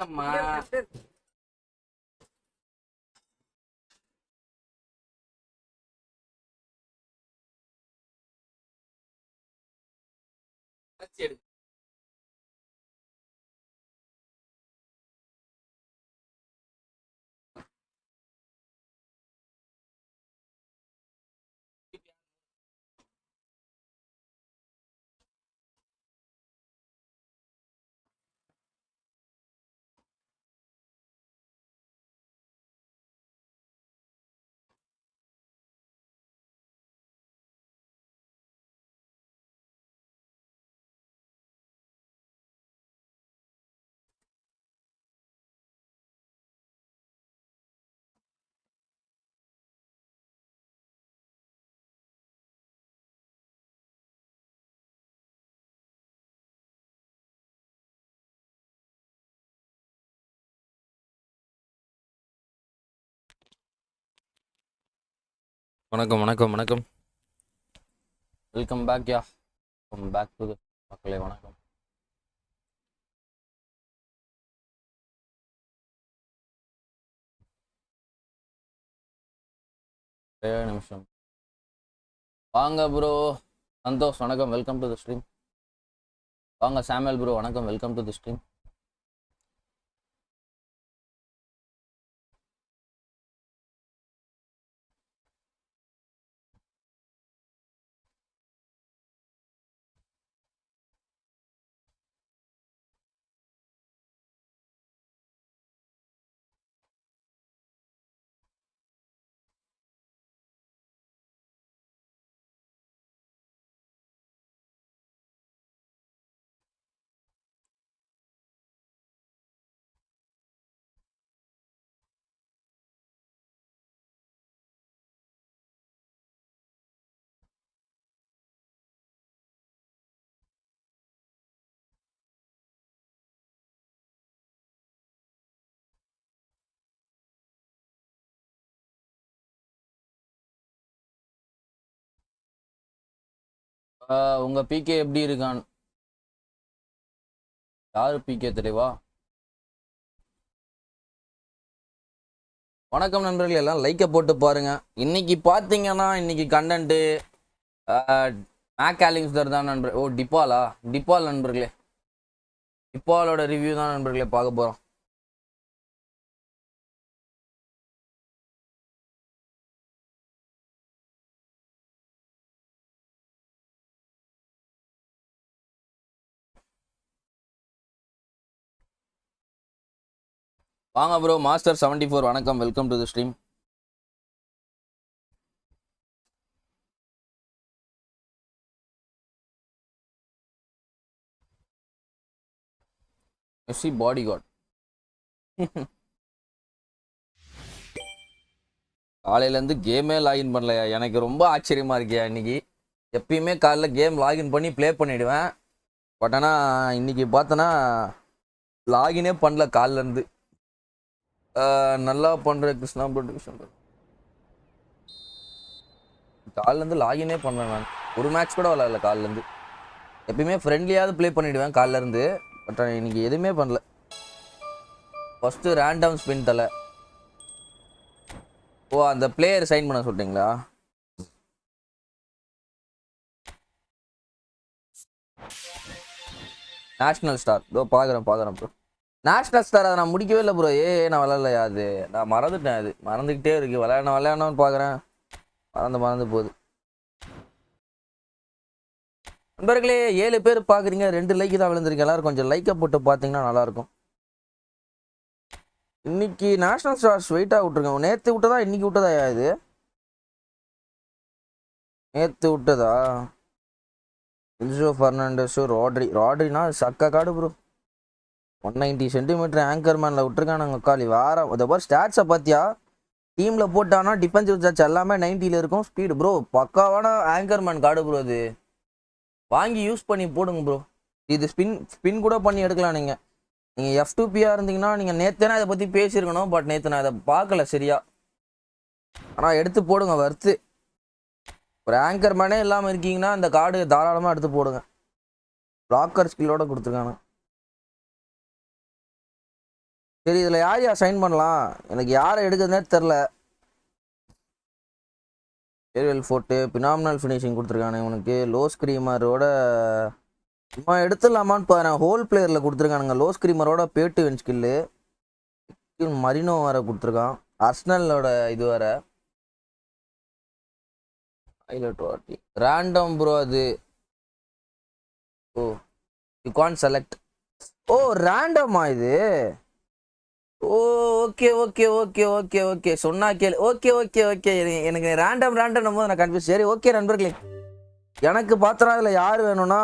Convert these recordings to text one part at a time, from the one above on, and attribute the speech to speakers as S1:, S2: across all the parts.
S1: அம்மா சரி வணக்கம் வணக்கம் வணக்கம் welcome back ya welcome back to மக்களே வணக்கம் நிமிஷம் வாங்க ப்ரோ சந்தோஷ் வணக்கம் வெல்கம் டு தி ஸ்ட்ரீம் வாங்க சாமுவேல் ப்ரோ வணக்கம் வெல்கம் டு தி ஸ்ட்ரீம் உங்க பிகே எப்படி இருக்கான் யாரு பிகே தெளிவா வணக்கம் நண்பர்கள் எல்லாம் லைக்கை போட்டு பாருங்க இன்னைக்கு பார்த்தீங்கன்னா இன்னைக்கு கண்டென்ட்டு மேக்காலிங்ஸ்டர் தான் நண்பர் ஓ டிபால் நண்பர்களே டிபாலோட ரிவ்யூ தான் நண்பர்களே பார்க்க போகிறோம் வாங்க ப்ரோ மாஸ்டர் 74 வணக்கம் welcome to the stream Messi body guard காலையிலேருந்து கேமே லாகின் பண்ணலையா எனக்கு ரொம்ப ஆச்சரியமா இருக்கியா இன்னைக்கு எப்பயுமே காலைல கேம் லாகின் பண்ணி ப்ளே பண்ணிவிடுவேன் பட் ஆனால் இன்னைக்கு பார்த்தோன்னா லாகினே பண்ணல காலிலேருந்து நல்லா பண்ணுற கிருஷ்ணா காலிலேருந்து லாகினே பண்ணேன் நான் ஒரு மேட்ச் கூட விளாட்ல காலிலேருந்து எப்பயுமே ஃப்ரெண்ட்லியாவது ப்ளே பண்ணிவிடுவேன் காலிலேருந்து பட் இன்னைக்கு எதுவுமே பண்ணல ஃபஸ்ட்டு ரேண்டம் ஸ்பின் தலை ஓ அந்த பிளேயர் சைன் பண்ண சொல்லிட்டீங்களா நேஷ்னல் ஸ்டார் இதோ பார்க்குறேன் ப்ரோ நேஷ்னல் ஸ்டார் அதை நான் முடிக்கவே இல்லை ப்ரோ நான் விளாட்லையா அது நான் மறந்துட்டேன் அது மறந்துக்கிட்டே இருக்கு விளையாடணும்னு பார்க்குறேன் மறந்து போகுது நண்பர்களே 7 பேர் பார்க்குறீங்க 2 லைக்கு தான் விழுந்திருக்கு எல்லாரும் கொஞ்சம் லைக்கை போட்டு பார்த்தீங்கன்னா நல்லாயிருக்கும் இன்னைக்கு நேஷனல் ஸ்டார்ஸ் வெயிட்டாக விட்டுருக்கோம் நேற்று விட்டதா இன்னைக்கு விட்டதா இது நேற்று விட்டதா இன்சோ ஃபெர்னாண்டஸோ ராட்ரினா சக்க காடு ப்ரோ 190 சென்டிமீட்டர் ஆங்கர்மேனில் விட்டுருக்கானுங்க காலி வாரம் அதை பார் ஸ்டாட்ஸை பார்த்தியா டீமில் போட்டானா டிஃபென்சிவ் ஸ்டாட்ஸ் எல்லாமே 90ல் இருக்கும் ஸ்பீடு ப்ரோ பக்காவான ஆங்கர்மேன் காடு ப்ரோ அது வாங்கி யூஸ் பண்ணி போடுங்க ப்ரோ இது ஸ்பின் கூட பண்ணி எடுக்கலாம் நீங்கள் F2P-ஆ இருந்தீங்கன்னா நீங்கள் நேற்றுனா இதை பற்றி பேசியிருக்கணும் பட் நேற்று நான் இதை பார்க்கல சரியா ஆனால் எடுத்து போடுங்க வர்த்து ஒரு ஆங்கர்மேனே இல்லாமல் இருக்கீங்கன்னா இந்த கார்டு தாராளமாக எடுத்து போடுங்க ப்ளாக்கர் ஸ்கில்லோட கொடுத்துருக்காங்க சரி இதில் யார் சைன் பண்ணலாம்? எனக்கு யாரை எடுக்கிறதுனே தெரில. ஏரியல் ஃபோர்ட்டு பினாமினல் ஃபினிஷிங் கொடுத்துருக்கானே உனக்கு. லோ ஸ்க்ரீமரோட சும்மா எடுத்துடலாமான்னு பாரு. ஹோல் பிளேயரில் கொடுத்துருக்கானுங்க. லோ ஸ்க்ரீமரோட பேட்டு வென் ஸ்கில்லு மரினோ வேறு கொடுத்துருக்கான். அர்ஸ்னலோட இது வேறு. ரேண்டம் ப்ரோ அது. Oh you can select. Oh ரேண்டமா இது? Oh okay okay okay okay okay சொன்னா கேளு. ஓகே ஓகே ஓகே எனக்கு ரேண்டம் போது நான் கன்ஃபியூஸ். சரி ஓகே நண்பர்களே, எனக்கு பார்த்தனா இதில் யார் வேணும்னா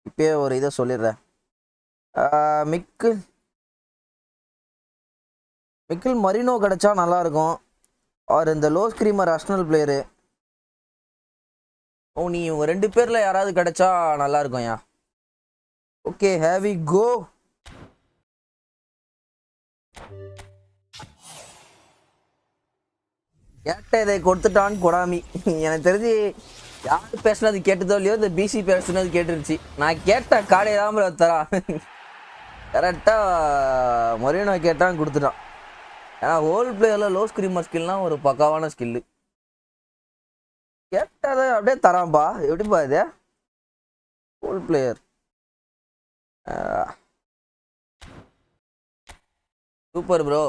S1: இப்பயே ஒரு இதை சொல்லிடுறேன். மிக்கில் மரினோ கிடச்சா நல்லாயிருக்கும். அவர் இந்த low screamer Arsenal player. Oh நீ இவங்க 2 பேரில் யாராவது கிடச்சா நல்லாயிருக்கும் யா. Okay have we go. கேட்ட இதை கொடுத்துட்டான்னு கொடாமி. எனக்கு தெரிஞ்சு யார் பேசுனது கேட்டதோ இல்லையோ இந்த பிசி பேசுனது கேட்டுருச்சு. நான் கேட்ட காடையை தான் தரா. கரெக்டாக மொரினோ கேட்டான்னு கொடுத்துட்டான். ஏன்னா ஹோல் பிளேயரில் லோ ஸ்க்ரீமர் ஸ்கில்னால் ஒரு பக்காவான ஸ்கில்லு. கேட்டதை அப்படியே தரான்பா. எப்படிப்பா இது ஹோல் பிளேயர்? Super bro.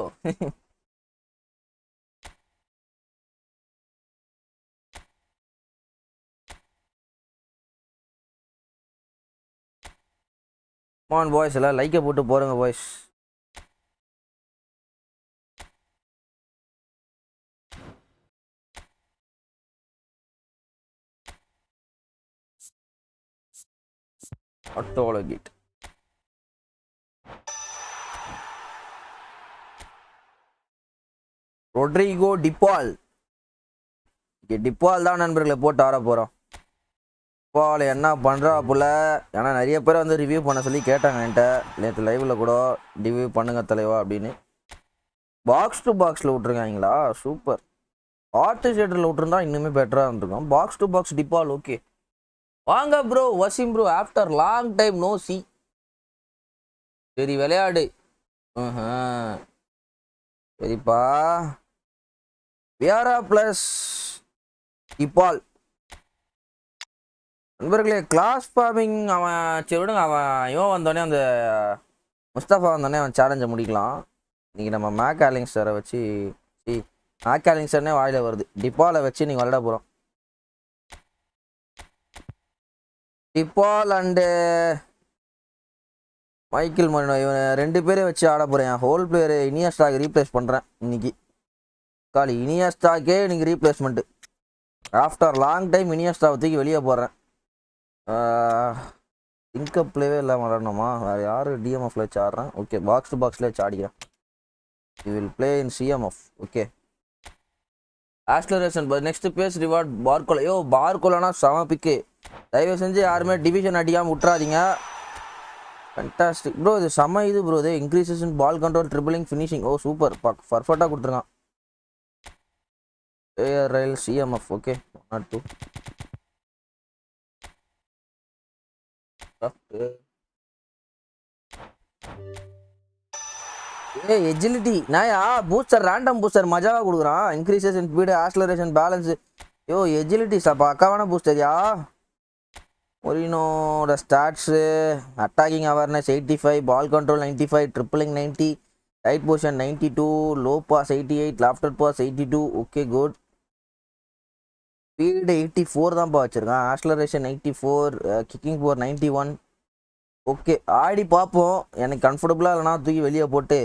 S1: மான் பாய்ஸ் எல்லாம் லைக்கை போட்டு போகிறோங்க பாய்ஸ். ஆட்டோலகிட் ரொட்ரிகோ டிபால். டிபால் தான் நண்பர்களை போட்டு ஆட போகிறோம். டிபால் என்ன பண்ணுறா புள்ள? ஏன்னா நிறைய பேர் வந்து ரிவ்யூ பண்ண சொல்லி கேட்டாங்க என்கிட்ட நேற்று லைவில் கூட. ரிவ்யூ பண்ணுங்க தலைவா அப்படின்னு. பாக்ஸ் டு பாக்ஸில் விட்ருக்காங்களா? சூப்பர். ஆர்ட் ஷேட்டரில் விட்டுருந்தா இன்னுமே பெட்டராக இருந்திருக்கும். Box to box Dybala. Okay வாங்க bro Wasim bro, after long time no see. சரி விளையாடு. சரிப்பா. Vieira plus Dybala. நண்பர்களே கிளாஸ் ஃபார்மிங் அவன் சரி விடுங்க. அவன் இவன் வந்தோடனே அந்த முஸ்தஃபா வந்தோடனே அவன் சேலஞ்சை முடிக்கலாம். இன்றைக்கி நம்ம மேக் ஆலிங்ஸ்டரை வச்சு மேக் ஆலிங்ஸ்டர்னே வாயில் வருது. டிபாலை வச்சு நீங்கள் விளையாட போகிறோம். டிபால் அண்டு மைக்கேல் மரினோ இவன் 2 பேரையும் வச்சு ஆட போகிறேன். ஹோல் பிளேயரு இனியஸ்டாக்கு ரீப்ளேஸ் பண்ணுறேன் இன்னைக்கு. காலி இனியஸ்டாக்கே இன்னைக்கு ரீப்ளேஸ்மெண்ட்டு. ஆஃப்டர் லாங் டைம் இனியஸ்டாவை தூக்கி வெளியே போடுறேன். இன்கப் பிளேவே இல்லாமல் விளாடணுமா? வேறு யார் டிஎம்எஃப்ல வச்சு ஆடுறேன். ஓகே பாக்ஸ் டு பாக்ஸில் வச்சு ஆடிக்கிறேன். You will play in CMF. Okay acceleration next pace reward Barcola. ஐயோ பார்கோலானா செம பிக்கு. தயவு செஞ்சு யாருமே டிவிஷன் அடிக்காமல் விட்றாதீங்க. Fantastic bro. இது செம இது ப்ரோ. இது increases in ball control dribbling finishing. Oh super பர்ஃபெக்டாக கொடுத்துருக்கான். ஏஆர் ரயில் சிஎம்எஃப். ஓகே 102. ஏ எஜிலிட்டி நாயா பூஸ்டர் ரேண்டம் பூஸ்டர் மஜாவாக கொடுக்குறான். Increases in speed acceleration balance. Yo agility சாப்பா அக்காவான பூஸ்டர்யா. மொரினோட stats attacking awareness 85, ball control 95, dribbling 90, tight possession 92, low pass 88, lofted pass 82. Okay good. Speed 84 தான்ப்பா வச்சுருக்கான். Acceleration 84, kicking power 91. ஓகே ஆடி பார்ப்போம். எனக்கு கம்ஃபர்டபுளாக இல்லைனா தூக்கி வெளியே போட்டு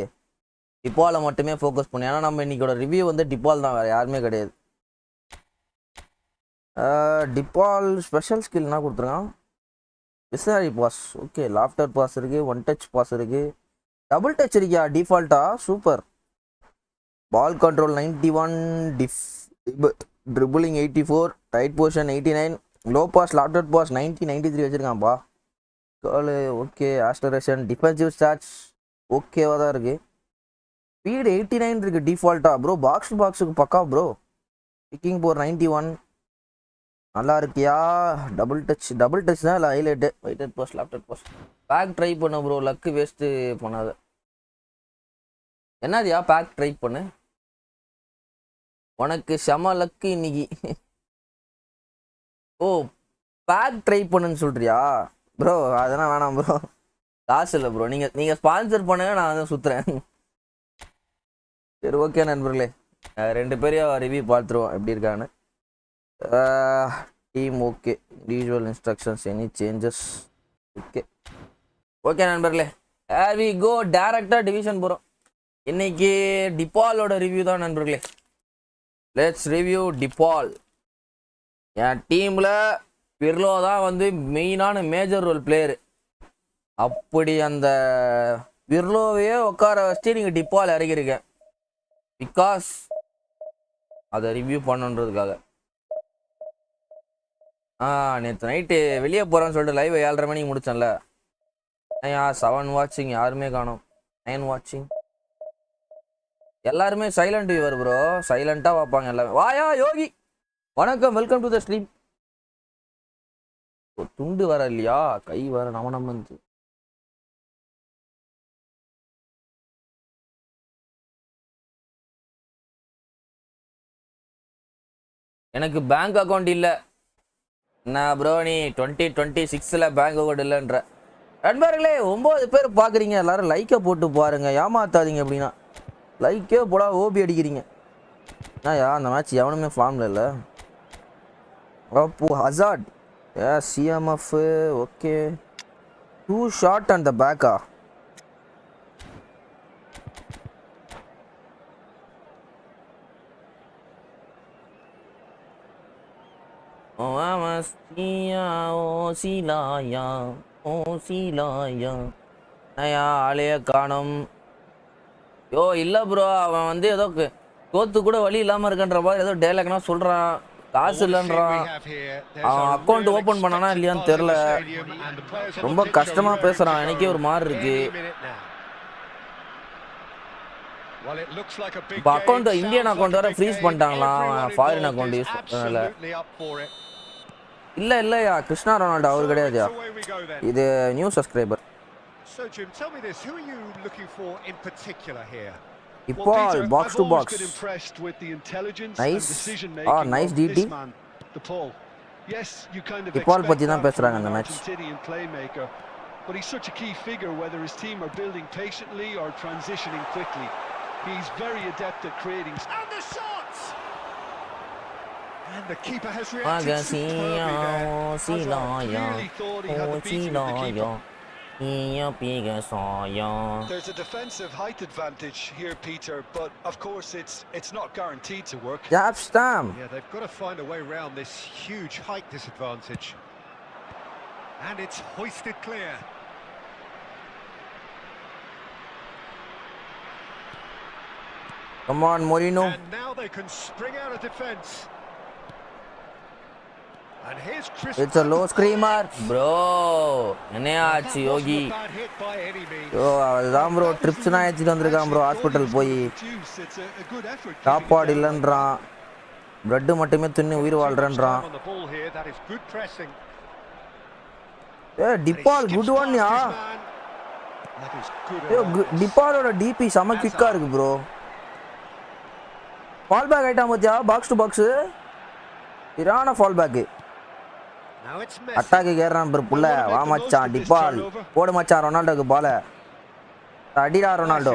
S1: டிபாலை மட்டுமே ஃபோக்கஸ் பண்ணி. ஏன்னா நம்ம இன்னைக்கோட ரிவ்யூ வந்து டிபால் தான், வேறு யாருமே கிடையாது. டிபால் ஸ்பெஷல் ஸ்கில்னா கொடுத்துருக்கான். Visionary pass. Okay lofted pass இருக்குது, ஒன் டச் பாஸ் இருக்குது, டபுள் டச் இருக்கியா டிஃபால்ட்டா? Super. Ball control 91, dribbling 84, tight possession 89, low pass laughter pass 90, 93 வச்சுருக்கான்ப்பா. காலு ஓகே. ஆக்ஸலரேஷன் டிஃபென்சிவ் ஸ்டாட்ஸ் ஓகேவாக தான் இருக்குது. ஸ்பீடு 89 இருக்குது டிஃபால்ட்டா ப்ரோ. பாக்ஸ் டு பாக்ஸுக்கு பக்கா ப்ரோ. கிக்கிங் பவர் 91 நல்லா இருக்கியா? டபுள் டச் தான் இல்லை ஹைலைட்டு. ரைட்டட் pass laughter pass. Back try பண்ண ப்ரோ. லக்கு வேஸ்ட்டு பண்ணாத. என்னதுயா பேக் ட்ரை பண்ணு உனக்கு செம லக்கு இன்னைக்கு ஓ பேக் ட்ரை பண்ணுன்னு சொல்றியா ப்ரோ அதெல்லாம் வேணாம் ப்ரோ காசு இல்லை ப்ரோ நீங்கள் ஸ்பான்சர் பண்ணுங்க நான் வந்து சுற்றுறேன் சரி ஓகே நண்பர்களே 2 பேரையும் ரிவ்யூ பார்த்துருவோம் எப்படி இருக்கான்னு team okay individual instructions any changes okay okay நண்பர்களே வி கோ டேரக்டாக டிவிஷன் போகிறோம் இன்னைக்கு டிபாலோட ரிவ்யூ தான் நண்பர்களே லெட்ஸ் ரிவ்யூ டிபால் என் டீமில் பிர்லோ தான் வந்து மெயினான மேஜர் ரோல் பிளேயரு அப்படி அந்த பிர்லோவையே உட்கார வச்சுட்டு நீங்கள் டிபால் இறங்கியிருக்கேன் பிகாஸ் அதை ரிவ்யூ பண்ணுன்றதுக்காக நேற்று நைட்டு வெளியே போகிறேன்னு சொல்லிட்டு லைவ் 7:30 மணிக்கு முடிச்சேன்ல ஐயா 7 வாட்சிங் யாருமே காணோம் 9 வாட்சிங் எல்லாருமே சைலண்ட் வியூவர் ப்ரோ சைலண்டாக பார்ப்பாங்க எல்லாமே வாயா யோகி வணக்கம் வெல்கம் டு த ஸ்ட்ரீம் துண்டு வர இல்லையா கை வர நம்ம எனக்கு பேங்க் அக்கௌண்ட் இல்லை என்ன ப்ரோ நீ 2026 பேங்க் அக்கௌண்ட் இல்லைன்ற நண்பர்களே 9 பேர் பார்க்குறீங்க எல்லாரும் லைக்கை போட்டு பாருங்க ஏமாத்தாதீங்க அப்படின்னா லைக்கே போடா ஓபி அடிக்கிறீங்க யா அந்த மேட்ச் எவனுமே ஃபார்மில் இல்லை அப்போ Hazard CMF okay 2 shot and the பேக்கா ஆளைய காணும் யோ இல்லை ப்ரோ அவன் வந்து ஏதோ தோத்து கூட வழி இல்லாமல் இருக்கன்ற மாதிரி ஏதோ டைலாக்னா சொல்கிறான் காசு இல்லைன்றான் அவன் அக்கௌண்ட் ஓப்பன் பண்ணானா இல்லையான்னு தெரில ரொம்ப கஷ்டமாக பேசுகிறான் எனக்கே ஒரு மாதிரி இருக்கு இப்போ அக்கௌண்ட் இந்தியன் அக்கௌண்ட் வேற ஃப்ரீஸ் பண்ணிட்டாங்களாம் ஃபாரின் அக்கௌண்ட் யூஸ் பண்ணல இல்லையா கிருஷ்ணா ரொனால்டோ அவர் கிடையாதுயா இது new subscriber
S2: So Jim, tell me this: who are you looking for in particular here?
S1: EFOOTBALL box to box. Nice. Nice DT.
S2: Yes, you kind of
S1: EFOOTBALL பத்தி தான் பேசுறாங்க அந்த match.
S2: But he's such a key figure whether his team are building patiently or transitioning quickly. He's very adept at creating and the shots. And the keeper has reacted superbly there. Really thought he had the beating of the keeper. There's a defensive height advantage here, Peter, but of course it's not guaranteed to work.
S1: Yeah,
S2: they've got to find a way around this huge height disadvantage. And it's hoisted clear.
S1: Come on, Mourinho.
S2: And now they can spring out of defense.
S1: It's a low screamer bro என்னையாச்சு யோகி யோ அதுதான் bro ட்ரிப்ஸ்னா ஏற்றிட்டு வந்திருக்கான் bro hospital போய் சாப்பாடு இல்லைன்றான் bread மட்டுமே தின்னு உயிர் வாழ்றேன்றான் டிபால் good ஒன்யா டிபாலோட DP செம குவிக்கா இருக்கு ப்ரோ ஃபால் பேக் ஆயிட்டான் பார்த்தியா பாக்ஸ் டு பாக்ஸ் இரான ஃபால் பேக்கு அட்டாக்கு ஏறான் புள்ள வா மச்சான் டிபால் போடு மச்சான் ரொனால்டோக்கு பால அடிடா ரொனால்டோ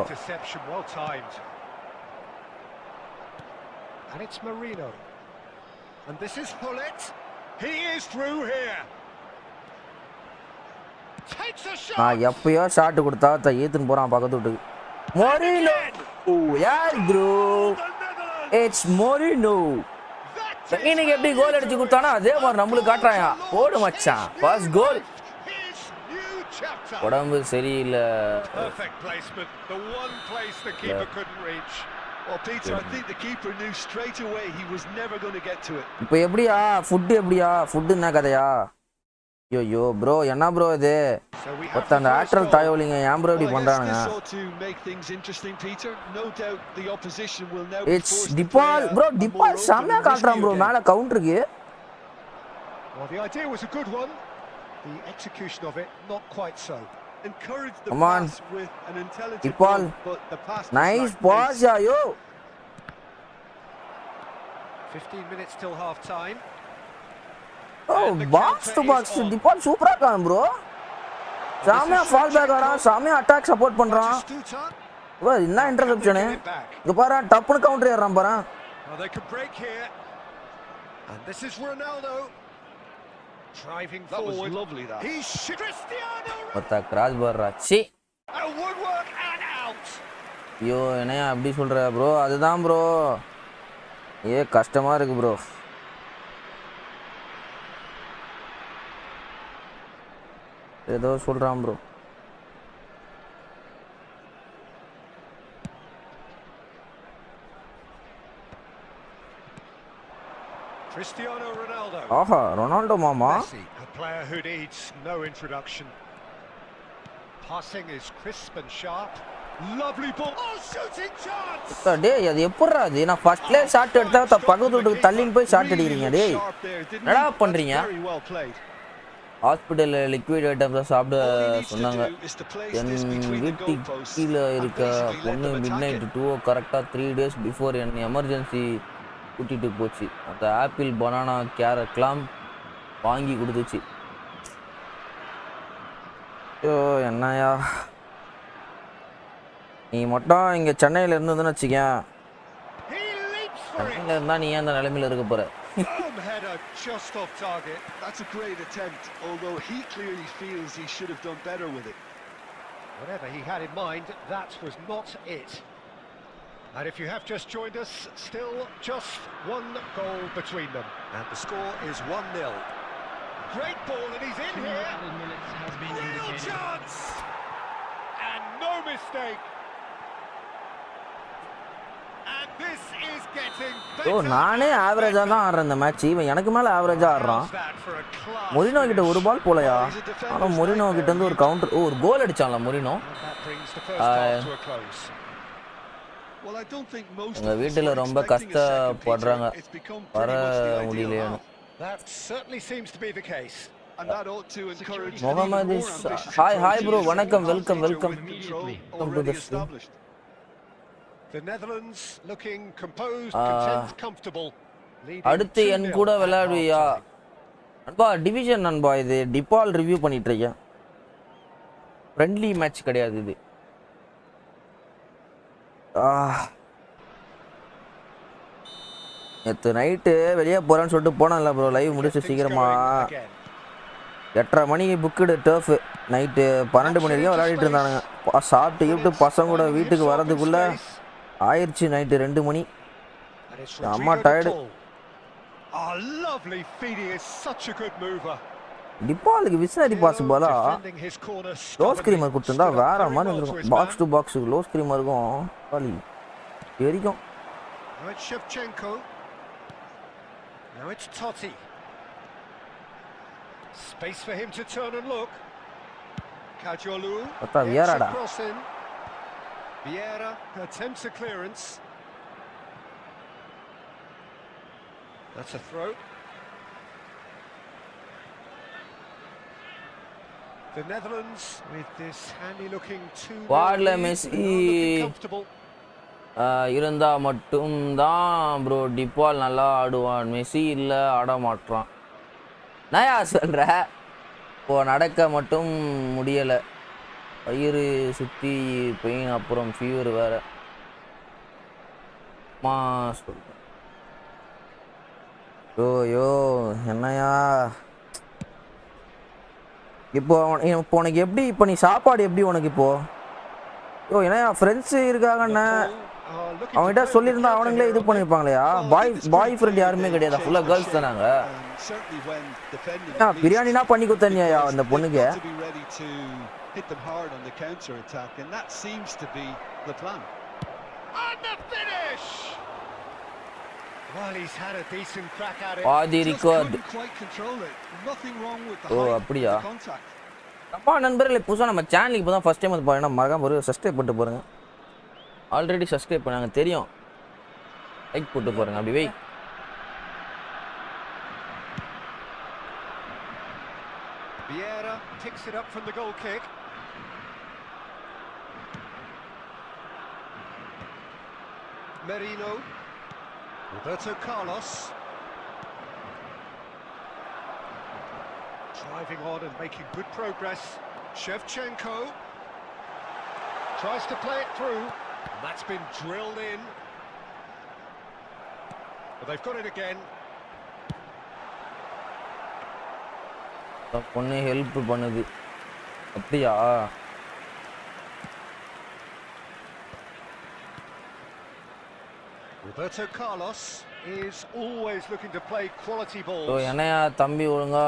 S1: நான் எப்பயோ ஷாட் கொடுத்தா ஏத்துன்னு போறான் பக்கத்து வீட்டுக்கு மோரினோ யார் ப்ரோ இட்ஸ் மோரினோ இன்னைக்கு எப்படி கோல் அடிச்சு கொடுத்தானா அதே மாதிரி நம்மளுக்கு காட்டுறாயா போடு மச்சான் ஃபர்ஸ்ட் கோல் உடம்பு சரியில்லை இப்போ எப்படியா ஃபுட்டு எப்படியா ஃபுட்டு என்ன கதையா ஐயோ ப்ரோ என்ன ப்ரோ இது ஒருத்த அந்த ஆக்டர் தாயோலிங்க ஏன் ப்ரோ இப்படி பண்றானுங்க இட்ஸ் டிபால் ப்ரோ டிபால் செமையா காட்டுறான் ப்ரோ மேல கவுண்டருக்கு
S2: encouraged the
S1: Come on.
S2: pass with an intelligent
S1: People.
S2: run, but the pass
S1: Nice
S2: lacked
S1: pass,
S2: pace.
S1: yeah, yo.
S2: 15 minutes till half time.
S1: Oh,
S2: And the
S1: box
S2: counter
S1: to box.
S2: is on.
S1: Dipal super இருக்கான் bro. சாமியா fall back ஆறான், சாமியா attack support பண்றான். bro என்ன interception. இங்க பாரு டப்புனு counter ஏறான் பாரு.
S2: Well, they could break here. And this is Ronaldo. Driving forward. That was lovely that. He's Cristiano.
S1: பத்தா cross bar ராச்சி.
S2: A woodwork and out.
S1: ஐயோ என்னையா அப்படி சொல்ற bro? அதுதான் bro. கஷ்டமா இருக்கு bro. ஏதோ சொல்றான் bro.
S2: Cristiano Ronaldo.
S1: ஆஹா ரொனால்டோ மாமா.
S2: Messi, a player who needs no introduction. Passing is crisp and sharp. Lovely ball. Oh, shooting chance.
S1: டேய் அது எப்பறா அது? நான் ஃபர்ஸ்ட்ல ஷாட் எடுத்தா பக்கத்து வீட்டுக்கு தள்ளின்னு போய் ஷாட் அடிக்கிறீங்க டேய். என்னடா பண்றீங்க? ஹாஸ்பிடல்ல லிக்விட் ஐட்டம்ஸ் சாப்பிட சொன்னாங்க. என் வீட்டுக்கு கீழே இருக்க பொண்ணு மிட்நைட் 2 கரெக்டாக 3 days பிஃபோர் என் எமர்ஜென்சி கூட்டிகிட்டு போச்சு. அந்த ஆப்பிள் பனானா கேரட்லாம் வாங்கி கொடுத்துச்சு. ஐயோ என்னையா நீ மட்டும் இங்கே சென்னையில் இருந்ததுன்னு வச்சுக்கேன். சென்னையில் இருந்தால் நீ ஏன் அந்த நிலைமையில் இருக்க போகிற?
S2: Just off target. That's a great attempt, although he clearly feels he should have done better with it. Whatever he had in mind, that was not it. And if you have just joined us, still just one goal between them. And the score is 1-0. Great ball, and he's in here. Real chance! And no mistake. And this is getting better.
S1: நானே ஆவரேஜா தான் ஆடுறேன் இந்த match. இவன் எனக்கு மேல ஆவரேஜா ஆடுறான். Moreno கிட்ட ஒரு பால் போலையா? ஆனா மொரினோ கிட்ட இருந்து ஒரு கவுண்டர் ஒரு கோல் அடிச்சான்ல மொரினோ. எங்க வீட்டுல ரொம்ப கஷ்டப்படுறாங்க. வர முடியலையானு. முகமது ஹாய் ப்ரோ வணக்கம் welcome to the stream.
S2: The Netherlands looking composed, content, comfortable.
S1: அடுத்து என் கூட விளையாடுவியா? நண்பா டிவிஷன் நண்பா இது டிபால் ரிவ்யூ பண்ணிட்டு இருக்கேன். ஃப்ரெண்ட்லி மேட்ச் கிடையாது இது. நேற்று நைட்டு வெளியே போகிறேன்னு சொல்லிட்டு போனேன்ல ப்ரோ. லைவ் முடிச்சு சீக்கிரமா 8:30 மணிக்கு புக்குடு டர்ஃப். நைட்டு 12 மணி வரைக்கும் விளையாடிட்டு இருந்தானுங்க. சாப்பிட்டு பசங்க கூட வீட்டுக்கு வரதுக்குள்ள ஆயிடுச்சு நைட்டு 2 மணி. அம்மா டயர்டு. டிபாலுக்கு விசினரி பாஸ் பாலா லோ ஸ்கிரீமர் கொடுத்துருந்தா வேற மாதிரி இருந்திருக்கும். பாக்ஸ் டு பாக்ஸ் லோ ஸ்கிரீமருக்கும் பாலி எரிக்கும். பார்த்தா வியாராடா.
S2: Vieira attempts a clearance. That's a throw. The Netherlands with this handy-looking 2-0
S1: வார்ல Messi இருந்தா மட்டும் தான் ப்ரோ டிபால் நல்லா ஆடுவான். மெஸ்ஸி இல்லை ஆட மாட்டான். நயா சொல்ற இப்போ நடக்க மட்டும் முடியலை. வயிறு சுற்றி பெயின் அப்புறம் ஃபீவர் வேற. சொல்றேன் யோ என்னையா இப்போ உனக்கு எப்படி? இப்போ நீ சாப்பாடு எப்படி உனக்கு இப்போ? என்னையா ஃப்ரெண்ட்ஸு இருக்காங்கண்ணே அவங்ககிட்ட சொல்லியிருந்தா அவனுங்களே இது பண்ணியிருப்பாங்களையா? பாய் ஃப்ரெண்ட் யாருமே கிடையாது, ஃபுல்லாக கேர்ள்ஸ் தானாங்க. பிரியாணினா பண்ணி கொடுத்தனியா அந்த பொண்ணுக்கு?
S2: Hit them hard on the counter attack, and that seems to be the plan. And the finish. Well, he's had a decent crack at it.
S1: Body record.
S2: Quite control it. Nothing wrong with the height
S1: அப்படியா?
S2: contact.
S1: அப்பா நண்பர்களே, புதுசா நம்ம சேனலுக்கு இப்போதான் first time வந்து பாருங்க. மறக்காம ஒரு சப்ஸ்கிரைப் பண்ணிட்டு பாருங்க. ஆல்ரெடி சப்ஸ்கிரைப் பண்ணாங்க தெரியும். லைக் போட்டு பாருங்க. அப்படி வை.
S2: Vieira picks it up from the goal kick. Merino. Roberto Carlos. Driving on and making good progress. Shevchenko. Tries to play it through. That's been drilled in. But they've got it again.
S1: பொண்ணு help பண்ணுது அப்படியா?
S2: Roberto Carlos is always looking to play quality balls.
S1: So என்னையா தம்பி ஒழுங்கா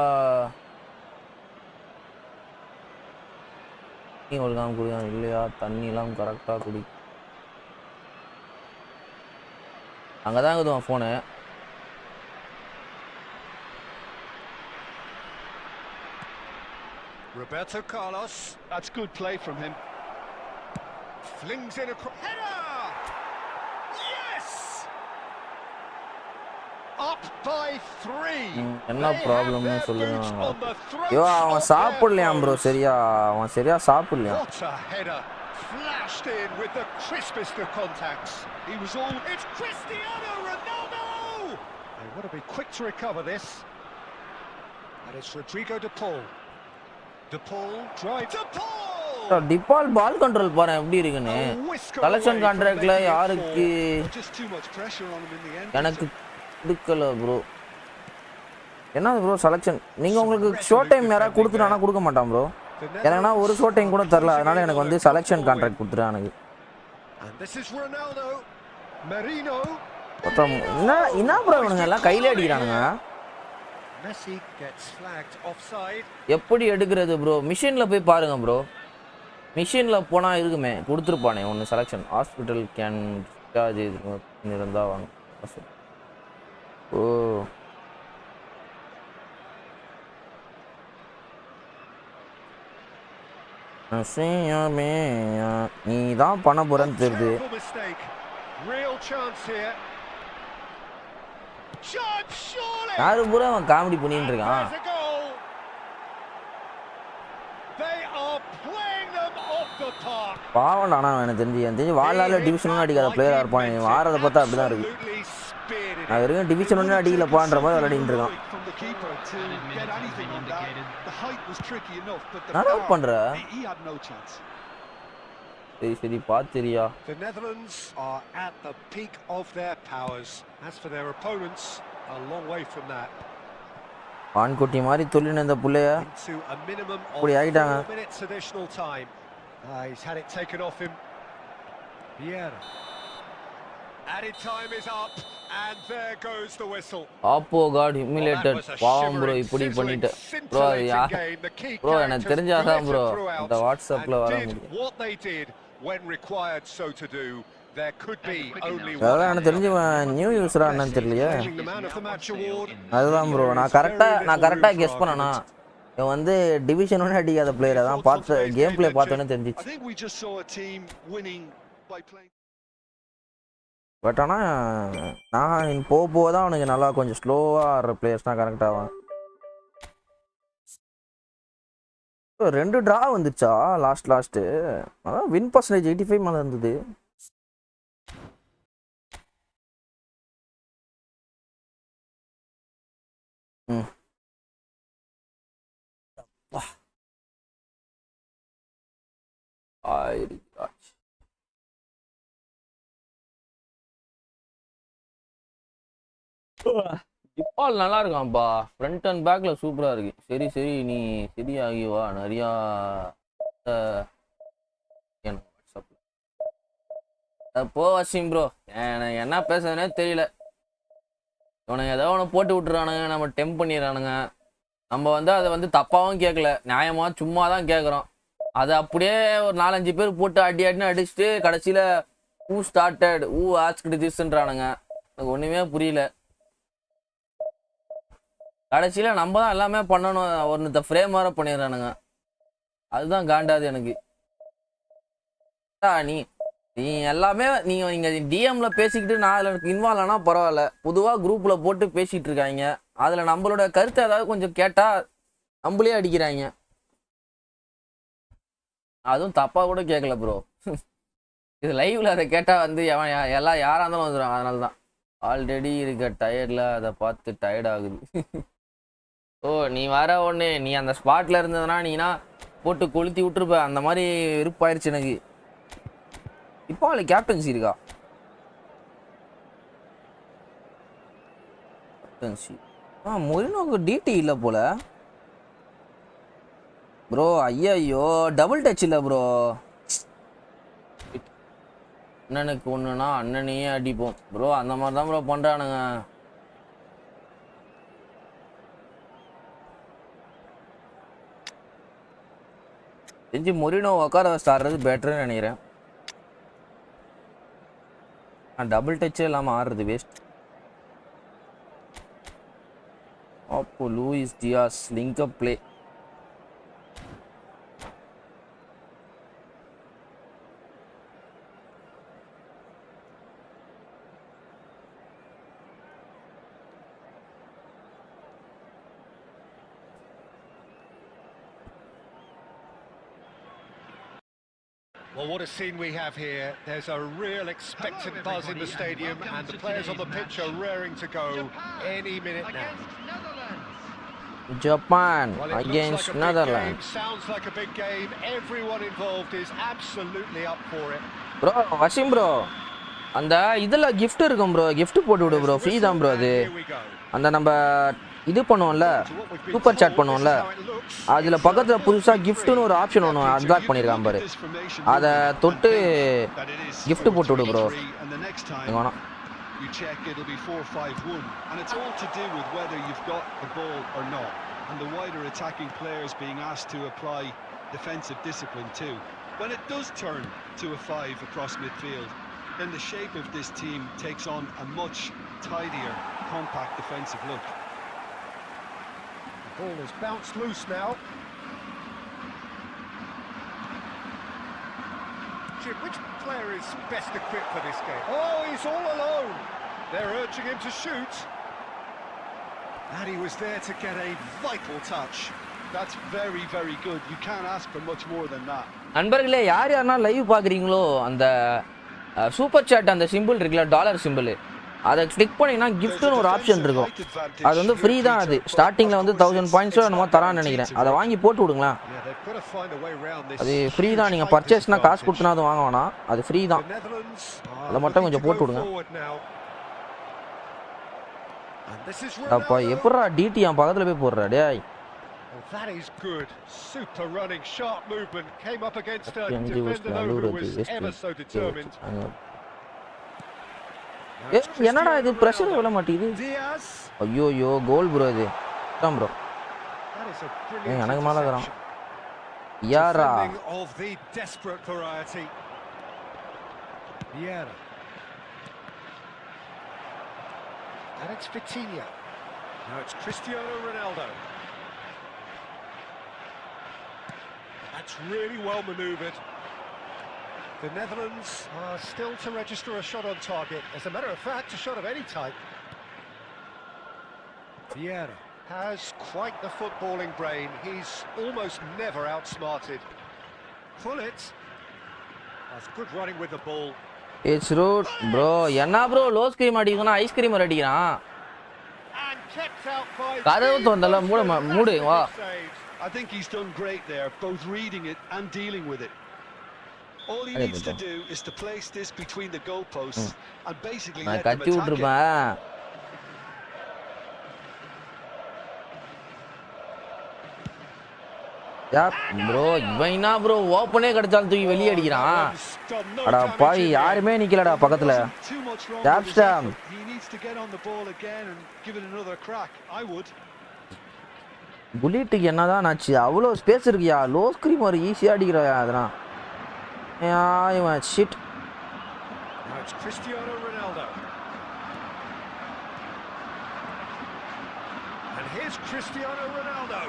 S1: தண்ணி ஒழுங்காம குடிக்காம இல்லையா? தண்ணிலாம் கரெக்டாக குடி. அங்கே தான் இருக்குதுவான் phone.
S2: Roberto Carlos, that's good play from him. Flings in a header! Yes! Up by 3.
S1: என்ன ப்ராப்ளம்னு சொல்லுங்க. ஐயோ அவன் சாப்பிடலையாம் ப்ரோ, சரியா அவன் சரியா சாப்பிடலையா?
S2: What a header! Flashed in with the crispest of contacts. He was all. It's Cristiano Ronaldo! They want to be quick to recover this. And it's Rodrigo De Paul. De Paul drive to Paul.
S1: Dybala ball control பாரு எப்படி இருக்குன்னு. Selection கான்ட்ராக்ட்ல யாருக்கு எனக்கு கொடுக்கல bro. என்ன bro selection நீங்க உங்களுக்கு show time யாராவது கொடுத்துட்டானா கொடுக்க மாட்டான் ப்ரோ. எனக்குனா ஒரு ஷோ டைம் கூட தரல, அதனால எனக்கு வந்து செலக்ஷன் கான்ட்ராக்ட் கொடுத்துட்டான் எனக்கு. என்ன ப்ரோ இவனுங்க எல்லாம் கையில அடிக்கிறானுங்க. எப்படி எடுக்கிறது ப்ரோ? மிஷின்ல போய் பாருங்க ப்ரோ. மிஷின்ல போனா இருக்குமே கொடுத்துருப்பானே ஒன்று செலக்ஷன். ஹாஸ்பிட்டல் கேன் சார்ஜ் இருந்தா வாங்க. ஓ நீ தான் பண்ண போறேன்னு தெரியுது. யாரு பூரா அவன் காமெடி பண்ணிட்டு இருக்கான். பாவம் ஆனா எனக்கு தெரிஞ்சு வாழ்நாள் டிவிஷன் ஒன்று அடிக்காத பிளேயரா இருப்பான். வாரதை பார்த்தா அப்படிதான் இருக்கு. நான் வரைக்கும் டிவிஷன் ஒன்று அடிக்கலப்பான்ற மாதிரி விளையாடிட்டு இருக்கான். என்ன பண்ற? சரி சரி பாத்துறியா?
S2: The Netherlands are at the peak of their powers. As for their opponents, a long way from that.
S1: பான்குட்டி மாதிரி துள்ளின இந்த புள்ளைய அப்படி ஆயிட்டாங்க.
S2: He's had it taken off him. Vieira. Added time is up and there goes the whistle.
S1: Oppo got humiliated. பாவம் bro இப்படி பண்ணிட்ட. Bro bro எனக்கு தெரிஞ்சாதான் ப்ரோ இந்த வாட்ஸ்அப்ல வர முடியும்.
S2: What they did when required so to do. There could be only one.
S1: அதான் எனக்கு தெரிஞ்சு நியூ யூஸரா என்னன்னு தெரியலையே. அதுதான் ப்ரோ நான் கரெக்டா கெஸ் பண்ணனா. இவன் வந்து டிவிஷன் 1 அடிக்காத பிளேயர் தான் பார்த்து கேம் ப்ளே பார்த்தோன்னே தெரிஞ்சிச்சு. பட் ஆனா நான் போக தான் அவனுக்கு நல்லா கொஞ்சம் ஸ்லோவா ஆடுற பிளேயர்ஸ் தான் கரெக்ட் ஆவான். 2 டிரா வந்துச்சா லாஸ்ட் அதான் வின் பர்சன்டேஜ் 85 மேல இருந்தது. டிபால் நல்லா இருக்கான்ப்பா. ஃப்ரண்ட் அண்ட் பேக்ல சூப்பரா இருக்கு. சரி சரி நீ சரியாகி வா. நிறையா போ வசிம் ப்ரோ. எனக்கு என்ன பேசுறதுனே தெரியல. இவனுங்க ஏதோ ஒன்று போட்டு விட்டுறானுங்க, நம்ம டெம்ப் பண்ணிடுறானுங்க. நம்ம வந்து அதை வந்து தப்பாகவும் கேட்கல, நியாயமாக சும்மா தான் கேட்குறோம். அதை அப்படியே ஒரு 4-5 பேர் போட்டு அடின்னு அடிச்சுட்டு கடைசியில் ஊ ஸ்டார்டட் ஊ ஆஸ்க்டு திஸ்ன்றானுங்க. எனக்கு ஒன்றுமே புரியல. கடைசியில் நம்ம தான் எல்லாமே பண்ணணும், ஒரு ஃப்ரேம் வேற பண்ணிடுறானுங்க. அதுதான் காண்டாது எனக்கு. நீ எல்லாமே நீங்கள் டிஎம்ல பேசிக்கிட்டு நான் அதில் இன்வால்வ் ஆனால் பரவாயில்ல. பொதுவாக குரூப்பில் போட்டு பேசிகிட்டு இருக்காங்க. அதில் நம்மளோட கருத்தை ஏதாவது கொஞ்சம் கேட்டால் நம்மளே அடிக்கிறாங்க. அதுவும் தப்பாக கூட கேட்கல ப்ரோ. இது லைவ்ல அதை கேட்டால் வந்து எல்லாம் யாராக இருந்தாலும் வந்துடுவாங்க. அதனால தான் ஆல்ரெடி இருக்க டயர்டில் அதை பார்த்து டயர்ட் ஆகுது. ஓ நீ வர ஒன்று நீ அந்த ஸ்பாட்டில் இருந்ததுன்னா நீனா போட்டு கொளுத்தி விட்டுருப்ப. அந்த மாதிரி விருப்பாயிருச்சு எனக்கு. இப்போ அவளுக்கு கேப்டன்சி இருக்கா? கேப்டன்சி மொரினோக்கு டிடி இல்லை போல ப்ரோ. ஐயோ டபுள் டச் இல்லை ப்ரோ. அண்ணனுக்கு ஒன்றுனா அண்ணனையே அடிப்போம் ப்ரோ. அந்த மாதிரி தான் ப்ரோ பண்ணுறானுங்க. தெரிஞ்சு மொரினோ உட்கார வச்சு ஆடுறது பெட்டர்னு நினைக்கிறேன். டபுள் டச்சே இல்லாமல் ஆடுறது வேஸ்ட். அப்போ Luis Diaz link-up play.
S2: Well, what a scene we have here. There's a real expectant buzz in the stadium and the players on the pitch are raring to go any minute now.
S1: Japan against
S2: like
S1: Netherlands.
S2: Sounds like a big game. Everyone involved is absolutely up for it.
S1: Bro, Vasim bro. அந்த இதுல gift இருக்கும் bro. gift போட்டு விடு bro. Free தான் bro அது. அந்த நம்ம இது பண்ணுவோம்ல சூப்பர் சாட் பண்ணுவோம்ல அதில் பக்கத்தில் புதுசாக கிஃப்ட்னு ஒரு ஆப்ஷன் ஒன்று அன்லாக் பண்ணியிருக்கான் பாரு. அதை தொட்டு gift போட்டு விடு ப்ரோ. வேணாம்.
S2: You check, it'll be 4-5-1 and it's all to do with whether you've got the ball or not, and the wider attacking players being asked to apply defensive discipline too. When it does turn to a 5 across midfield, then the shape of this team takes on a much tidier, compact defensive look. The ball is bounced loose now. Jim, which player is best equipped for this game? Oh, he's all alone. They're urging him to shoot. And he was there to get a vital touch. That's very, very good. You can't ask for much more than that.
S1: நண்பர்களே, யார் யாரெல்லாம் live பார்க்குறீங்களோ அந்த super chat அந்த simple இருக்குல்ல, dollar simple, அதை click பண்ணிங்கன்னா கிஃப்ட்னு ஒரு option இருக்கும். அது வந்து ஃப்ரீ தான். அது ஸ்டார்டிங்கில் வந்து 1000 பாயிண்ட்ஸோ என்னமோ தரான்னு நினைக்கிறேன். அதை வாங்கி போட்டு விடுங்களா. அது ஃப்ரீ தான். நீங்கள் பர்ச்சேஸ்னால் காசு கொடுத்துனா அது வாங்க வேணாம். அது ஃப்ரீ தான். அதை மட்டும் கொஞ்சம் போட்டு விடுங்க. அப்பா எப்படா டிடி என் பக்கத்தில் போய் போடுறா டேய்.
S2: That is good. Super running, sharp movement. Came up against a defender who was ever so determined.
S1: என்னடா இது பிரஷர் விட மாட்டேங்குது. ஐயோ கோல் ப்ரோ இது. டம் ப்ரோ. எனக்கு மேல வரான். யாரா?
S2: Of the desperate variety. Vieira. And it's Vitinha. Now it's Cristiano Ronaldo. That's really well manoeuvred. The Netherlands are still to register a shot on target. As a matter of fact, a shot of any type. Vieira has quite the footballing brain. He's almost never outsmarted. Pull it. That's good running with the ball.
S1: It's rude, bro. என்ன bro low scream அடிக்குதுனா ice cream அடிக்கிறான்.
S2: And kept out by.
S1: கதவு தோந்தல மூடு வா.
S2: I think he's done great there, both reading it and dealing with it. All he needs to do is to place this between the goalposts and basically let them attack it.
S1: Bro இவனா bro ஓப்பனே கிடைச்சாலும் தூக்கி வெளியே அடிக்கிறான். அடா பாய் யாருமே நிக்கலடா பக்கத்துல. Stop stop.
S2: He needs to get on the ball again and give it another crack. I would.
S1: புல்லட்டுக்கு என்னதான் ஆச்சு? அவ்வளோ ஸ்பேஸ் இருக்குயா. லோ ஸ்கிரீம் ஒரு ஈஸியா அடிக்கிறா அதெல்லாம். இவன் shit.
S2: Now it's Cristiano Ronaldo. And here's Cristiano Ronaldo.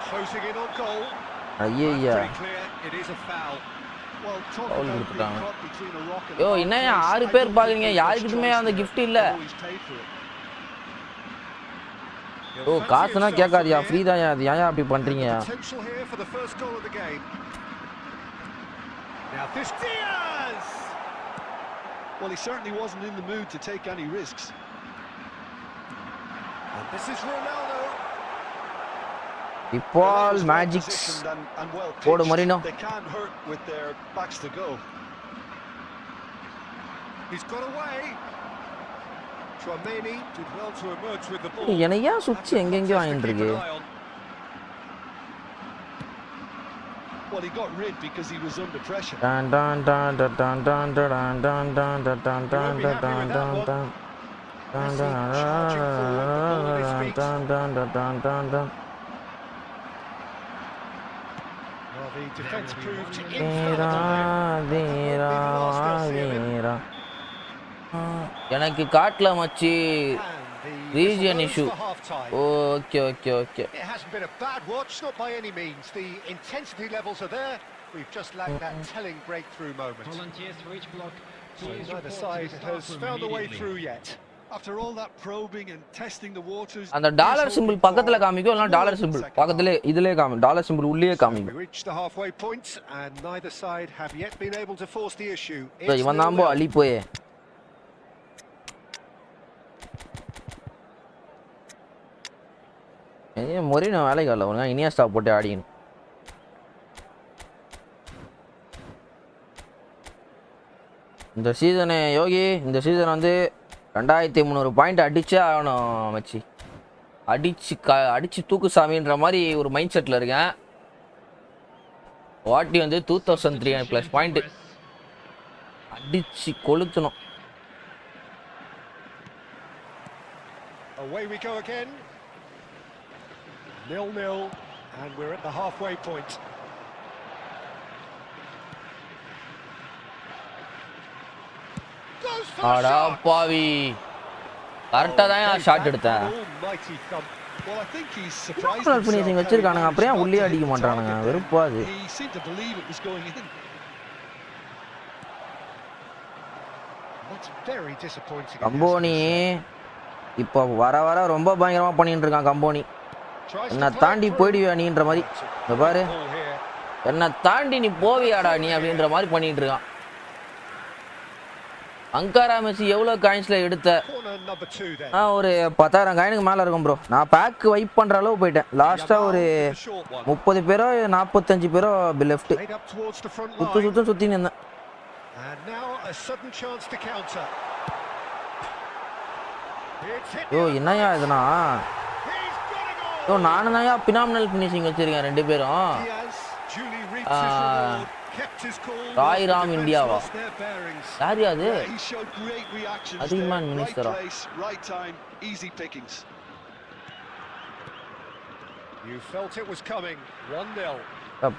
S2: Closing in on goal.
S1: ஐயா.
S2: It is a foul. Well,
S1: foul கொடுத்துட்டாங்க. யோ என்ன 6 பேர் பாக்குறீங்க, யாருக்கிட்டமே அந்த gift இல்ல. ஓ காசுனா கேட்காதியா, ஃப்ரீ தான். அது ஏன் அப்படி பண்றீங்க?
S2: Now this Diaz. Well, he certainly wasn't in the mood to take any risks. And this is Ronaldo.
S1: Football magics. Podu Marino.
S2: They can't hurt with their backs to go. He's got away. Tchouaméni did well to emerge with the ball.
S1: என்னையா சுச்சி எங்கெங்க வாங்கிட்டு இருக்கு?
S2: Well, he got rid because he was under pressure.
S1: Dan dan dan dan dan dan dan dan dan dan dan dan dan dan.
S2: Well, the defence proved
S1: எனக்கு காட்டல மச்சி region issue. Okay.
S2: It hasn't been a bad watch, not by any means. The intensity levels are there. We've just lacked that telling breakthrough moment. So neither side has found a way through yet. After all that probing and testing the waters,
S1: அந்த dollar simple பக்கத்துல காமிக்கும் இல்ல dollar simple பக்கத்துல இதுலயே காமி dollar simple உள்ளே காமிக்கும்.
S2: We reached the halfway point and neither side have yet been able to force the issue.
S1: இவன் தாம்போ அலி போயே. மொரினோ வேலைக்கு வரல ஒழுங்கா இனியஸ்டா போட்டு ஆடிக்கணும். இந்த சீசனு யோகி இந்த சீசன் வந்து 2300 பாயிண்ட் அடிச்சே ஆகணும் மச்சி. அடிச்சு தூக்கு சாமின்ற மாதிரி ஒரு மைண்ட் செட்டில் இருக்கேன். வாட்டி வந்து 2300+ பாயிண்ட் அடிச்சு கொளுத்தணும்.
S2: Away we go again. 0-0 and we're at the halfway point.
S1: அடா பாவி கரெக்ட்டா தான் ஷாட் எடுத்தேன்.
S2: Well, I think he's surprised.
S1: Finishing வச்சிருக்கானுங்க அப்புறம் ஏன் உள்ளே அடிக்க மாட்டானுங்க வெறுப்பாது.
S2: He seemed to believe it was going in. That's very disappointing.
S1: கம்போனி இப்போ வர ரொம்ப பயங்கரமா பண்ணிட்டு இருக்கான் கம்போனி. என்ன தாண்டி போயிடுவியா நீன்ற மாதிரி. இந்த பாரு என்ன தாண்டி நீ போவியாடா நீ அப்படின்ற மாதிரி பண்ணிட்டு இருக்கான். அங்காரா மெஸ்ஸி எவ்வளோ காயின்ஸ்ல எடுத்த ஒரு 10,000 காயினுக்கு மேலே இருக்கும் ப்ரோ. நான் பேக் வைப் பண்ணுற அளவு போயிட்டேன். லாஸ்ட்டாக ஒரு 30 பேரோ 45 பேரோ லெஃப்ட் சுற்றி நின்றேன். என்னையா இதுனா நானும் தான்யா பினாமினல் ஃபினிஷிங் வச்சிருக்கேன் 2 பேரும். ராய்ராம் இந்தியாவா யார் அது? அதிகமான் மினிஸ்டரா?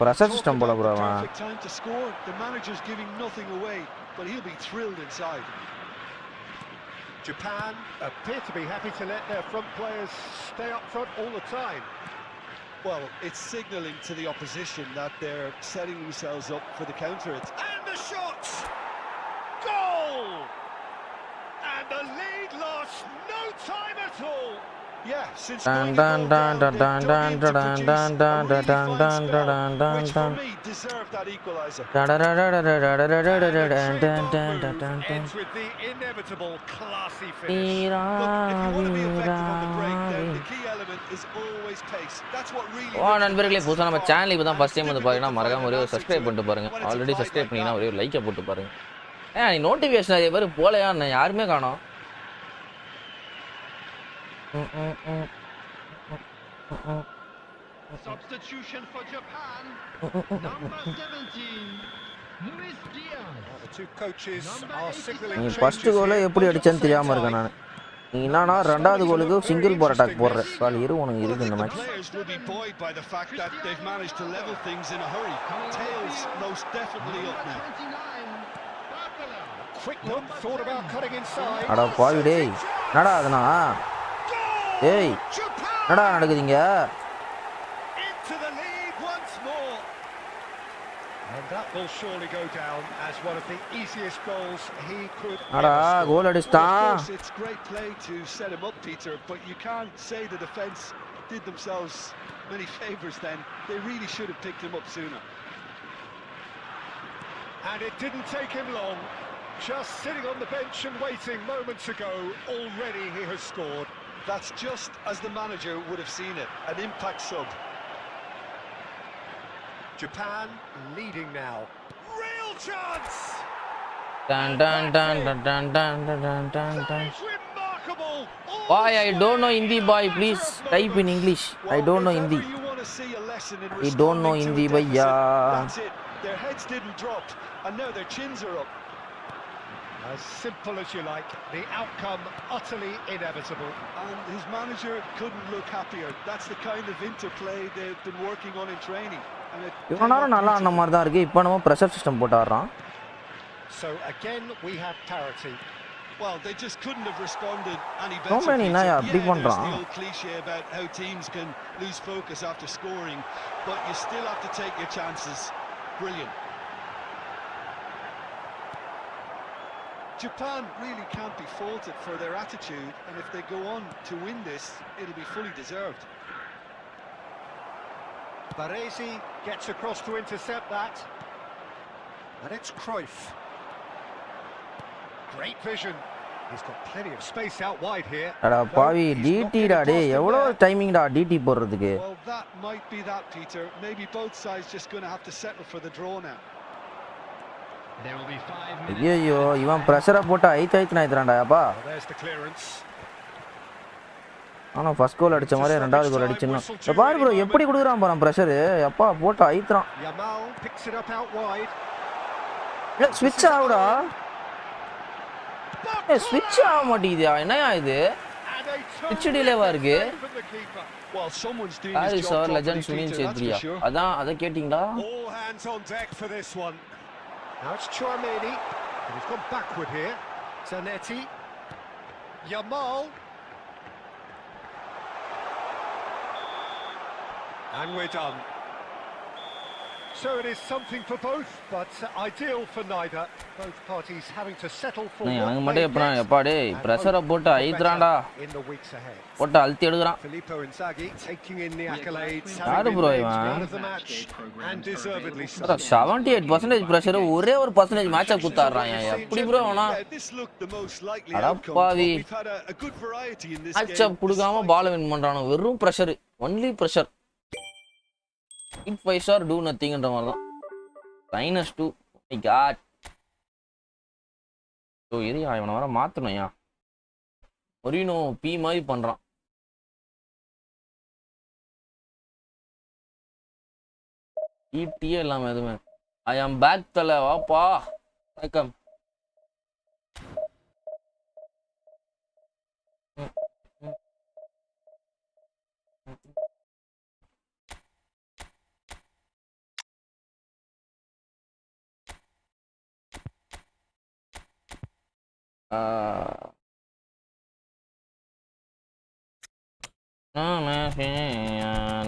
S1: பிரஷர் சிஸ்டம் போல bro.
S2: Japan appear to be happy to let their front players stay up front all the time. Well, it's signalling to the opposition that they're setting themselves up for the counter. And the shots! Goal! And the lead lost no time at all. Yeah, since which for me deserved that equalizer. Ends with the inevitable classy finish. Look, if you want to be effective on the break, then the key element is always pace. That's what really.
S1: நண்பர்களே புதுசா நம்ம channel இப்போ தான் first time வந்து பாருங்கன்னா மறக்காம ஒரே subscribe பண்ணிட்டு பாருங்க. ஆல்ரெடி சப்ஸ்கிரைப் பண்ணீங்கன்னா ஒரே ஒரு லைக்கை போட்டு பாருங்க. நீ நோட்டிஃபிகேஷன் நிறைய பேர் போலையா யாருமே காணோம்.
S2: Substitution for Japan. Number 17, Luis Diaz. The two coaches are signaling changes.
S1: First goal எப்படி அடிச்சேன்னு தெரியாம இருக்கேன் நான். நீ என்னன்னா ரெண்டாவது கோலுக்கு சிங்கிள் பார் அட்டாக் போடுற. கால் இரு உனக்கு இருக்கு இந்த match.
S2: Players will be buoyed by the fact that they've managed to level things in a hurry. Tails most definitely up now. Quick look, thought about cutting inside.
S1: அட பாவி டேய். என்னடா அதுனா? ஏய். என்னடா நடக்குதுங்க?
S2: Into the lead once more. And that will surely go down as one of the easiest goals he could
S1: அடா கோல் அடிச்சான்.
S2: It's great play to set him up, Peter, but you can't say the defense did themselves many favors then. They really should have picked him up sooner. And it didn't take him long. Just sitting on the bench and waiting moments ago, already he has scored. That's just as the manager would have seen it, an impact sub. Japan leading now. Real chance!
S1: Dun dun dun dun dun dun dun dun dun.
S2: Remarkable!
S1: Why I don't know Hindi, boy? Please type in English. I don't know Hindi. I don't know Hindi, bhaiya.
S2: That's it. Their heads didn't drop, and now their chins are up. As simple as you like, the outcome utterly inevitable. And his manager couldn't look happier. That's the kind of interplay they've been working on in training.
S1: இவ்வளோ நேரம் நல்லா ஆன மாதிரி தான் இருக்கு. இப்போ நம்ம pressure system போட்டு ஆடுறான்.
S2: So again we have parity. Well, they just couldn't have responded any better.
S1: No many na yaar big
S2: there's
S1: பண்றான்.
S2: the old cliche about how teams can lose focus after scoring, but you still have to take your chances. Brilliant. Japan really can't be faulted for their attitude, and if they go on to win this, it'll be fully deserved. Baresi gets across to intercept that. And it's Cruyff. Great vision. He's got plenty of space out wide here.
S1: அட பாவி DD டா டேய் எவ்வளவு timing டா DD போடுறதுக்கு.
S2: Well, that might be that, Peter. Maybe both sides just going to have to settle for the draw now. There will be 5 minutes.
S1: ஐயோ இவன் பிரஷரை போட்டு ஐத்து நாய்றான்டாப்பா.
S2: There's the clearance.
S1: ஆனா ஃபர்ஸ்ட் கோல் அடிச்ச மாதிரி ரெண்டாவது கோல் அடிச்சேன்னா. பாரு ப்ரோ எப்படி குடுக்குறான் பாரு பிரஷர். அப்பா போட்டு ஐத்துறான்.
S2: Yamal picks it up out wide.
S1: ஸ்விட்ச் ஆவுடா. ஸ்விட்ச் ஆக மாட்டேங்குது. என்னயா இது? ஸ்விட்ச் டிலேவா இருக்கு. ஹாரி சார் லெஜண்ட் சுனில் சேத்ரியா. அதான் அத கேட்டிங்களா?
S2: All hands on deck for this one. Now it's Chouameni. He's gone backward here. Zanetti. Yamal. And we're done. So it is something for both, but ideal for neither. Both parties having to settle for
S1: எனக்கு மட்டும் எப்பறா எப்பா டேய் பிரஷரை போட்டு ஐத்றான்டா.
S2: in the weeks ahead.
S1: போட்டு அழுத்தி எடுக்கறான்.
S2: Filippo Inzaghi taking in the accolades.
S1: யாரு bro இவன்?
S2: And deservedly so.
S1: 78% பிரஷர் ஒரே ஒரு % மேட்சா குத்தாறான். எப்படி ப்ரோ அவனா? அடப்பாவி. மேட்ச் அப் குடுக்காம பால் வின் பண்றானோ வெறும் pressure. Only pressure. It 5 star do nothing என்ற மாதிரி தான். -2. My god. ஸோ இது இவனை வர மாற்றணும்யா. ஒரினோ பி மாதிரி பண்ணுறான். ஈட்டியே இல்லாமல் எதுவுமே. ஐ ஆம் பேக் தலை வாப்பா. வணக்கம்.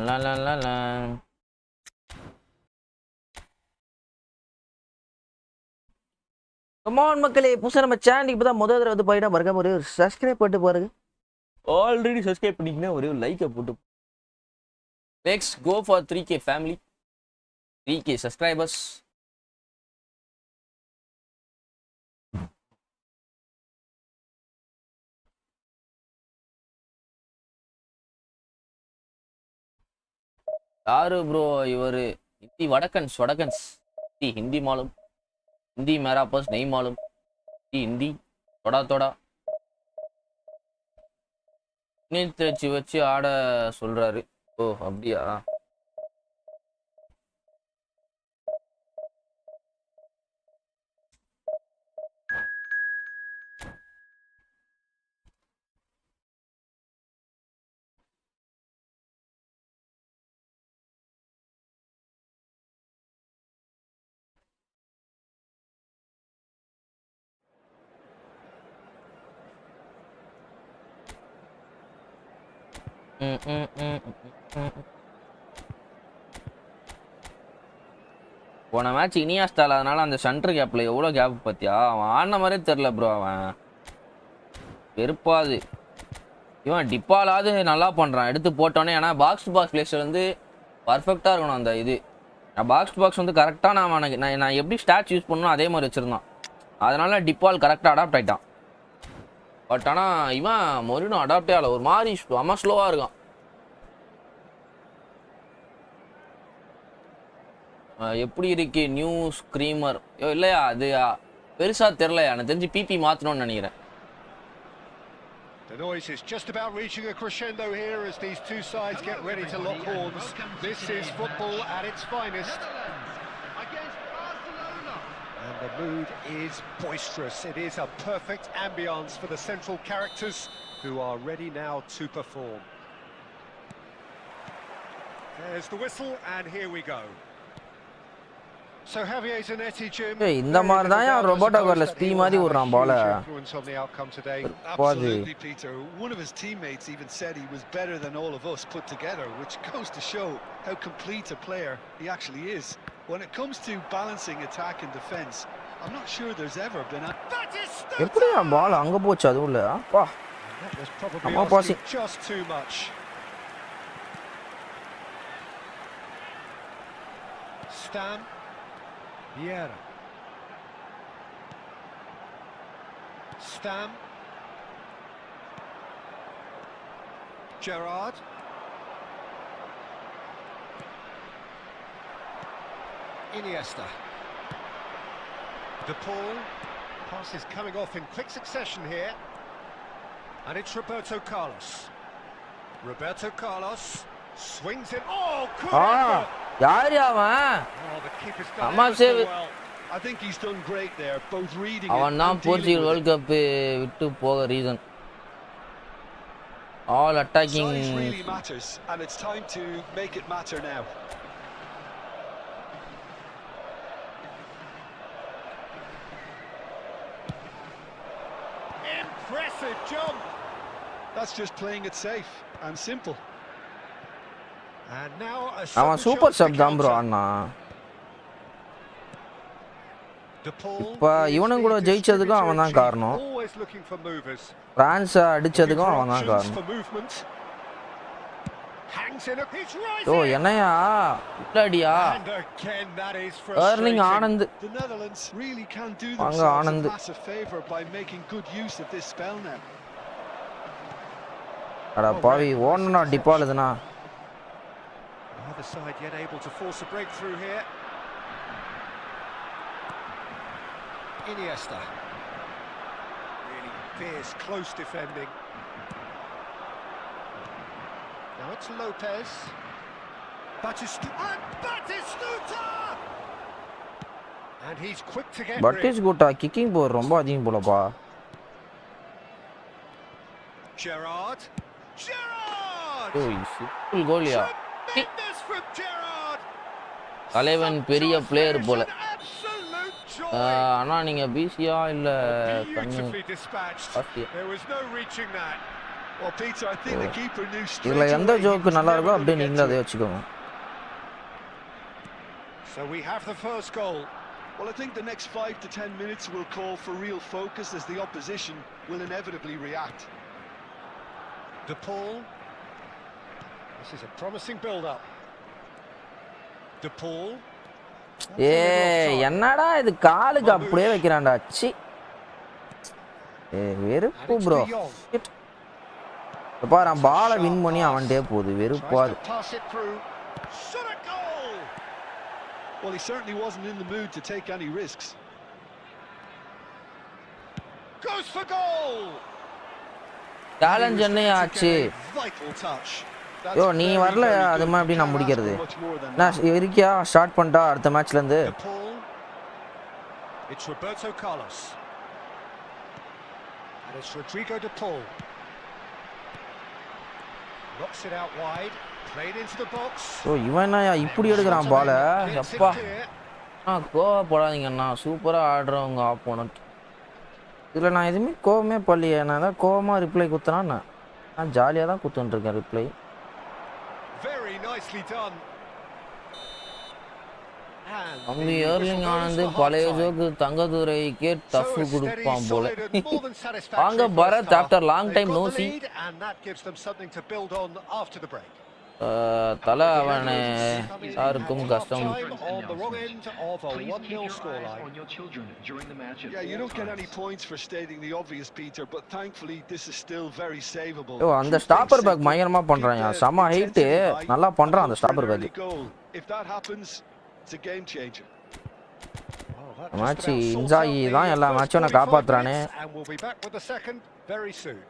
S1: La la la la. Come on மக்களே, புதுசாக நம்ம சேனலுக்கு இப்போ தான் முதல் தடவை வந்து போயிட்டா மறக்காம ஒரு சப்ஸ்கிரைப் பண்ணிட்டு பாருங்க. ஆல்ரெடி சப்ஸ்கிரைப் பண்ணிங்கன்னா ஒரே ஒரு லைக்கை போட்டு. Next go for 3K family, 3K subscribers. யாரு ப்ரோ இவர்? ஹிந்தி வடக்கன்ஸ் ஹிந்தி மாலும், ஹிந்தி மேரா பஸ் நெய் மாலும், ஹிந்தி தொடா தொடா நீச்சச்சு வச்சு ஆட சொல்றாரு. ஓ அப்படியா? போன மேட்ச் இனியாஸ்டால், அதனால அந்த சென்டர் கேப்பில் எவ்வளோ கேப் பார்த்தியா? அவன் ஆடின மாதிரியே தெரில ப்ரோ. அவன் வெறுப்பாது. இவன் டிப்பாலாவது நல்லா பண்ணுறான் எடுத்து போட்டோன்னே. ஏன்னா பாக்ஸ் டு பாக்ஸ் பிளேஸில் வந்து பர்ஃபெக்டாக இருக்கணும் அந்த இது. நான் பாக்ஸ் டு பாக்ஸ் வந்து கரெக்டாக நான் எப்படி ஸ்டாட்ச் யூஸ் பண்ணணும் அதே மாதிரி வச்சுருந்தான். அதனால டிபால் கரெக்டாக அடாப்ட் ஆகிட்டான். பட் ஆனால் இவன் மொரினோ அடாப்டே ஆகலை, ஒரு மாதிரி செம்ம ஸ்லோவாக இருக்கான். எப்படி இருக்கு நியூ ஸ்க்ரீமர் இல்லையா? அது பெருசாக தெரிலையா, எனக்கு தெரிஞ்சு பிபி மாற்றணும்னு நினைக்கிறேன்.
S2: The noise is just about reaching a crescendo here as these two sides get ready to lock horns. This is football at its finest. And the mood is boisterous. It is a perfect ambience for the central characters who are ready now to perform. There's the whistle and here we go. So Javier Zanetti, Jim.
S1: இந்த மாதிரி தான் Roboto கார்ல ஸ்பீ மாதிரி விடுறான் பால.
S2: Absolutely, Peter. One of his teammates even said he was better than all of us put together, which goes to show how complete a player he actually is. When it comes to balancing attack and defense, I'm not sure there's ever been a
S1: எப்படி பால் அங்க போச்சு அது உள்ள? அப்பா. அம்மா பாசி.
S2: Just too much. Stam. Vieira. Stam. Gerrard. Iniesta. De Paul. Pass is coming off in quick succession here. And it's Roberto Carlos. Roberto Carlos swings it. Oh, good effort.
S1: யார் அவன்? அம்மா save.
S2: I think he's done great there, both reading
S1: அவன் தான் Portugal world cup விட்டு போக reason. All attacking
S2: really matters and it's time to make it matter now. Impressive jump. That's just playing it safe and simple. And now
S1: அவன் super sub தான் bro அண்ணா. இப்ப இவனும் கூட ஜெயிச்சதுக்கும் அவன் தான் காரணம். பிரான்ஸ் அடிச்சதுக்கும் அவன் தான் காரணம். ஓ என்னையா இல்லாடியா எர்லிங் ஆனந்த் வாங்க ஆனந்த். அட பாவி ஓடனா டிபால் இதுனா.
S2: Other side yet able to force a breakthrough here. Iniesta. Really fierce, close defending. Now it's Lopez. Batistuta! And he's quick to get rid.
S1: Batistuta kicking போர் ரொம்ப அதிகம் போலப்பா.
S2: Gerrard.
S1: ஓய் சிம்பிள் கோலியா. தலைவன் பெரிய பிளேயர் போல. ஆனா நீங்க பிசியா இல்ல கண்ணு இதுல எந்த ஜோக்கு நல்லா இருக்கோ அப்படியே நீங்களும் அதை வச்சுக்கோங்க.
S2: So we have the first goal. Well, I think the next 5 to 10 minutes will call for real focus as the opposition will inevitably react. De Paul. This is a promising build-up. De Paul.
S1: என்னடா இது காலுக்கு அப்படியே வைக்கிறான்டா. C வெறுப்பு bro. பாரு பாலை win பண்ணி அவன்டே போகுது வெறுப்பாது.
S2: Well, he certainly wasn't in the mood to take any risks. Goes for goal.
S1: Challenge என்ன ஆச்சு? யோ நீ வரல அதுமா எப்படி நான் முடிக்கிறது? நான் இருக்கியா ஸ்டார்ட் பண்ணிட்டா அடுத்த மேட்ச்ல இருந்து?
S2: It's Roberto Carlos. And it's Rodrigo de Paul. Knocks it out wide. Played into the box.
S1: ஓ இவனா இப்படி எடுக்கறான் பால. அப்பா கோவப்படாதீங்க அண்ணா. சூப்பரா ஆடுறவங்க ஆப்போனன்ட். இதுல நான் எதுமே கோவமே பள்ளியே. நான் தான் கோவமா ரிப்ளை குத்துறான். நான் ஜாலியா தான் குத்துட்டு இருக்கேன் ரிப்ளை.
S2: Very nicely done.
S1: அங்க ஏர்லிங் ஆனந்து பழைய ஜோக்கு தங்கதுரைக்கே டஃப் கொடுப்பான் போல. வாங்க Bharath after long time no see.
S2: And that gives them something to build on after the break.
S1: தலை அவனை யாருக்கும் கஷ்டம்.
S2: Yeah, you don't get any points for stating the obvious, Peter, but thankfully this is still very savable.
S1: அந்த stopper back பயங்கரமா பண்றாங்க. சம height நல்லா பண்றான் அந்த stopper back.
S2: If that happens, it's a game changer.
S1: Match enjoy தான் எல்லா மேட்சும் நான் காப்பாத்துறானே.
S2: And we'll be back with the second very soon.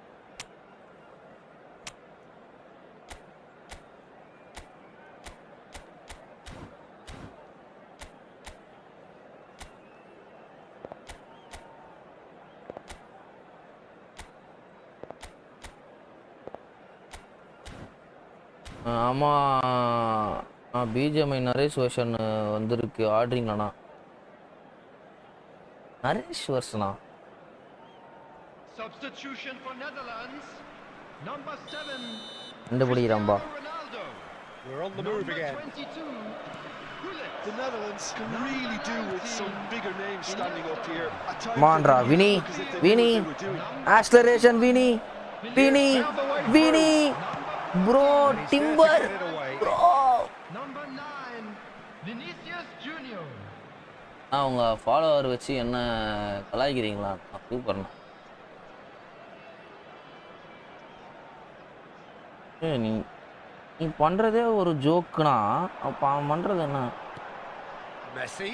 S1: ஆமாம் BGMI நரேஷ் வெர்ஷன் வந்திருக்கு, ஆர்டரிங்களாண்ணா? Naresh வெர்ஷனா? கண்டுபிடிக்கிறான்பா.
S2: We're on the move again. The Netherlands can really do with some bigger names standing up here.
S1: Mandra, Vini, acceleration, Vini, bro, timber, bro.
S3: Number 9, Vinicius Junior.
S1: அவங்க follower வச்சு என்ன கலாய்க்கிறீங்களா? சூப்பர்ண்ணா. நீ பண்றதே ஒரு ஜோக்குனா அப்ப அவன் பண்றது என்ன?
S2: Messi.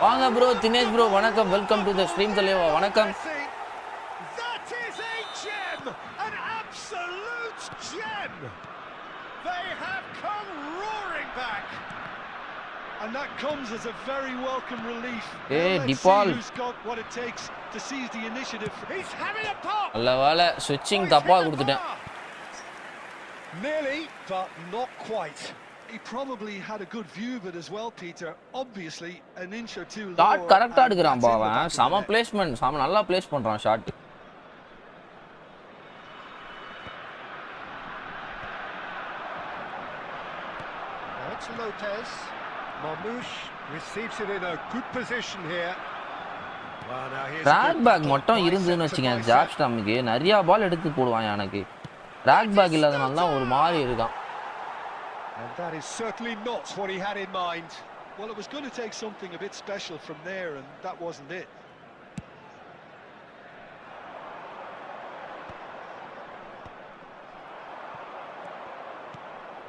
S1: வாங்க ப்ரோ, தினேஷ் ப்ரோ வணக்கம், வெல்கம் டு தி ஸ்ட்ரீம் தலைவா. வணக்கம்.
S2: That is a gem, an absolute gem. They have come roaring back. And that comes as a very welcome relief.
S1: Hey, Dipal.
S2: Who's got what it takes to seize the initiative. He's having a pop.
S1: நல்ல வேளை ஸ்விட்சிங் தப்பா கொடுத்துட்டேன்.
S2: Nearly, but not quite. He probably had a good view of it as well, Peter. Obviously, an inch or two lower.
S1: Shot கரெக்ட்டா எடுக்கறான் பா அவன். சம பிளேஸ்மென்ட், சம நல்லா பிளேஸ் பண்றான் shot.
S2: It's Lopez. Mamouche receives it in a good position here. Well, now here's
S1: track back மட்டும் இருந்துன்னு வெச்சீங்க, ஜாப் ஸ்டாமுக்கு நிறைய பால் எடுத்து போடுவான் எனக்கு. ட்ராக் பேக் இல்லாதனால தான் ஒரு மாதிரி இருக்கான்.
S2: And that is certainly not what he had in mind. Well, it was going to take something a bit special from there, and that wasn't it.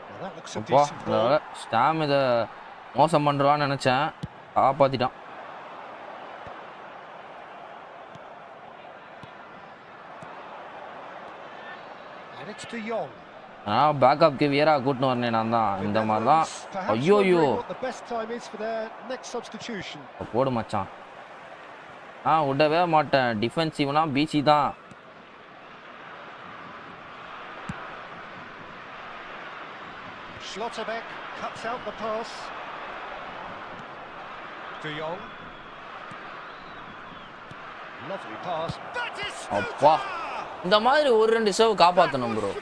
S2: Well, that looks a decent ball.
S1: ஸ்டாம் இத மோசம் பண்றான்னு நினைச்சேன், காப்பாத்திட்டான்.
S2: And it's De Jong.
S1: பேக்கப்க்கு வியரா கூட்டின்னு வரனே நான் தான். இந்த மாதிரி தான். ஐயோயோ போடு மச்சான். விடவே மாட்டேன். டிஃபென்சிவ்னா பிசி தான்.
S2: Schlotterbeck cuts out the pass. De Jong. Lovely pass.
S1: அப்பா இந்த மாதிரி ஒரு ரெண்டு சேவ் காப்பாத்தணும் bro.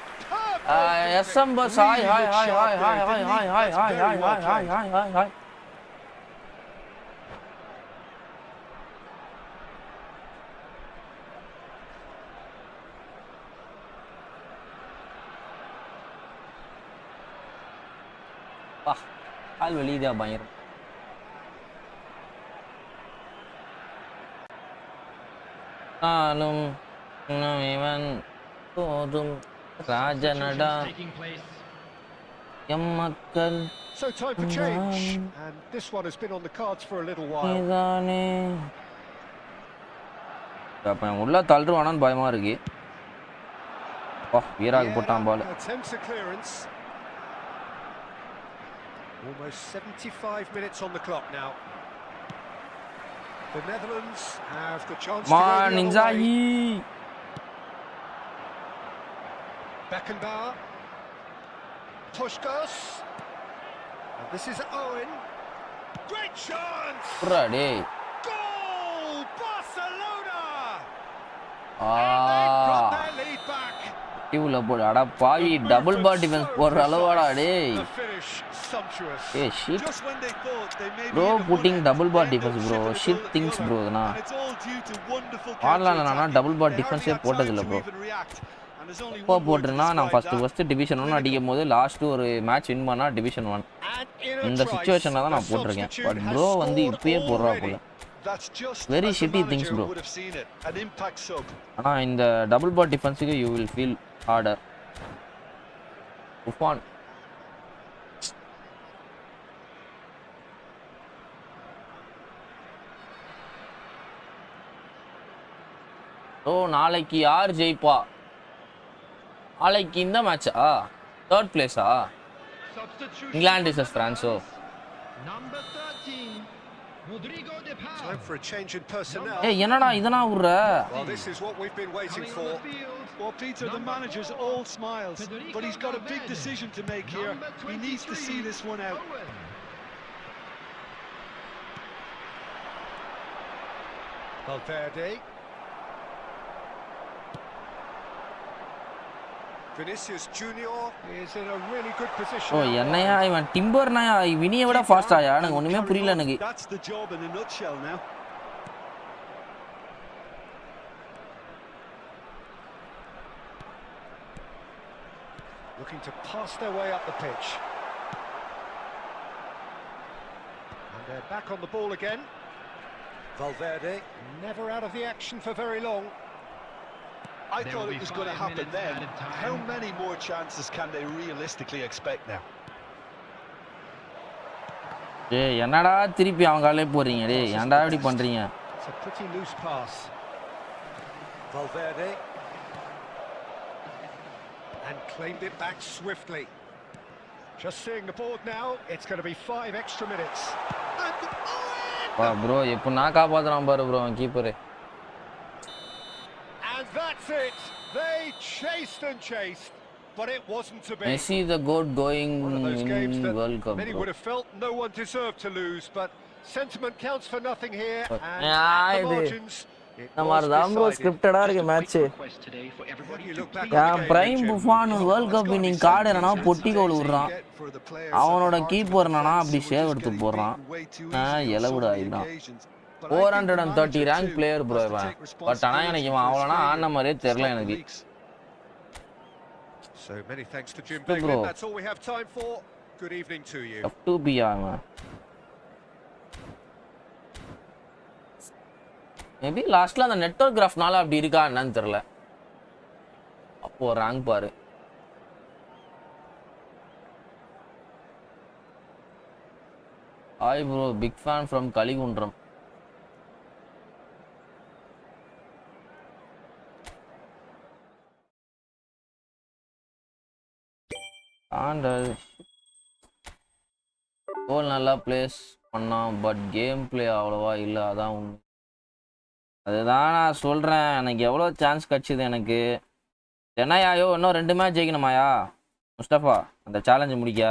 S1: SM bus hi hi hi hi hi hi hi hi hi hi hi hi hi hi hi. வா கால் வெளியதா பயங்கரம். ஆலும் இவன் போதும் ராஜனடா எம்மக்கள்.
S2: So time for change, and this one has been on the cards for a little while.
S1: இதானே அப்ப உள்ள தள்ளுவானான்னு பயமா இருக்கு. வா வீராக்கு போட்டான் பால்.
S2: Attempts a clearance. Almost 75 minutes on the clock now. The Netherlands have the chance to go the other way. Beckenbauer. Puskás. And this is Owen. Great chance.
S1: Ready.
S2: Goal! Barcelona. And they've got their lead back.
S1: இவ்ளோ போடு. அட பாவி double பால் defence போடுற அளவாடா டேய்.
S2: The finish sumptuous.
S1: Hey shit.
S2: Just when they thought they may
S1: bro putting double bar defense bro. Shit things bro na.
S2: It's all due to wonderful
S1: ஆன்லைன்ல நான் double பால் டிஃபென்ஸே போட்டது இல்ல bro.
S3: And
S2: And there's only
S1: அப்போ
S2: one word to
S1: போட்டுருந்தா நான்
S2: describe
S1: first
S2: that.
S1: Division 1 அடிக்கும் போது last ஒரு match win பண்ணா டிவிஷன் 1
S2: And in a
S1: இந்த
S2: trice,
S1: சிச்சுவேஷன்ல தான்
S2: the
S1: நான் போட்டிருக்கேன்.
S2: substitute
S1: பட்
S2: has
S1: ப்ரோ வந்து
S2: scored
S1: இப்பயே போடுறா போல.
S2: already. That's just
S1: Very
S2: as the
S1: shitty things,
S2: manager
S1: bro.
S2: would have seen it. An impact sub.
S1: ஆனா இந்த டபுள் பால் டிஃபென்ஸுக்கு you will feel harder. Buffon ஓ நாளைக்கு யார் ஜெயிப்பா? நாளைக்கு இந்த மேட்சா? தேர்ட் பிளேஸா?
S3: Substitution.
S1: இங்கிலாந்து vs பிரான்ஸோ?
S3: Number 13, Rodrigo de Paul.
S2: Time for a change in personnel.
S1: ஏய் என்னடா இதனா உர்ற?
S2: Well, this is what we've been waiting
S3: Coming on
S2: for.
S3: the field.
S2: Well, Peter, the manager's all smiles, but he's got a big decision to make here. He needs to see this one out.
S3: Owen.
S2: Valverde. Vinicius Junior is in a really good position.
S1: ஓ என்னையா இவன் டிம்பர்னாயா வினியை விட ஃபாஸ்டாயா? எனக்கு ஒண்ணுமே புரியல எனக்கு.
S2: That's the job in a nutshell now. Looking to pass their way up the pitch. And they're back on the ball again. Valverde, never out of the action for very long. I
S3: There
S2: thought
S3: will
S2: it
S3: be
S2: was going to
S3: 5
S2: happen
S3: minutes
S2: then.
S3: added time.
S2: How many more chances can they realistically expect now?
S1: டேய் என்னடா திருப்பி அவங்களே போறீங்க? டேய் ஏன்டா இப்படி பண்றீங்க?
S2: It's a pretty loose pass. Valverde. And claimed it back swiftly. Just seeing the board now, it's going to be 5 extra minutes. And
S1: வா ப்ரோ எப்போ நான் காப்பாத்துறான் பாரு bro keeper.
S2: And that's it. They chased and chased, but it wasn't to be.
S1: Messi the goat going
S2: One of those games
S1: in
S2: that
S1: world cup
S2: many
S1: bro.
S2: would have felt no one deserved to lose, but sentiment counts for nothing here. And
S1: Yeah,
S2: at the
S1: இது
S2: margins, it
S1: நம்ம
S2: was
S1: அதுதான் bro
S2: decided.
S1: ஸ்கிரிப்டடா இருக்கு match.
S2: When you look back
S1: yeah
S2: on the game,
S1: prime
S2: Jim,
S1: Buffon world cup winning card என்னன்னா பொட்டி கோல் விடுறான்.
S2: get for the players
S1: அவனோட
S2: at the heart of
S1: keeper
S2: the
S1: என்னன்னா
S2: defense
S1: அப்படி
S2: who were
S1: ஷேவ்
S2: just
S1: எடுத்து
S2: getting
S1: போடுறான்.
S2: beaten way too easily on so
S1: எலவுடா
S2: many
S1: இதுதான்.
S2: occasions. But I think the
S1: 430
S2: manager
S1: rank
S2: too
S1: player bro
S2: has to
S1: இவன்.
S2: take
S1: but ஆனா எனக்கு இவன்
S2: responsibility
S1: அவ்வளோனா
S2: for his
S1: ஆன மாதிரியே
S2: failure.
S1: தெரியல
S2: Stop the
S1: எனக்கு.
S2: leaks. So many thanks to Jim
S1: Bro.
S2: Beglin. That's all we have time for. Good evening to you.
S1: F2B அவன். Maybe லாஸ்ட்ல அந்த நெட்வொர்க் கிராஃப்னால அப்படி இருக்கா என்னன்னு தெரியல. அப்போ ரேங்க் பாரு. Hi bro big fan from Kalikundram. ஆண்டல் கோல் நல்லா பிளேஸ் பண்ணான் பட் கேம் பிளே அவ்வளோவா இல்லை அதான் உண்மை. அதுதான் நான் சொல்கிறேன் எனக்கு எவ்வளோ சான்ஸ் கிடச்சிது எனக்கு. என்னையாயோ இன்னும் 2 மேட்ச் ஜெயிக்கணுமாயா முஸ்டபா அந்த சேலஞ்சு முடிக்க.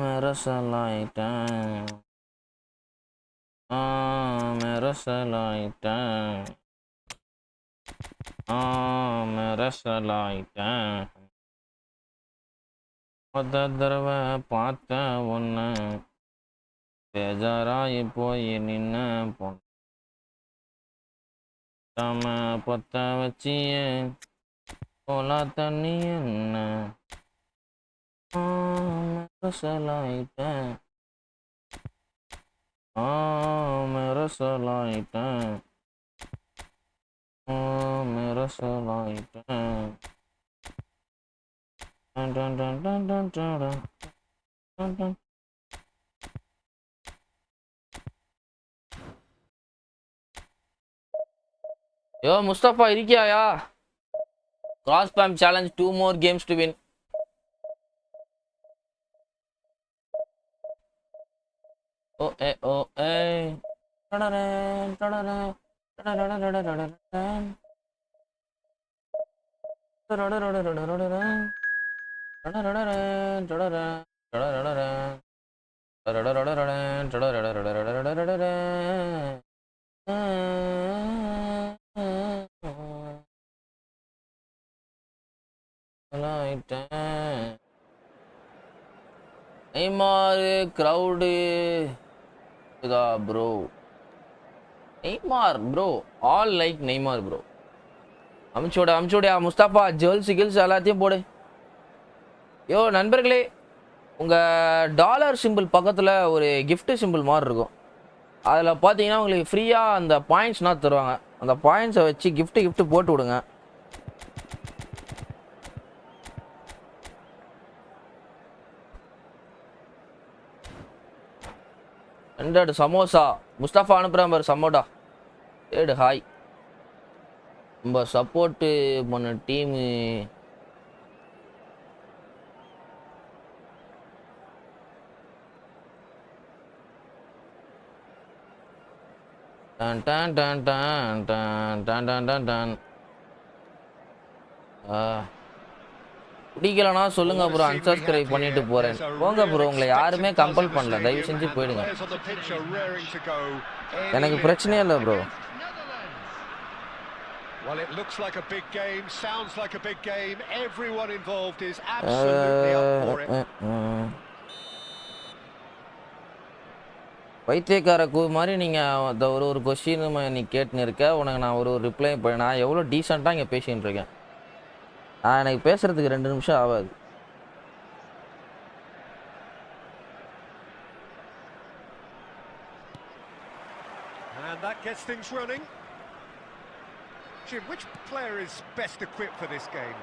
S1: मेरा सलाइटा मेरा सलाइटा मेरा सलाइटा மொத்த தடவை பார்த்த ஒன்று பேஜாராயி போய் நின்ன பொண்ண பொத்த வச்சியே போலா தண்ணி என்ன मेरा सलाइटा मेरा सलाइटा मेरा सलाइटा dun dun dun dun dun dun dun dun. Yo Mustafa இருக்கியாயா? Cross spam challenge 2 more games to win. Oh eh oh eh. Tadadam tadadam tadadadadadadadam. Tadadadadadadadadam. Tadadadadam tadadam tadadadadam. Tadadadadadam tadadadadadadadam. Neymar crowd இதா bro. Neymar bro, all like Neymar bro. அமுச்சோடியா Mustafa, jewels கில்ஸ் எல்லாத்தையும் போடு. யோ நண்பர்களே, உங்கள் dollar simple பக்கத்தில் ஒரு gift simple மாதிரி இருக்கும். அதில் பார்த்தீங்கன்னா உங்களுக்கு ஃப்ரீயாக அந்த பாயிண்ட்ஸ்னால் தருவாங்க. அந்த பாயிண்ட்ஸை வச்சு gift போட்டு விடுங்க. ஹண்ட்ரட் சமோசா முஸ்தபா அனுப்புகிறேன் பாரு. சமோடா ஏடு ஹாய். நம்ம சப்போர்ட்டு பண்ண டீமு டான் டான் டான் டான் டான் டான் டான் டான் டான். பிடிக்கலனா சொல்லுங்க ப்ரோ, அன்சப்ஸ்கிரைப் பண்ணிட்டு போறேன். போங்க ப்ரோ, உங்களை யாருமே கம்பல் பண்ணல, தயவு செஞ்சு போயிடுங்க. எனக்கு பிரச்சனையே இல்லை bro.
S2: Well, it looks like a big game, sounds like a big game. Everyone involved is absolutely up for it.
S1: பைத்தியக்கார கூ மாதிரி நீங்கள் ஒரு கொஸ்டின் நீ கேட்டுன்னு இருக்க. உனக்கு நான் ஒரு ரிப்ளை நான் எவ்வளோ டீசெண்டாக இங்கே பேசின்னு இருக்கேன். எனக்கு பேசுறதுக்கு 2 நிமிஷம் ஆகாது.
S2: And that gets things running. Jim, which player is best equipped for this game?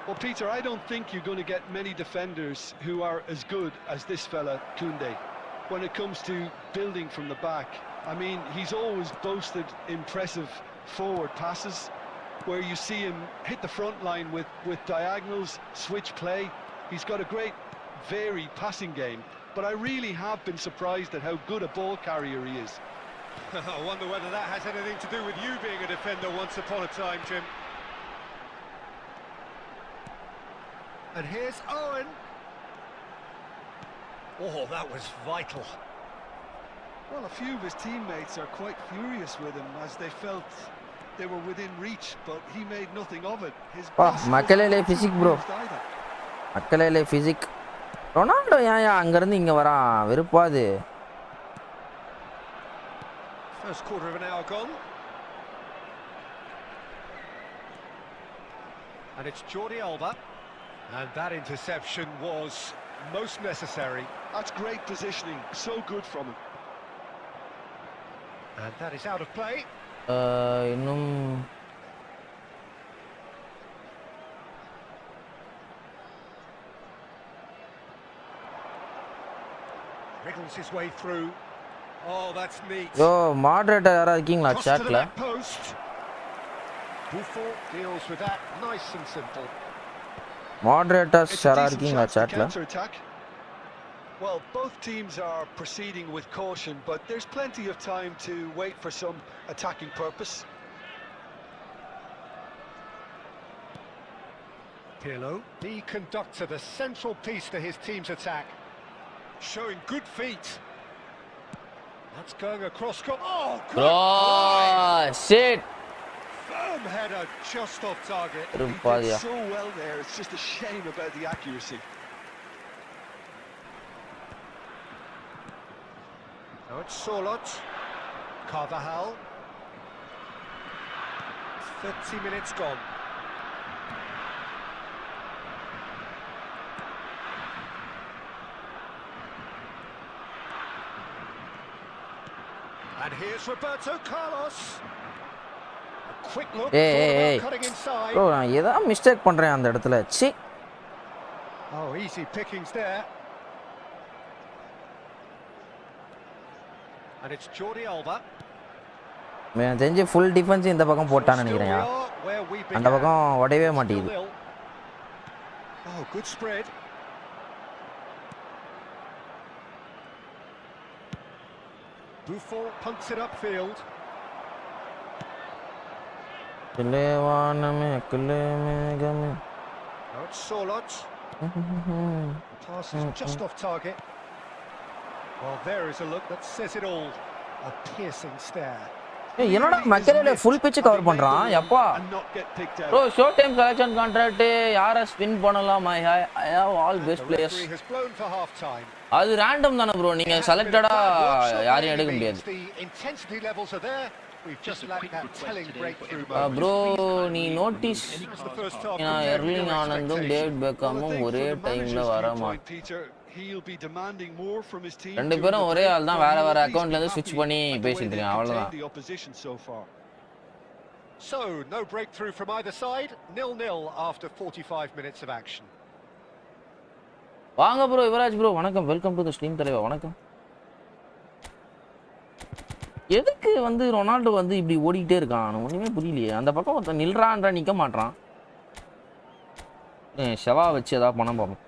S2: Well, Peter, I don't think you're going to get many defenders who are as good as this fella, Koundé, when it comes to building from the back. I mean, he's always boasted impressive forward passes, where you see him hit the front line with diagonals, switch play. He's got a great varied passing game, but I really have been surprised at how good a ball carrier he is. I wonder whether that has anything to do with you being a defender once upon a time, Jim. And here's Owen. Oh, that was vital. Well, a few of his teammates are quite furious with him as they felt they were within reach, but he made nothing of it. His
S1: மக்களே physique bro, மக்களே physique. Ronaldo ஏன் அங்க இருந்து இங்க வரான்? வெறுப்பாது.
S2: First quarter of an hour gone. And it's Jordi Alba. And that interception was most necessary. That's great positioning, so good from him. And that is out of play.
S1: இன்னும்
S2: wriggles his way through. Oh, that's neat.
S1: Yo moderator யாரா இருக்கீங்களா சாட்ல?
S2: Buffon deals with that nice and simple.
S1: Moderators யாரா இருக்கீங்களா சாட்ல?
S2: Well, both teams are proceeding with caution, but there's plenty of time to wait for some attacking purpose. Pirlo, the conductor, the central piece to his team's attack, showing good feet. That's going across. Oh,
S1: oh shit!
S2: Firm header just off target. He did so well there. It's just a shame about the accuracy. Now it's Sorloth, Carvajal. 30 minutes gone. And here's Roberto Carlos. A quick look.
S1: Hey.
S2: Cutting inside.
S1: Bro, நான் ஏதா mistake பண்றேன் அந்த இடத்துல. ச்சீ.
S2: Oh, easy pickings there. And it's Jordi Alba.
S1: நான் தெரிஞ்சு full defence இந்த பக்கம் போட்டான்னு நினைக்கிறேன். அந்த பக்கம் உடையவே மாட்டேங்குது.
S2: Oh, good spread. Buffon punts it upfield. Now it's Sorloth. Pass is just off target. Well, there is a look that says it all. A piercing stare.
S1: ஏய் என்னடா மக்கரேல ஃபுல் pitch கவர் பண்றான் யப்பா bro show time selection contract யாரை spin பண்ணலாம் I have all best players அது random தானே bro நீங்க செலக்டடா யாரையும் எடுக்க முடியாது bro நீ நோட்டீஸ் எர்லிங் ஆனந்தும் டேவிட் பெக்கமும் ஒரே டைம்ல வர மாட்டாங்க ரெண்டு பேரும் ஒரே ஆள் தான் வேற வேற அக்கவுண்ட்ல இருந்து ஸ்விட்ச் பண்ணி பேசிட்டு இருக்காங்க அவ்வளவுதான்
S4: So no breakthrough from either side 0-0 after 45 minutes of action
S1: வாங்க ப்ரோ யுவராஜ் ப்ரோ வணக்கம் வெல்கம் டு தி ஸ்ட்ரீம் தலைவா வணக்கம் எதுக்கு வந்து ரொனால்டோ வந்து இப்படி ஓடிட்டே இருக்கான் ஒண்ணுமே புரியலையே அந்த பக்கம் ஒருத்தன் நில்றான்ற நிக்க மாட்டான் ஷவா வச்சு ஏதாவது பணம் பாப்போம்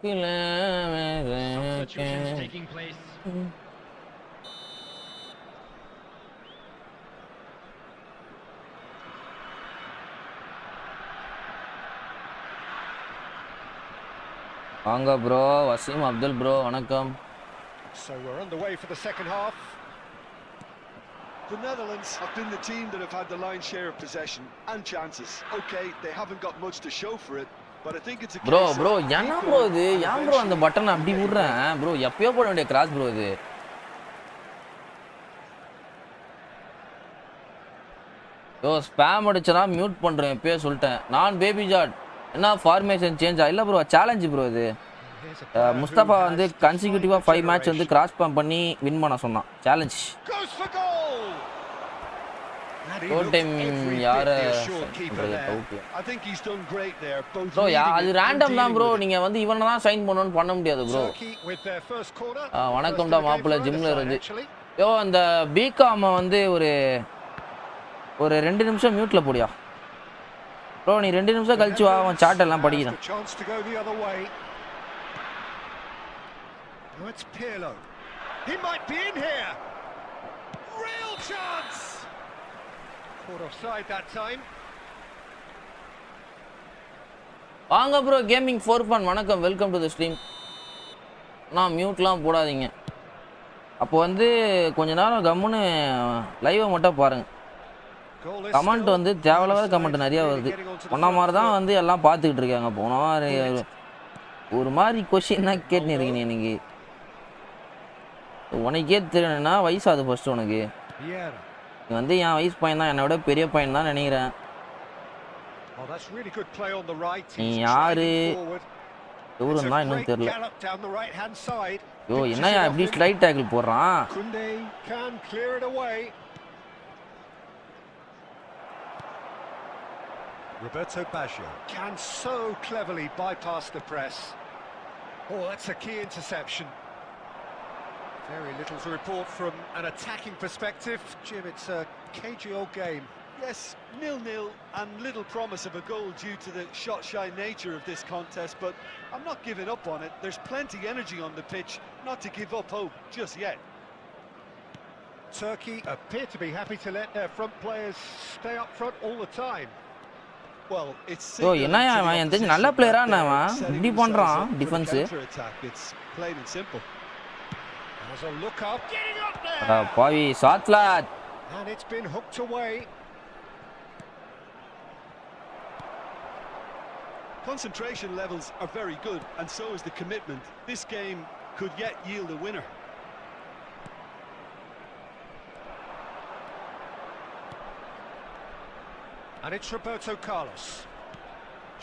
S3: Substitutions taking place.
S1: வாங்க ப்ரோ வசீம் அப்துல் ப்ரோ வணக்கம்
S4: So we're underway for the second half.
S2: The Netherlands have been the team that have had the lion's share of possession and chances. Okay, they haven't got much to show for it, but I think it's a
S1: bro என்ன bro இது ஏன் bro அந்த button அப்படி விடுறேன் bro எப்பயோ போட வேண்டிய cross bro இது யோ ஸ்பாம் அடிச்சனா மியூட் பண்றேன் எப்பயோ சொல்லிட்டேன் நான் பேபி ஜாட் என்ன ஃபார்மேஷன் சேஞ்சா இல்ல ப்ரோ சேலஞ்ச் ப்ரோ இது முஸ்தபா வந்து கன்சிக்யூட்டிவா 5 மேட்ச் வந்து கிராஸ் பம்ப் பண்ணி வின் பண்ண சொன்னான் சேலஞ்ச் ஷோ டைம் யார ப்ரோ அது ரேண்டம் தான் ப்ரோ நீங்க வந்து இவனை தான் சைன் பண்ணனும் பண்ண முடியாது ப்ரோ வணக்கம்டா மாப்பிள்ள ஜிம்ல இருந்து யோ அந்த பிகாம் வந்து ஒரு 2 நிமிஷம் மியூட்ல போடியா ப்ரோ நீ 2 நிமிஷம் கழிச்சு வா அவன் சாட் எல்லாம் படிக்கிறான்
S4: It's Pirlo. He might be in here. Real chance. Caught offside that time.
S1: வாங்க ப்ரோ கேமிங் ஃபார் ஃபன் வணக்கம் வெல்கம் டு தி ஸ்ட்ரீம் நான் மியூட்லாம் போடாதீங்க அப்போ வந்து கொஞ்ச நேரம் கம்முன்னு லைவை மட்டும் பாருங்க கமெண்ட் வந்து தேவையில்லாத கமெண்ட் நிறைய வருது ஒன்னா மாதிரி தான் வந்து எல்லாம் பார்த்துக்கிட்டு இருக்காங்க போன ஒரு மாதிரி கொஸ்டின் தான் கேட்டுன்னு இருக்கீங்க இன்னைக்கு உனக்கே தெரியணும்னா வயசாது ஃபர்ஸ்ட் உனக்கு நீ வந்து என் வயசு பையன் தான் என்னை விட பெரிய பையன் தான் நினைக்கிறேன் நீ யாரு எவருன்னா இன்னும் தெரியல யோ என்னையா எப்படி ஸ்லைட் டேக்கிள் போடுறான்
S4: Roberto Baggio can so cleverly bypass the press. Oh, that's a key interception. Very little to report from an attacking perspective. Jim, it's a cagey old game.
S2: Yes, 0-0 and little promise of a goal due to the shot-shy nature of this contest, but I'm not giving up on it. There's plenty energy on the pitch, not to give up hope just yet.
S4: Turkey appear to be happy to let their front players stay up front all the time.
S2: Well, it's
S1: என்னையா அவன் எனக்கு நல்ல பிளேயரா அவன் இப்படி பண்றான் defence
S2: It's plain and simple.
S4: There's a look up, getting up there.
S1: பாவி சாட்லாட்
S4: And it's been hooked away.
S2: Concentration levels are very good, and so is the commitment. This game could yet yield a winner.
S4: And it's Roberto Carlos.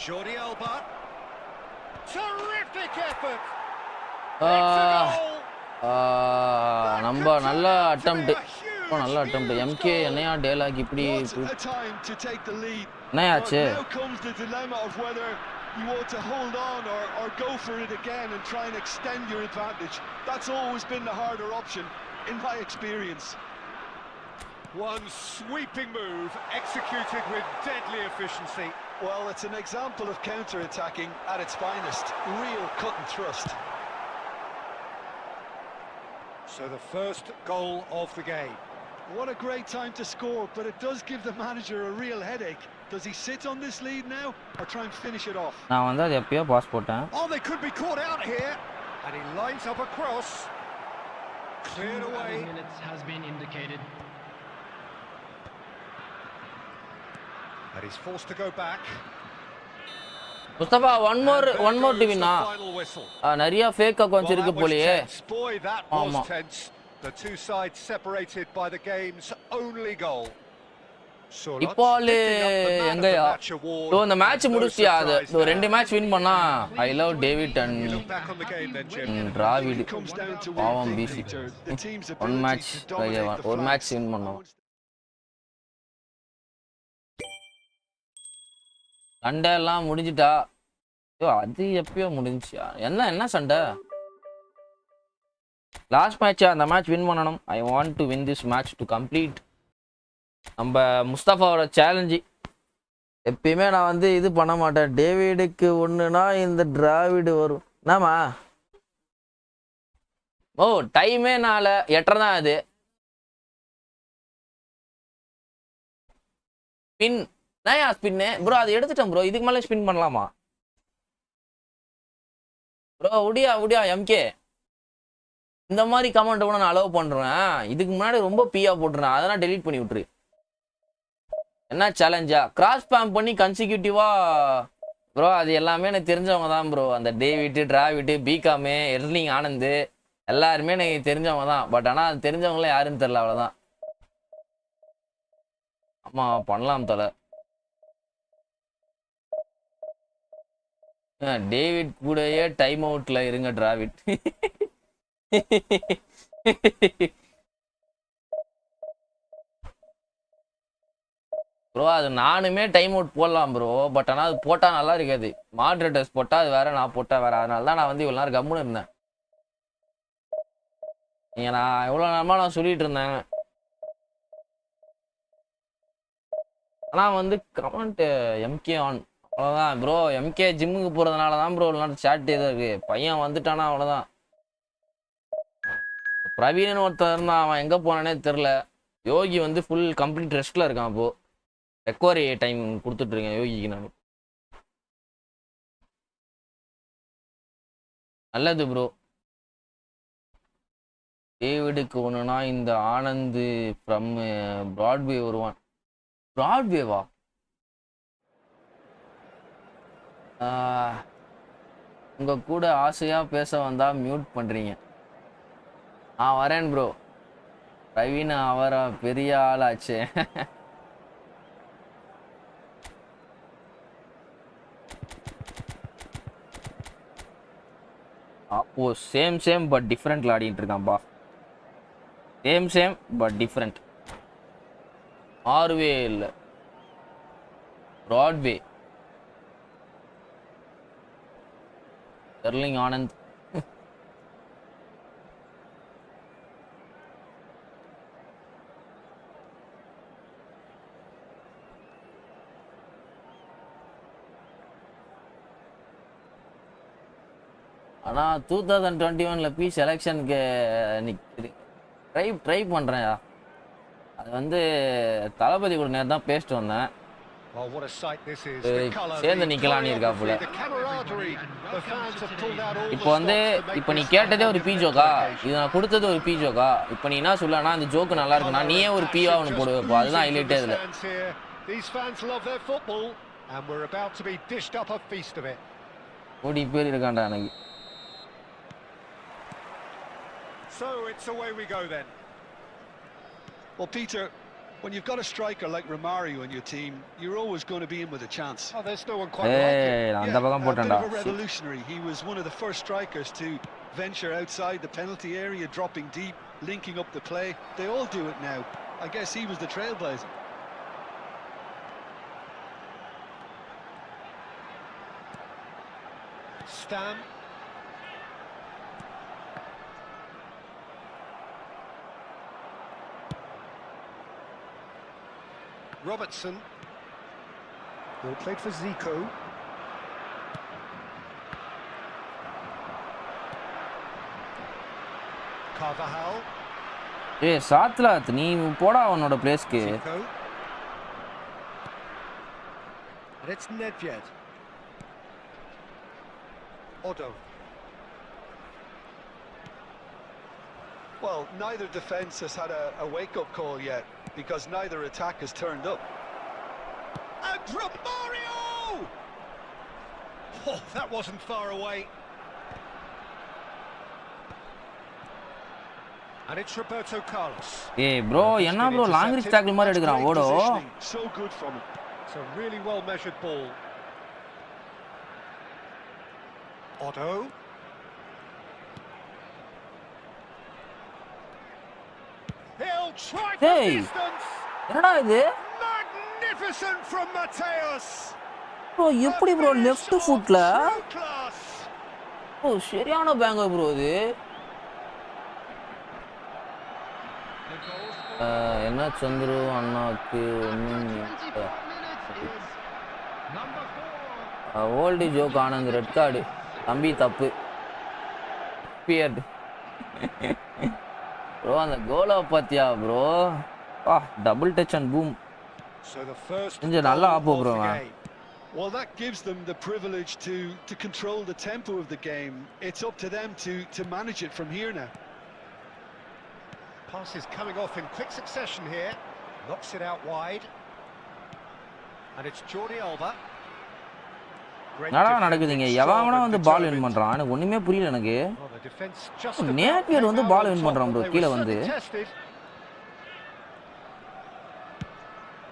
S4: Jordi Alba. Terrific effort.
S1: நம்ம நல்ல attempt நல்ல attempt MK என்னையா dialogue இப்படி என்னையாச்சு
S2: You want to hold on or go for it again and try and extend your advantage. That's always been the harder option in my experience.
S4: One sweeping move executed with deadly efficiency.
S2: Well, it's an example of counter-attacking at its finest. Real cut and thrust.
S4: So the first goal of the game.
S2: What a great time to score, but it does give the manager a real headache. Does he sit on this lead now or try and finish it off?
S1: நான் வந்து எப்பயோ pass போட்டேன்.
S4: Oh, they could be caught out here. And he lines up a cross. Cleared away.
S3: Minutes has been indicated.
S4: And he's forced to go back.
S1: Mustafa, one more to win. நிறைய fake accounts இருக்கு போலயே.
S4: Boy, that was tense. The two sides separated by the game's only goal.
S1: இப்போ எங்கயா ஓ இந்த match முடிச்சியா அது ஒரு ரெண்டு match win பண்ணா I love David and Dravid பாவம் பிசி ஒரு மேட்ச் வின் பண்ணோம் சண்டை எல்லாம் முடிஞ்சிட்டா அது எப்பயோ முடிஞ்சியா என்ன சண்டை லாஸ்ட் மேட்ச் அந்த மேட்ச் வின் பண்ணணும் I want to win this match to complete நம்ம முஸ்தபாவோட சேலஞ்சு எப்பயுமே நான் வந்து இது பண்ண மாட்டேன் டேவிடுக்கு ஒன்றுனா இந்த டிராவிடு வரும் என்னம்மா ஓ டைமே 4:30 தான் அது ஸ்பின் நான் ஸ்பின்னு ப்ரோ அதை எடுத்துட்டேன் ப்ரோ இதுக்கு மேலே ஸ்பின் பண்ணலாமா ப்ரோ உடியா எம்கே இந்த மாதிரி கமெண்ட் கூட நான் அலோவ் பண்ணுறேன் இதுக்கு முன்னாடி ரொம்ப பியா போட்டுறேன் அதெல்லாம் டெலீட் பண்ணி விட்டுரு என்ன சேலஞ்சா கிராஸ் ஸ்பேம் பண்ணி கன்சிக்யூட்டிவா ப்ரோ அது எல்லாமே எனக்கு தெரிஞ்சவங்க தான் ப்ரோ அந்த டேவிட்டு டிராவிட்டு பிகாமு எர்லிங் ஆனந்து எல்லாருமே எனக்கு தெரிஞ்சவங்க தான் பட் ஆனால் அது தெரிஞ்சவங்களே யாருன்னு தெரியல அவ்வளோதான் ஆமாம் பண்ணலாம் தலை டேவிட் கூடயே டைம் அவுட்ல இருங்க டிராவிட் ப்ரோ அது நானுமே டைம் அவுட் போடலாம் ப்ரோ பட் ஆனால் அது போட்டால் நல்லா இருக்காது மாட்ரேட்டர்ஸ் போட்டால் அது வேற நான் போட்டால் வேற அதனால தான் நான் வந்து இவ்வளோ நேரம் கம்முன்னு இருந்தேன் நீங்கள் நான் எவ்வளோ நேரமாக நான் சொல்லிட்டு இருந்தேன் ஆனால் வந்து கமெண்ட் எம்கே ஆன் அவ்வளோதான் ப்ரோ எம்கே ஜிம்முக்கு போகிறதுனால தான் ப்ரோ இவ்வளோ நேரம் சேட் இதாக இருக்குது பையன் வந்துட்டானா அவ்வளோதான் பிரவீன் ஒருத்தர் இருந்தான் அவன் எங்கே போனானே தெரில யோகி வந்து ஃபுல் கம்ப்ளீட் ரெஸ்ட்டில் இருக்கான் அப்போது ரெக்கவரி டைம் கொடுத்துட்ருக்கேன் யோகிக்கு நான் நல்லது ப்ரோ டேவிடுக்கு ஒன்றுனா இந்த ஆனந்த் ஃப்ரம் பிராட்வே வருவான் பிராட்வேவா உங்கள் கூட ஆசையாக பேச வந்தால் மியூட் பண்ணுறீங்க வரேன் ப்ரோ பிரவீன் அவரா பெரிய ஆளாச்சே அப்போ சேம் பட் டிஃப்ரெண்ட்ல ஆடிட்டு இருக்கான்பா சேம் பட் டிஃப்ரெண்ட் ஆர்வே இல்லை பிராட்வே எர்லிங் ஆனந்த் ஆனால் 2021 பி செலெக்ஷனுக்கு ட்ரை பண்ணுறேன் அது வந்து தளபதி கூட நேரம் தான் பேசிட்டு வந்தேன் சேர்ந்து நிற்கலான்னு இருக்கா போல இப்போ நீ கேட்டதே ஒரு பி ஜோக்கா இது நான் கொடுத்தது ஒரு பி ஜோக்கா இப்போ நீ என்ன சொல்லனா இந்த ஜோக்கு நல்லா இருக்குன்னா நீயே ஒரு பியா ஒன்று போடுவேன் இப்போ அதுதான் ஹைலைட்டே இதில் ஓடி பேர் இருக்காண்டா எனக்கு
S4: So it's away we go then.
S2: Well, Peter, when you've got a striker like Romario in your team, you're always going to be in with a chance.
S4: Oh, there's no one quite like him.
S2: A bit of a revolutionary. He was one of the first strikers to venture outside the penalty area, dropping deep, linking up the play. They all do it now. I guess he was the trailblazer.
S4: Stam. Robertson. Ball played for Zico. Carvajal.
S1: சாத்லாத் நீ போடா அவனோட பிளேஸ்க்கு
S4: And it's Nedved. Odo.
S2: Well, neither defence has had a wake-up call yet, because neither attack has turned up.
S4: And Romario! Oh, that wasn't far away. And it's Roberto Carlos.
S1: Hey bro, enna bro long reach tackle மாதிரி எடுக்கறான் ஓடோ.
S2: So good from him.
S4: It's a really well measured ball. Otto. He'll try for distance.
S1: என்னடா இது?
S4: Magnificent from Mateus.
S1: bro எப்படி bro left footல? bro சரியான பேங்க bro இது. என்ன சந்துரு அண்ணாக்கு old joke Anand red card தம்பி தப்பு பியர்டு ப்ரோ அந்த கோலா பாத்தியா bro double touch and boom கொஞ்சம் நல்லா ஆப்போ bro.
S2: Well, that gives them the privilege to control the tempo of the game. It's up to them to manage it from here now.
S4: Pass is coming off in quick succession here. Knocks it out wide. And it's Jordi Alba.
S1: என்னடா நடக்குதுங்க? எவனா வந்து ball win பண்றான்? எனக்கு ஒண்ணுமே புரியல எனக்கு. Napier வந்து பால் வின் பண்றான் bro கீழ வந்து.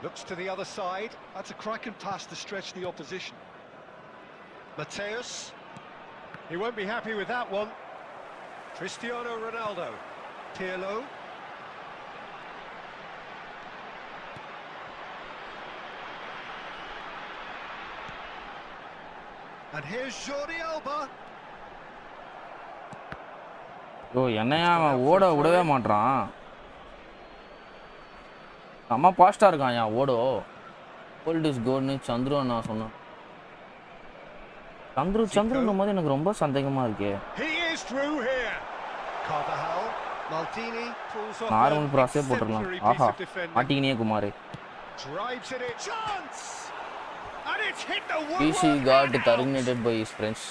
S4: Looks to the other side.
S2: That's a cracking pass to stretch the opposition.
S4: Mateus. He won't be happy with that one. Cristiano Ronaldo. Pirlo. And here's Jordi Alba.
S1: bro என்னையா அவன் ஓட விடவே மாட்றான். அம்மா பாஸ்டா இருக்கான்யா ஓடோ. Gold is கோல்ட்னு Chandru நான் சொன்னேன். சந்துருன்னும் போது எனக்கு ரொம்ப சந்தேகமா இருக்கு.
S4: He is through here. Carvajal. Maldini pulls off.
S1: Normal ப்ராசே போட்டுறலாம். ஆஹா மாட்டிக்கினே Kumar.
S4: Drives it in. Chance. And it's hit the woodwork.
S1: PC got terminated by his friends.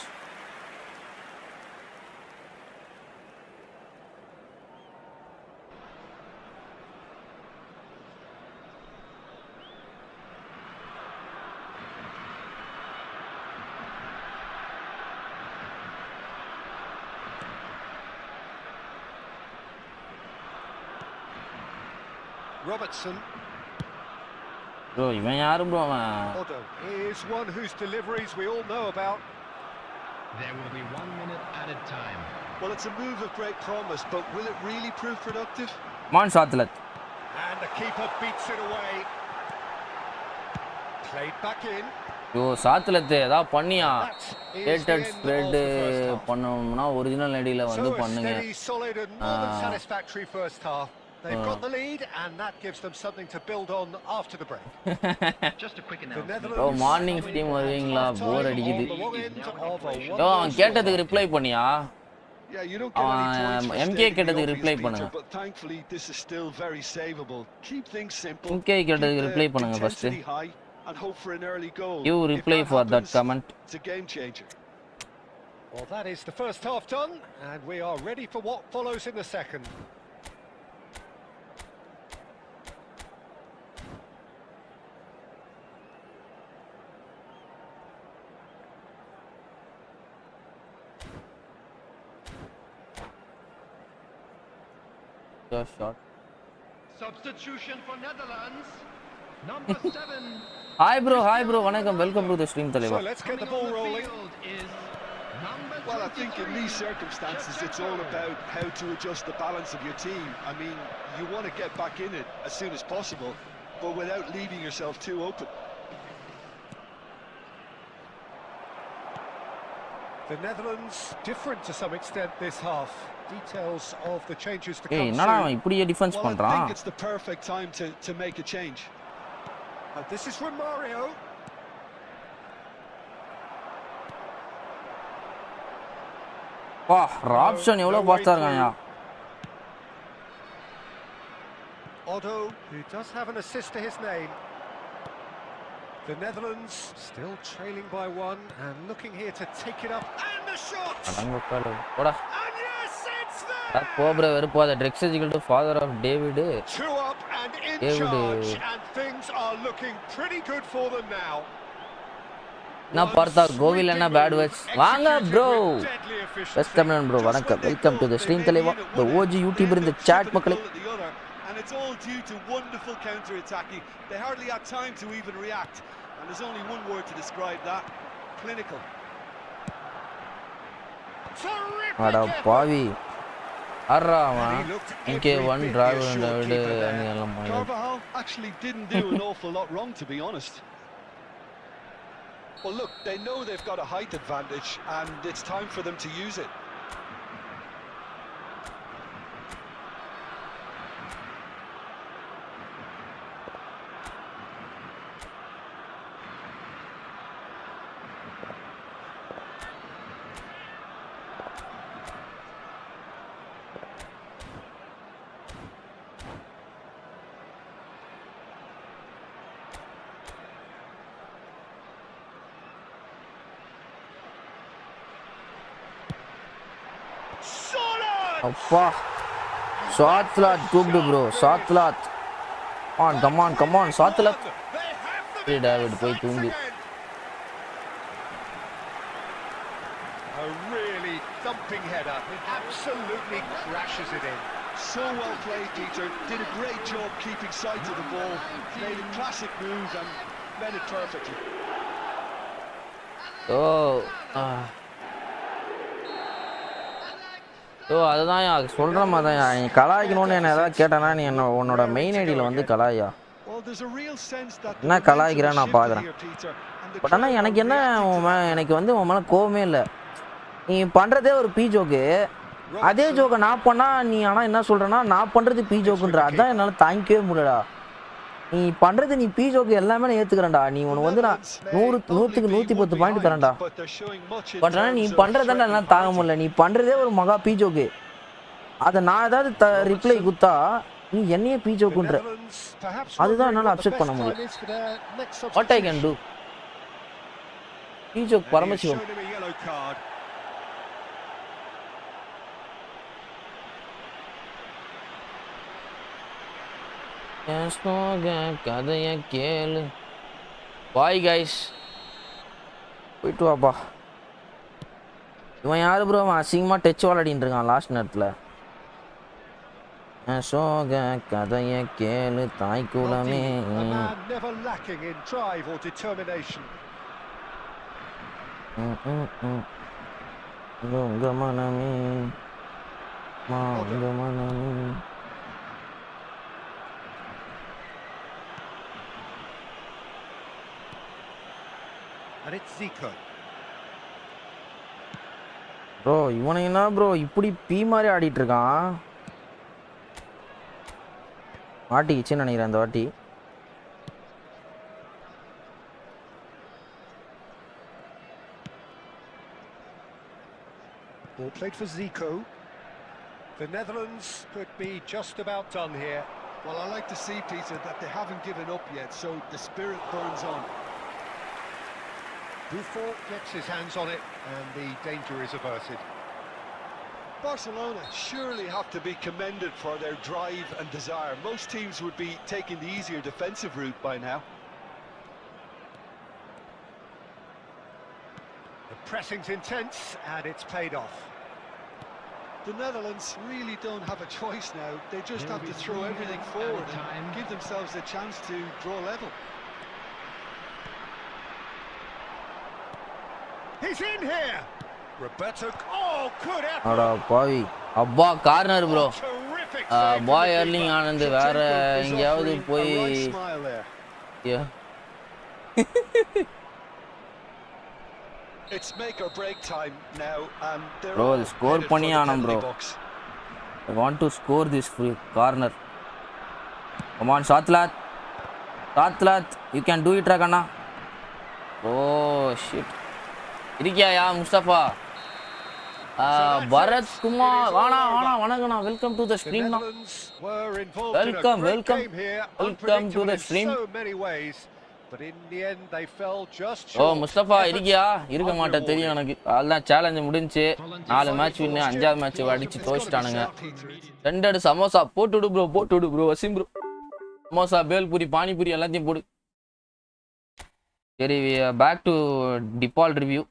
S4: Robertson.
S1: bro இவன் யாரு bro அவன்?
S4: Otto is one whose deliveries we all know about.
S3: There will be 1 minute added time.
S2: Well, it's a move of great promise, but will it really prove productive?
S1: மான் சாத்லத்.
S4: And the keeper beats it away. Played back in.
S1: bro சாத்லத் ஏதா பண்ணியா? Rated spread பண்ணனும்னா original ஐடில வந்து பண்ணுங்க.
S4: So steady, solid and more than satisfactory first half. They've got the lead, and that gives them something to build on after the break.
S3: Just a quick announcement.
S1: bro morning stream வருவீங்களா? போர் அடிக்குது. யோ அவன் கேட்டதுக்கு reply பண்ணியா?
S2: Yeah, you don't get any points for
S1: MK
S2: stating
S1: கேட்டதுக்கு
S2: the
S1: reply
S2: obvious,
S1: பண்ணுங்க.
S2: Peter, but thankfully this is still very savable. Keep things simple.
S1: MK கேட்டதுக்கு reply பண்ணுங்க first.
S2: Intensity high and hope for an early goal.
S1: You reply for that comment.
S2: It's a game changer.
S4: Well, that is the first half done, and we are ready for what follows in the second.
S1: Shot.
S3: Substitution for Netherlands. Number 7.
S1: Hi bro வணக்கம் welcome to the stream தலைவா.
S4: So let's get the ball rolling.
S2: Well, I think in these circumstances it's all about how to adjust the balance of your team. I mean, you want to get back in it as soon as possible, but without leaving yourself too open.
S4: The Netherlands different to some extent this half. Details of the changes to come
S1: என்னடா
S4: soon.
S1: இப்படியே defence
S2: Well, I
S1: பண்றான்?
S2: think it's the perfect time to make a change.
S4: This is Romario.
S1: வா Raphson எவ்வளவு ஃபாஸ்டா இருக்கான்யா.
S4: Otto, who does have an assist to his name. The Netherlands still trailing by 1 and looking here to take it up. And the shot!
S1: அடங்க உட்காரு. போடா.
S4: And yes, it's It's there.
S1: Cobra வெறுப்பாத Drex is equal to father of David.
S4: 2 up and in
S1: David.
S4: charge, and things are looking pretty good for them now.
S1: நான் பார்த்தா கோவில் என்ன bad words வாங்க bro best தமிழன் bro வணக்கம் welcome to the stream தலைவா தி OG YouTuber இந்த chat மக்களே
S2: and it's all due to wonderful counter attacking. They hardly had time to even react, and there's only one word to describe that: clinical.
S1: அட பாவி அரராமா இங்கே one driver விடு அனியெல்லாம்
S2: Carvajal actually didn't do an awful lot wrong, to be honest. Well, look, they know they've got a height advantage, and it's time for them to use it.
S1: அப்பா சாத்லாத் கூப்பிடு bro சாத்லாத் ஆன் come on சாத்லாத் David போய் தூங்கு
S4: A really thumping header. It absolutely crashes it in.
S2: So well played, Peter. Did a great job keeping sight of the ball. Made a classic move and made it perfectly.
S1: அதுதான் சொல்கிற மாதிரி தான் நீ கலாய்க்கணும்னு என்ன ஏதாவது கேட்டேன்னா நீ உன்னோட மெயின் ஐடியில் வந்து கலாயா என்ன கலாய்க்கிறேன் நான் பார்க்குறேன் பட் ஆனால் எனக்கு என்ன எனக்கு வந்து உன் மேலே கோவமே இல்லை நீ பண்ணுறதே ஒரு பி ஜோக்கு அதே ஜோக்கை நான் பண்ணால் நீ ஆனால் என்ன சொல்கிறேன்னா நான் பண்ணுறது பி ஜோக்குன்ற அதுதான் என்னால் தாங்கிக்கவே முடியலடா நீ பண்ணுறது நீ பி ஜோக்கு எல்லாமே நான் ஏற்றுக்கிறேன்டா நீ உனக்கு வந்து நான் 100க்கு 110 பாயிண்ட் தரேன்டா பட் ஆனால் நீ பண்ணுறதாண்டா என்னால் தாங்க முடியல நீ பண்ணுறதே ஒரு மகா பி ஜோக்கு அதை நான் ஏதாவது ரிப்ளை குத்தா நீ என்னையே பி ஜோக்குன்ற அதுதான் என்னால் அப்செட் பண்ண முடியல வாட் ஐ கேன் டூ பி ஜோக் பரமசிவம் கதைய கேளு பாய் கைஸ் போயிட்டு வாப்பா இவன் யாரு ப்ரோ அவன் அசிங்கமாக டச் விளாடின்னு இருக்கான் லாஸ்ட் நேரத்தில் சோக கதைய கேளு தாய் கூலமே உங்க மனமே உங்க மனமே
S4: And it's Zico.
S1: ப்ரோ இவனை என்ன ப்ரோ இப்படி பீ மாதிரி ஆடிட்டு இருக்கான் மாட்டிக்கிச்சுன்னு நினைக்கிறேன் அந்த வாட்டி
S4: Ball played for Zico. The Netherlands could be just about done here.
S2: Well, I like to see, Peter, that they haven't given up yet, so the spirit burns on.
S4: Vour gets his hands on it and the danger is averted.
S2: Barcelona surely have to be commended for their drive and desire. Most teams would be taking the easier defensive route by now.
S4: The pressing's intense and it's paid off.
S2: The Netherlands really don't have a choice now. They just have to throw everything forward and give themselves a chance to draw level.
S4: He's in here. Roberto. Oh, good effort.
S1: அட பாவி அப்பா corner bro bye Erling Anand வேற எங்கயாவது போய்
S2: It's make or break time now and they're
S1: bro score பண்ணி annum bro I want to score this free corner come on Satlat you can do it Ragana oh shit இருக்கியா முஸ்தபா பரத் குமார் வாணா வணக்கண்ணா welcome to the stream welcome to the stream
S4: but in the end they fell just
S1: oh
S4: short.
S1: Mustafa இருக்கியா? இருக்க மாட்டேன் தெரியும் எனக்கு. அதுதான் challenge முடிஞ்சு 4 மேட்ச் வின்னு 5வது மேட்ச் அடிச்சு தோச்சிட்டானுங்க. 2 அடி சமோசா போட்டு விடு ப்ரோ, போட்டு விடு ப்ரோ. வசிம் ப்ரோ சமோசா பேல்பூரி பானிபூரி எல்லாத்தையும் போடு. சரி பேக் டு டிபால் ரிவ்யூ.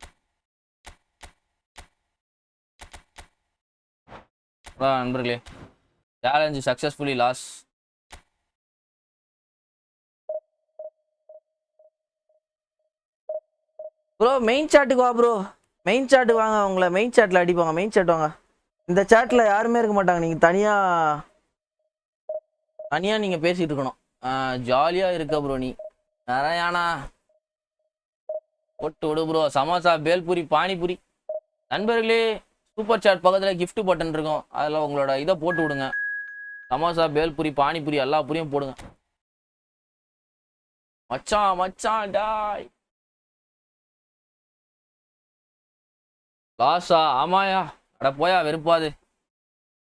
S1: நண்பர்களே challenge successfully loss. Bro main சாட்டுக்கு வா ப்ரோ, மெயின் சாட்டு வாங்க. உங்களை மெயின் சாட்டில் அடிப்பாங்க. மெயின் சாட் வாங்க. இந்த சாட்டில் யாருமே இருக்க மாட்டாங்க. நீங்கள் தனியாக நீங்கள் பேசிகிட்டு இருக்கணும். ஜாலியாக இருக்க ப்ரோ. நீ நிறையானா போட்டு விடு ப்ரோ. சமோசா பேல்பூரி பானிபூரி. நண்பர்களே சூப்பர் சாட் பக்கத்தில் gift பட்டன் இருக்கும். அதில் உங்களோட இதை போட்டு விடுங்க. சமோசா பேல்பூரி பானிபூரி எல்லா பூரியும் போடுங்க. மச்சான் மச்சான் டாய் லாஸா? ஆமாயா. அட போயா வெறுப்பாது.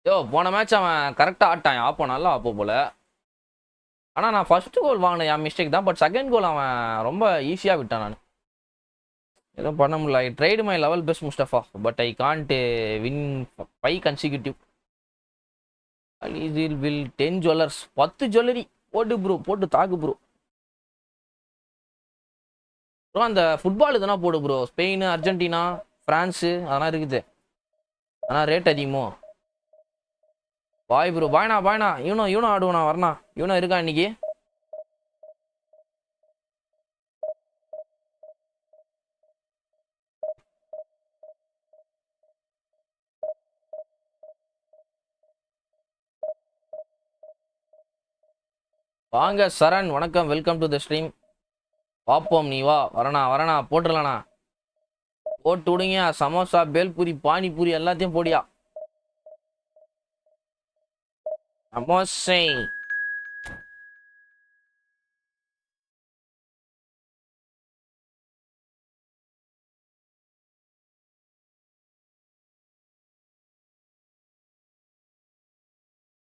S1: யோ போன மேட்ச் அவன் கரெக்டாக ஆட்டான். ஆப்போ நல்லா ஆப்போ போல. ஆனால் நான் ஃபர்ஸ்ட் கோல் வாங்கினேன் என் மிஸ்டேக் தான். பட் செகண்ட் கோல் அவன் ரொம்ப ஈஸியாக விட்டான். நான் எதுவும் பண்ண முடியல. I tried my level best Mustafa but I can't win 5 consecutive. Will 10 jewellers 10 jewellery போட்டு ப்ரோ, போட்டு தாக்கு ப்ரோ. ப்ரோ அந்த ஃபுட்பால் இதெல்லாம் போடு ப்ரோ. ஸ்பெயின், அர்ஜென்டினா, ஃப்ரான்ஸு அதெல்லாம் இருக்குது. ஆனால் ரேட் அதிகமோ. Bye bro. பாய்ண்ணா பாய்ண்ணா. இவனும் ஆடுவண்ணா வரணா. இவனும் இருக்கா இன்னைக்கு. வாங்க சரண், வணக்கம், வெல்கம் டு த ஸ்ட்ரீம். பார்ப்போம் நீ வா. வரணா போட்டுடலாண்ணா. போட்டு விடுங்க. சமோசா பேல்பூரி பானிபூரி எல்லாத்தையும் போடியா. சமோசை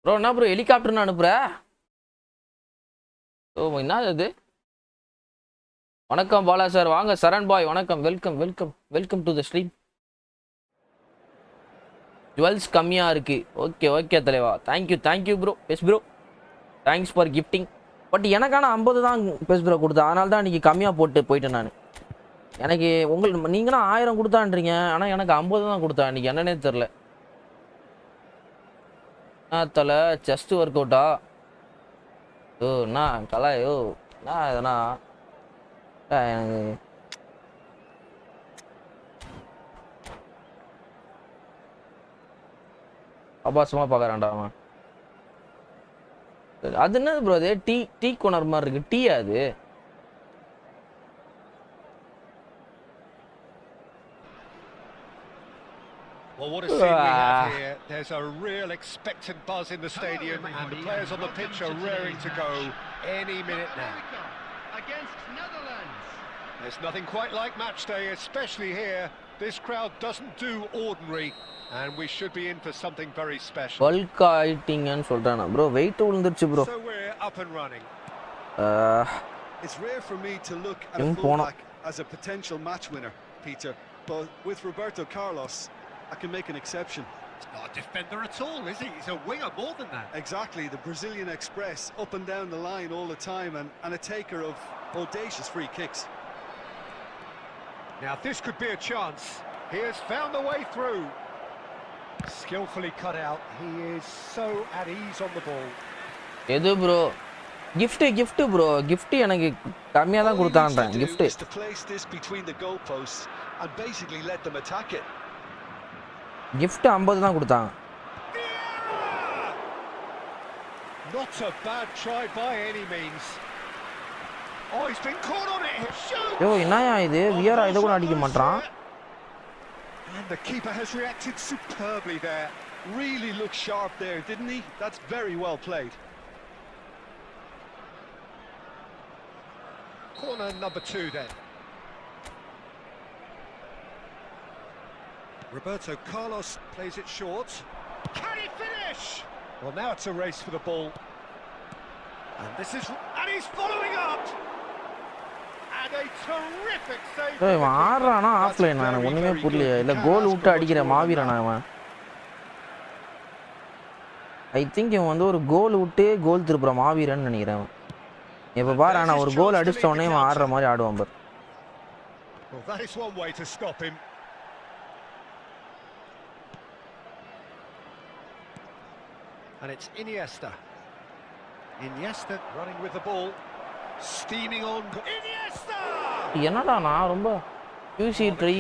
S1: ப்ரோ. என்ன ப்ரோ ஹெலிகாப்டர்னு அனுப்புற? ஓ என்னது அது? வணக்கம் பாலா சார். வாங்க சரண் பாய். வணக்கம், welcome welcome welcome to the stream. Jewels கம்மியாக இருக்கு. ஓகே ஓகே தலைவா. Thank you bro. Yes bro, thanks for gifting. But எனக்கான 50 தான் பெஸ் ப்ரோ கொடுத்தா. அதனால தான் இன்றைக்கி கம்மியாக போயிட்டேன் நான். எனக்கு நீங்கன்னா 1000 கொடுத்தான்றீங்க. ஆனால் எனக்கு 50 தான் கொடுத்தா. இன்றைக்கி என்னன்னே தெரில. தலை செஸ்ட் ஒர்க் அவுட்டா? ஓ என்ன கலா? யோ என்ன எதனா எனக்கு அபாசமாக பார்க்குறான்டா அவன். அது என்னது ப்ரோ? அது டீ கோனர் மாதிரி இருக்கு. டீ அது?
S4: Well, what a scene we have here. There's a real expectant buzz in the stadium, and the players on the pitch are raring to go any minute now.
S3: Against Netherlands.
S4: There's nothing quite like match day, especially here. This crowd doesn't do ordinary, and we should be in for something very special.
S1: Bulk ஆயிட்டிங்கன்னு சொல்றானா bro? Weight விழுந்துருச்சு bro.
S4: So we're up and running.
S2: It's rare for me to look at a fullback as a potential match winner, Peter, but with Roberto Carlos I can make an exception.
S4: He's not a defender at all, is he? He's a winger more than that.
S2: Exactly, the Brazilian Express, up and down the line all the time, and a taker of audacious free kicks.
S4: Now this could be a chance. He has found the way through. Skillfully cut out. He is so at ease on the ball.
S1: எது bro? gift bro. gift எனக்கு கம்மியா தான் கொடுத்தான்றான். gift
S2: is to place this between the goalposts and basically let them attack it.
S1: gift 50 தான் கொடுத்தாங்க.
S4: Not a bad try by any means. Oh, he's been caught on it. Shoot!
S1: யோ என்னயா இது? வியரா இத கூட அடிக்க மாட்டான்.
S2: And the keeper has reacted superbly there. Really looked sharp there, didn't he? That's very well played.
S4: Corner number 2 then. Roberto Carlos plays it short. Can he finish? Well, now it's a race for the ball. And he's following up. a terrific save.
S1: இவன் ஆடுறானா offline எனக்கு ஒண்ணுமே புரியலையே. இல்ல கோல் விட்டு அடிக்கிற மாவீரனா அவன்? I think இவன் வந்து ஒரு கோல் விட்டு கோல் திருப்புற மாவீரன்னு நினைக்கிறேன். இப்ப பாரு ஆனா ஒரு கோல் அடிச்ச உடனே இவன் ஆடுற மாதிரி ஆடுவான் பாரு.
S4: Well, that is one way to stop him. And it's Iniesta running with the ball, steaming on. Iniesta!
S1: என்னடா நான் ரொம்ப QC ட்ரை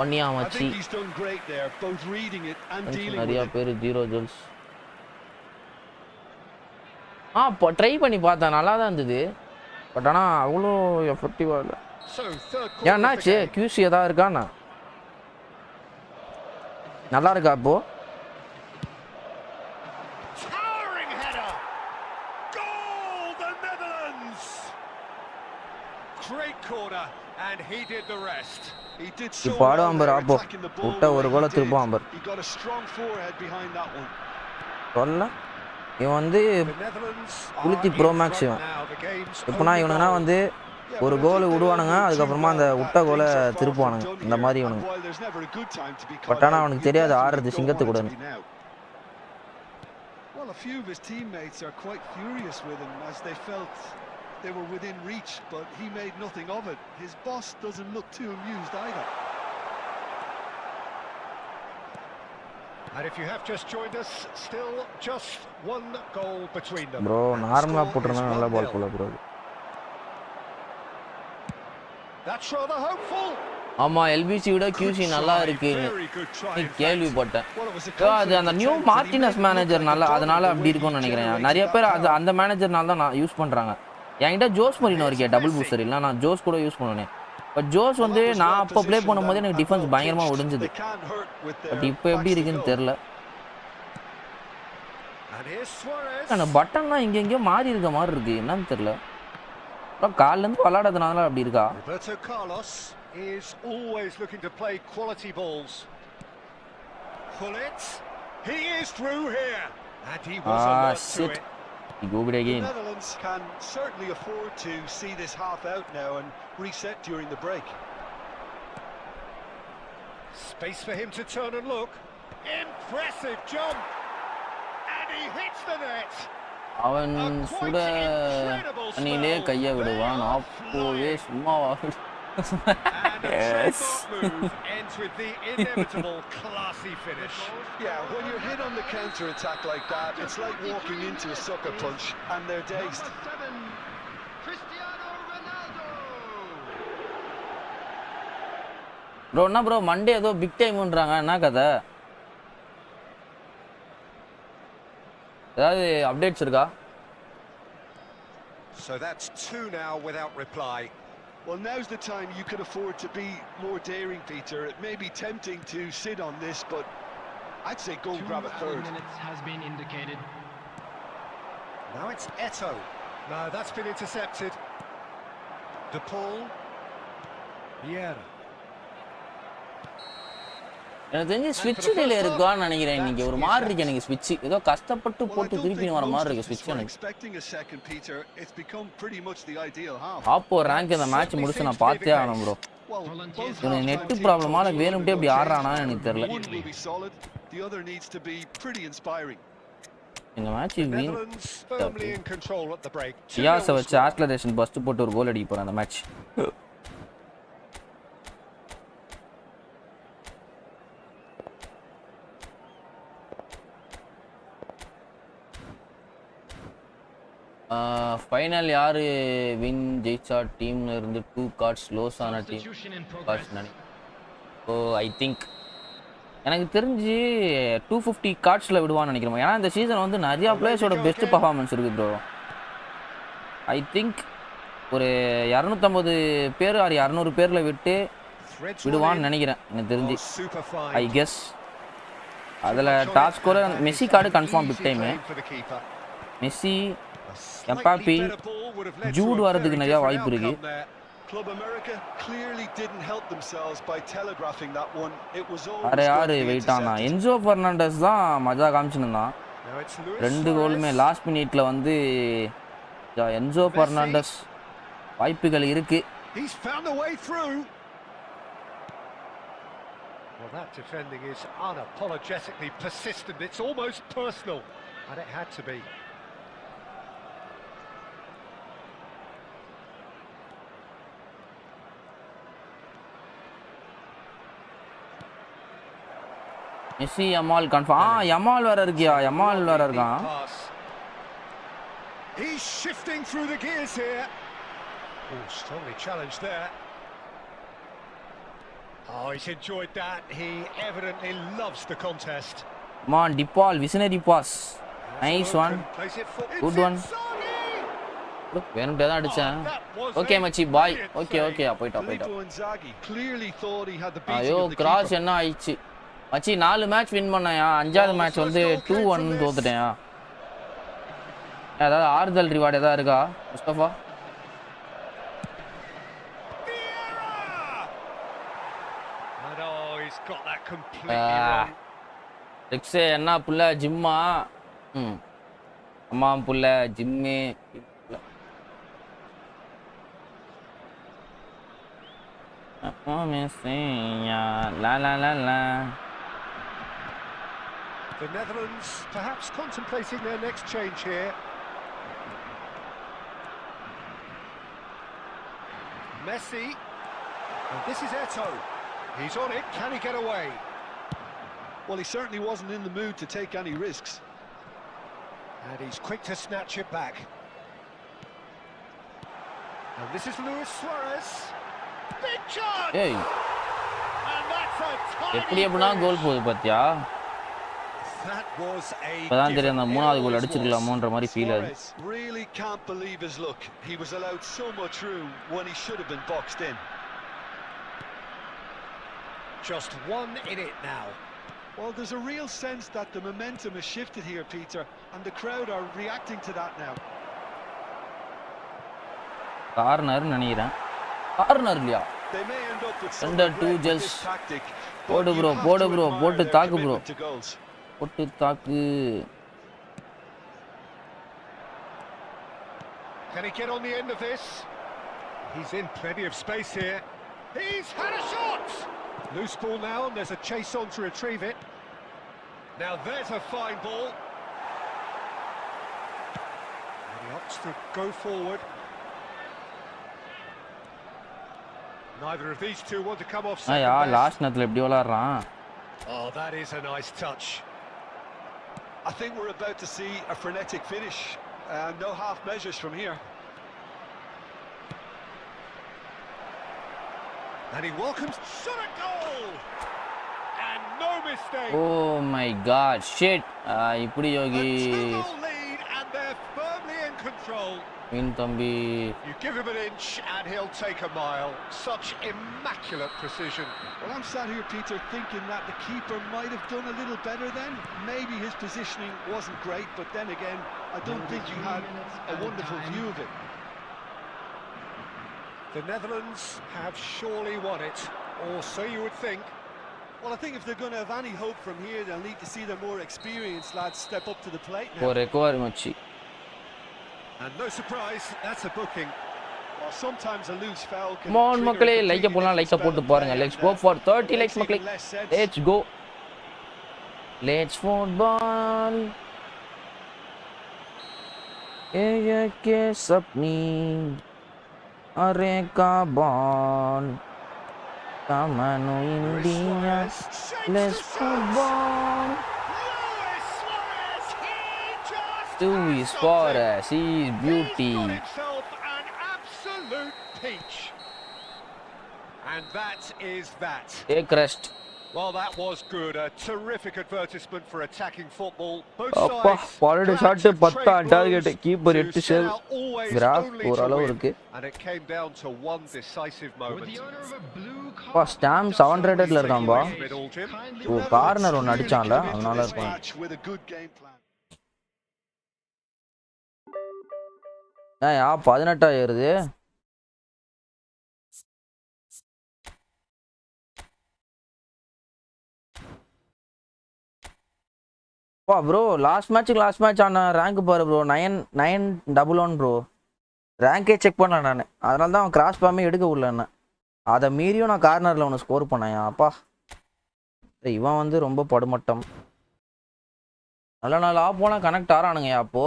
S1: பண்ணியா
S2: I
S1: மச்சி.
S2: think he's done great there, both reading it and dealing
S1: நிறைய
S2: with it.
S1: பேர் 0 ஜோல்ஸ். Try பண்ணி பார்த்தேன், நல்லா தான் இருந்தது. பட் ஆனா அவ்வளோ எஃபெக்டிவா இல்லை.
S4: So third quarter.
S1: ஏன்னாச்சு QC ஏதாவது இருக்காண்ணா? நல்லா இருக்கா இப்போ?
S4: Towering header. Goal, the Netherlands. Great corner, and he did the rest.
S2: He did so
S1: இப்போ
S2: well
S1: ஆடுவான் பாரு
S2: there,
S1: அப்போ.
S2: attacking the ball
S1: விட்ட
S2: the
S1: ஒரு
S2: way
S1: கோலை
S2: he did.
S1: திருப்பான் பாரு.
S2: He got a strong forehead behind that one.
S1: சொல்ல இவன் வந்து
S4: The Netherlands
S1: குளித்தி ப்ரோ மேக்ஸ் இவன். இப்போனா இவனுங்கன்னா வந்து ஒரு கோல் விடுவானுங்க, அதுக்கப்புறமா அந்த விட்ட கோலை திருப்புவானுங்க, இந்த மாதிரி இவனுங்க. பட் ஆனால் அவனுக்கு தெரியாது ஆடுறது சிங்கத்து கூட.
S2: Well, a few of his teammates are quite furious with him as they felt they were within reach, but he made nothing of it. His boss doesn't look too amused either.
S4: And if you have just joined us, still just one goal between them.
S1: Bro நார்மலாக போட்டுருந்தா நல்லா பால் போல bro.
S4: That's rather hopeful.
S1: ஆமா LBC விட QC நல்லா இருக்குன்னு கேள்விப்பட்டேன். அது அந்த நியூ மார்டினஸ் மேனேஜர் நல்லா, அதனால அப்படி இருக்கும்னு நினைக்கிறேன். நிறைய பேர் அது அந்த மேனேஜர்னால தான் நான் யூஸ் பண்றாங்க. என்கிட்ட ஜோஸ் மரினோ இருக்கே டபுள் பூஸ்டர், இல்லை நான் ஜோஸ் கூட யூஸ் பண்ணுவேன். பட் ஜோஸ் வந்து நான் அப்போ ப்ளே பண்ணும்போது எனக்கு டிஃபென்ஸ் பயங்கரமாக ஒடிஞ்சுது. பட் இப்போ எப்படி இருக்குன்னு தெரில. அந்த பட்டன்லாம் இங்கே மாறி இருக்க மாதிரி இருக்கு, என்னன்னு தெரில. காலிலேருந்து விளாடுறதுனால அப்படி இருக்கா?
S4: Roberto Carlos is always looking to play quality balls. Pullet, he is through here, and he was alert to it.
S1: He go it again.
S2: The Netherlands can certainly afford to see this half out now and reset during the break.
S4: Space for him to turn and look. Impressive jump, and he hits the net.
S1: அவன் சுட அணிலே கையை விடுவான், அப்போவே சும்மாவா?
S4: Yes. Ends with the inevitable classy finish.
S2: Yeah, when you're hit on the counter attack like that, it's like walking into a sucker punch and they're dazed.
S1: Bro என்ன bro Monday ஏதோ big டைம்ன்றாங்க, என்ன கதை? ஏதாவது updates இருக்கா?
S4: So that's two now without reply.
S2: Well, now's the time you can afford to be more daring, Peter. It may be tempting to sit on this, but I'd say go grab a third.
S3: 2 minutes has been indicated.
S4: Now it's Eto'o. No, that's been intercepted. De Paul. Vieira.
S1: எனக்கு தெரிஞ்சு ஸ்விட்ச் delay இருக்கான்னு நினைக்கிறேன். இன்னைக்கு ஒரு மாதிரி இருக்கு எனக்கு ஸ்விட்ச், ஏதோ கஷ்டப்பட்டு போட்டு திருப்பி வர மாதிரி இருக்கு ஸ்விட்ச் எனக்கு. ஆப்போ ரேங்க் இந்த மேட்ச் முடிச்சு நான் பார்த்தே ஆகணும் ப்ரோ. எனக்கு நெட் ப்ராப்ளமால வேணும்ட்டே அப்படி ஆடுறானான்னு எனக்கு தெரியல. இந்த மேட்ச் சியாஸை வச்சு ஆக்ஸலரேஷன் பஸ்ட் போட்டு ஒரு கோல் அடிக்க போறேன் அந்த மேட்ச். ஃபைனல் யார் வின் ஜெயிச்சா டீம்ல இருந்து 2 கார்ட்ஸ் லோஸ் ஆன டீம் கார்ட்ஸ் நினை. ஸோ ஐ திங்க் எனக்கு தெரிஞ்சு 250 கார்ட்ஸில் விடுவான்னு நினைக்கிறோம். ஏன்னா இந்த சீசன் வந்து நிறையா பிளேயர்ஸோட பெஸ்ட் பர்ஃபார்மன்ஸ் இருக்குது ப்ரோ. ஐ திங்க் ஒரு 250 பேர் ஆர் 200 பேரில் விடுவான்னு நினைக்கிறேன் எனக்கு தெரிஞ்சு. ஐ கெஸ் அதில் top scorer Messi card confirm big time. Messi Mbappe ஜூட் வரதுக்கு நிறைய வாய்ப்பு இருக்கு. யாரு வெயிட் ஆனா என்சோ பெர்னாண்டஸ் தான் மஜா காமிச்சுருந்தான். 2 கோலுமே லாஸ்ட் மினிட்ல வந்து என்சோ பெர்னாண்டஸ் வாய்ப்புகள் இருக்கு.
S4: He's found the way through. Well, that defending is unapologetically persistent. It's almost personal, and it had to be.
S1: Messi Yamal confirm. Yamal வேற இருக்கியா? யமால் வேற இருக்கான்.
S4: He's shifting through the gears here. Oh, strongly challenged there. Oh, he's enjoyed that. He evidently loves the contest.
S1: Come on, Dipal, visionary pass. Nice one. Good one. வேணும்ட்டே தான் அடிச்சேன். Okay மச்சி பாய். Okay போய்ட்டா. ஐயோ cross என்ன ஆயிடுச்சு மச்சி. 4 match win பண்ணயா, 5வது match வந்து 2-1 தோத்துட்டேன். ஏதாவது ஆறுதல் ரிவார்டு ஏதாவது இருக்கா முஸ்தபா? ரிக்ஸே என்ன புள்ள ஜிம்மா? அம்மா புள்ள gym.
S4: The Netherlands perhaps contemplating their next change here. Messi, and this is Eto'o. He's on it, can he get away?
S2: Well, he certainly wasn't in the mood to take any risks.
S4: And he's quick to snatch it back. And this is Luis Suarez. Big chance!
S1: Hey.
S4: And that's a tiny
S1: எப்படி எப்படினா கோல் போகுது பாத்தியா?
S4: That was a
S1: இப்பதான் தெரியும் அந்த மூணாவது கோல் அடிச்சிரலாமோன்ற மாதிரி feel ஆகுது.
S2: Really can't believe his luck. He was allowed so much room when he should have been boxed in.
S4: Just one in it now.
S2: Well, there's a real sense that the momentum has shifted here, Peter, and the crowd are reacting to that now.
S1: Corner நினைக்கிறேன். Corner இல்லையா?
S2: They may end up with some
S1: under 2 just போடு bro போட்டு தாக்கு bro. போட்டு தாக்கு.
S4: Can he get on the end of this? He's in plenty of space here. He's had a shot! Loose ball now, and there's a chase on to retrieve it. Now there's a fine ball. And he opts to go forward. Neither of these two want to come off second best.
S1: Last நேரத்துல எப்படி விளையாடுறான்?
S4: Oh, that is a nice touch.
S2: I think we're about to see a frenetic finish. No half measures from here.
S4: And he welcomes shot a goal. And no mistake.
S1: Oh my god, shit. இப்படி யோகி.
S4: Lead and they're firmly in control.
S1: மீன் தம்பி.
S4: You give him an inch and he'll take a mile. Such immaculate precision.
S2: Well, I'm sat here, Peter, thinking that the keeper might have done a little better then. Maybe his positioning wasn't great, but then again, I don't think he had a wonderful view of it.
S4: The Netherlands have surely won it, or so you would think.
S2: Well, I think if they're going to have any hope from here, they'll need to see their more experienced lads step up to the plate now.
S1: recovery மச்சி.
S4: And no surprise, that's a booking.
S2: Well, sometimes a loose foul can
S1: Come on மக்களே, like போலாம், like போட்டு பாருங்க. Let's go for 30 likes மக்களே. Let's go. Let's football. ये के सपनी अरे का बॉल कामनो India. Let's football. Luis Suarez, he's beauty.
S4: An absolute peach. And that is that.
S1: Take rest.
S4: Well, that was good. A terrific advertisement for attacking football. Both
S1: அப்பா பாலோட shot 10 target keeper 8 save. Graph ஓரளவு இருக்கு.
S4: And it came down to one decisive moment.
S1: பா ஸ்டாம் 700ல இருக்கான்பா. ஓ corner ஒன்னு அடிச்சான்ல அதனால இருக்கும். யா 18 ஏறுது. Bro last match ஆன ரேங்க் பாரு ப்ரோ 911 ப்ரோ. ரேங்கே செக் பண்ணல நான், அதனால தான் அவன் கிராஸ் பாமே எடுக்க விடல என்ன. அதை மீறியும் நான் கார்னரில் ஒன்று ஸ்கோர் பண்ணேன் அப்பா. இவன் வந்து ரொம்ப படுமட்டம். நல்ல நாள் ஆஃப் போனால் கனெக்ட் ஆறானுங்க அப்போ.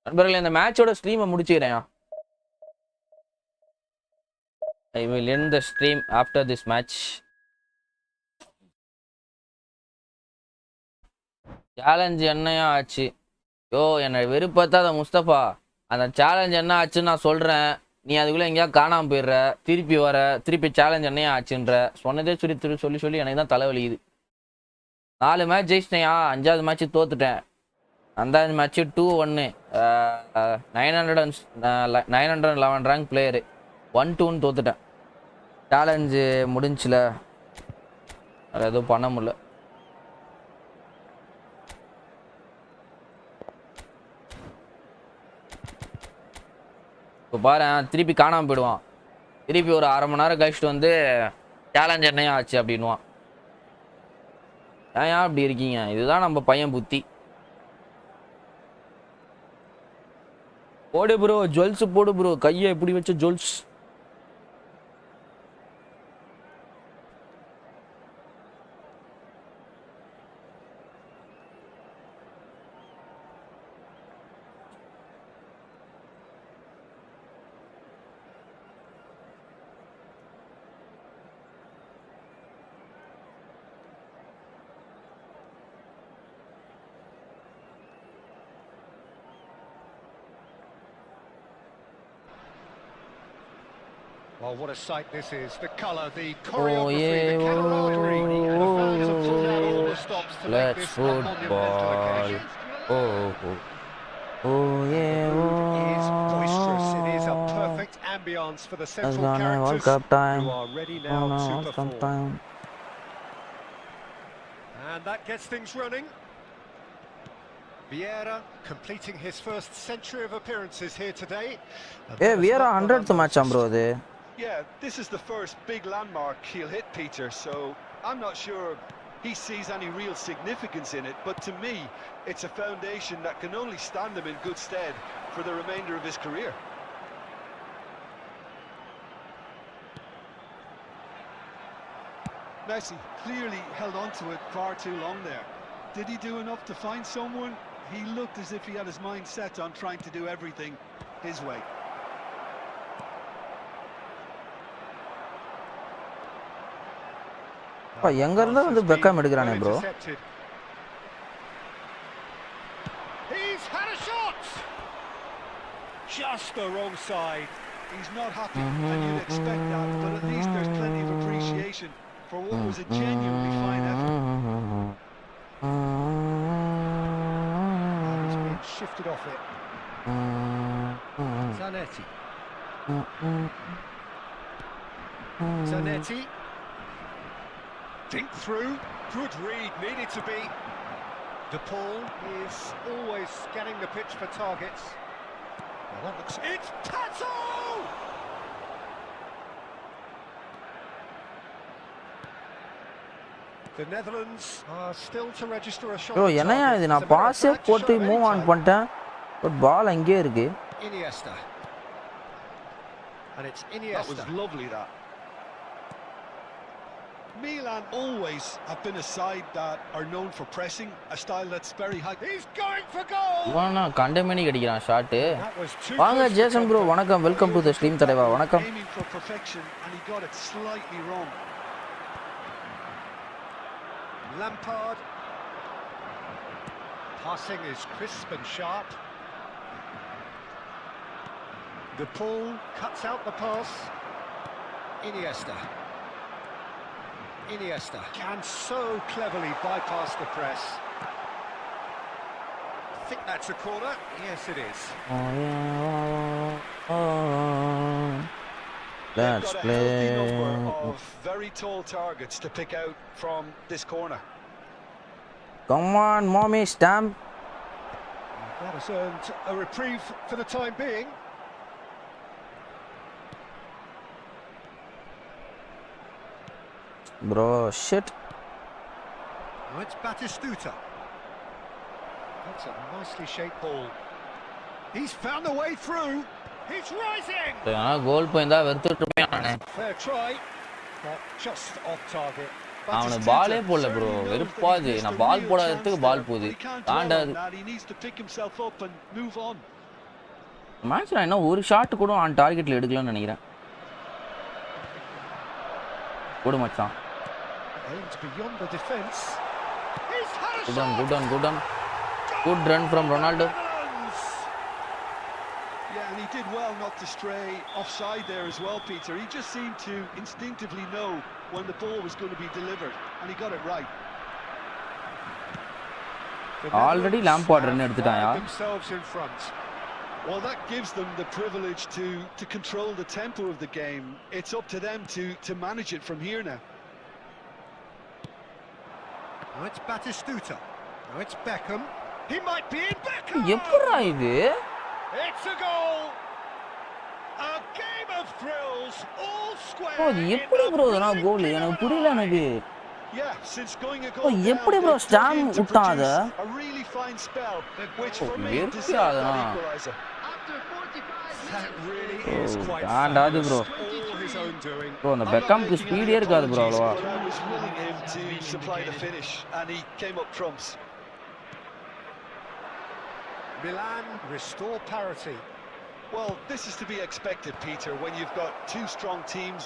S1: நண்பர்களே, இந்த மேட்சோட ஸ்ட்ரீமை முடிச்சுக்கிறேன். I will end the stream after this match. Challenge என்னையா ஆச்சு? யோ என்னை வெறுப்பத்தாத முஸ்தபா, அந்த சேலஞ்ச் என்ன ஆச்சுன்னு நான் சொல்கிறேன், நீ அதுக்குள்ளே எங்கேயா காணாமல் போயிடுற, திருப்பி வர, திருப்பி சேலஞ்ச் என்னையா ஆச்சுன்ற சொன்னதே சொல்லி எனக்கு தான் தலைவலிக்குது. 4 மேட்ச் ஜெயிச்சிட்டேயா, 5வது மேட்ச்சு தோத்துட்டேன். அந்த மேட்ச்சு 2-1, 911 ரேங்க் பிளேயரு, 1-2ன்னு தோத்துட்டேன். சேலஞ்சு முடிஞ்சில, அது எதுவும் பண்ண முடியல. இப்போ பாரு, திருப்பி காணாமல் போயிடுவான். திருப்பி ஒரு 1/2 மணி நேரம் கழிச்சிட்டு வந்து சேலஞ்ச் என்னையா ஆச்சு அப்படின்வான். ஏன் அப்படி இருக்கீங்க? இதுதான் நம்ம பையன் புத்தி. போடு ப்ரோ, ஜுவல்ஸ் போடு ப்ரோ, கையை எப்படி வச்ச jewels.
S4: Well, what a sight this is. The colour, the choreography, the camaraderie. The fans have pulled out all the stops to make this a monumental occasion. It is boisterous. It is a perfect ambience for the central characters who are ready now to perform. And that gets things running. Vieira completing his first century of appearances here today.
S1: Hey, Vieira 100th match bro.
S2: Yeah, this is the first big landmark he'll hit, Peter, so I'm not sure he sees any real significance in it, but to me, it's a foundation that can only stand him in good stead for the remainder of his career. Messi clearly held on to it far too long there. Did he do enough to find someone? He looked as if he had his mind set on trying to do everything his way.
S1: எங்க இருந்தா வந்து Beckham எடுக்கறானே bro.
S4: He's had a shot. Just the wrong side.
S2: He's not happy, and you'd expect that, but at least there's plenty of appreciation for what was a genuinely fine effort.
S4: He's been shifted off it. Zanetti. Zanetti. Think through, good read, needed to be. De Paul is always scanning the pitch for targets. Well, that looks... It's Tato! The Netherlands are still to register a shot.
S1: Bro, என்னையா இது, நான் பாஸே போட்டு move on பண்ணிட்டேன், but பால் அங்கேயே இருக்கு.
S4: Iniesta. And it's Iniesta.
S2: That was lovely, that. Milan always have been a side that are known for pressing, a style that's very high.
S4: He's going for goal.
S1: இவனா கண்டமேனி அடிக்கிறான் shot. வாங்க Jason bro, வணக்கம், welcome to the stream தலைவா, வணக்கம்.
S2: Aiming for perfection and he got it slightly wrong.
S4: Lampard. Passing is crisp and sharp. De Paul cuts out the pass. Iniesta. Iniesta can so cleverly bypass the press. I think that's a corner. Yes, it is.
S1: Let's
S2: They've got a
S1: play.
S2: healthy number of very tall targets to pick out from this corner.
S1: Come on, mommy, stamp.
S4: That has earned a reprieve for the time being.
S1: Bro, shit.
S4: Oh, it's Batistuta. That's a nicely shaped ball. He's found the way through. He's rising.
S1: Goal point da verthuttume avane.
S4: Fair try, but just off target.
S1: அவன பாலே போடல bro, வெறுப்பாது. நான் பால் போடாததுக்கு பால் போகுது, தாண்டாது. Match நான் இன்னும் ஒரு shot கூட on டார்கெட்ல எடுக்கலாம்னு நினைக்கிறேன். போடு மச்சான். Good on. Good run from Ronaldo.
S2: Yeah, and he did well not to stray offside there as well, Peter. He just seemed to instinctively know when the ball was going to be delivered, and he got it right.
S1: Already Lampard run எடுத்துட்டாயா?
S2: Well, that gives them the privilege to control the tempo of the game. It's up to them to manage it from here now.
S4: Now it's Batistuta. Now it's Beckham. He might be in Beckham.
S1: எப்பறா இது?
S4: It's a goal. A game of thrills, all square.
S1: ஓ எப்படி bro நான் கோல் எனக்கு புரியல எனக்கு.
S2: Yeah, since going a goal.
S1: எப்படி bro ஸ்டாம் விட்டாத?
S2: A really fine spell which for me
S1: வெறுப்பாதா?
S4: That really is quite
S1: ஆண்டாது ப்ரோ. ப்ரோ அந்த பெக்கம்க்கு ஸ்பீடே இருக்காது ப்ரோ அவ்வளவா.
S2: I was willing him to supply the finish and he came up trumps.
S4: Milan restore parity.
S2: Well, this is to be expected, Peter, when you've got two strong teams.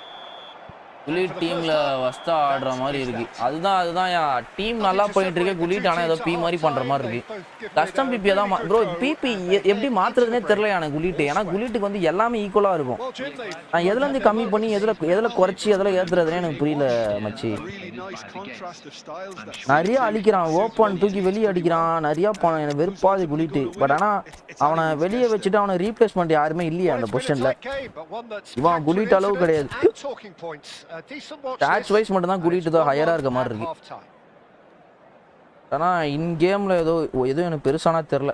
S1: குலிட் டீம்ல வஸ்தா ஆடுற மாதிரி இருக்கு. அதுதான் team நல்லா போயிட்டு இருக்கு, குலிட் ஆனா ஏதோ பி மாதிரி பண்ற மாதிரி இருக்கு. கஸ்டம் பிபி தான் ப்ரோ, பிபி எப்படி மாத்துறதுனே தெரியல எனக்கு குலிட். ஏன்னா குலிட்டுக்கு வந்து எல்லாமே ஈக்குவலா இருக்கும். நான் எதுல இருந்து கம்மி பண்ணி எதுல குறைச்சி எதுல ஏத்துறதுனே எனக்கு புரியல மச்சி. நிறைய அடிக்கிறான், ஓப்பன் தூக்கி வெளியே அடிக்கிறான், நிறைய எனக்கு வெறுப்பாது குலிட். பட் ஆனா அவனை வெளியே வச்சுட்டு அவனை ரீப்ளேஸ்மெண்ட் யாருமே இல்லையா அந்த பொசிஷன்ல. இவன் குலிட் அளவு கிடையாது. ஸ்டாட்ஸ் வைஸ் மட்டும் தான் குலிட் தான் ஹையரா இருக்க மாதிரி இருக்கு. ஆனா இன் கேம்ல ஏதோ எனக்கு பெருசானா தெரியல.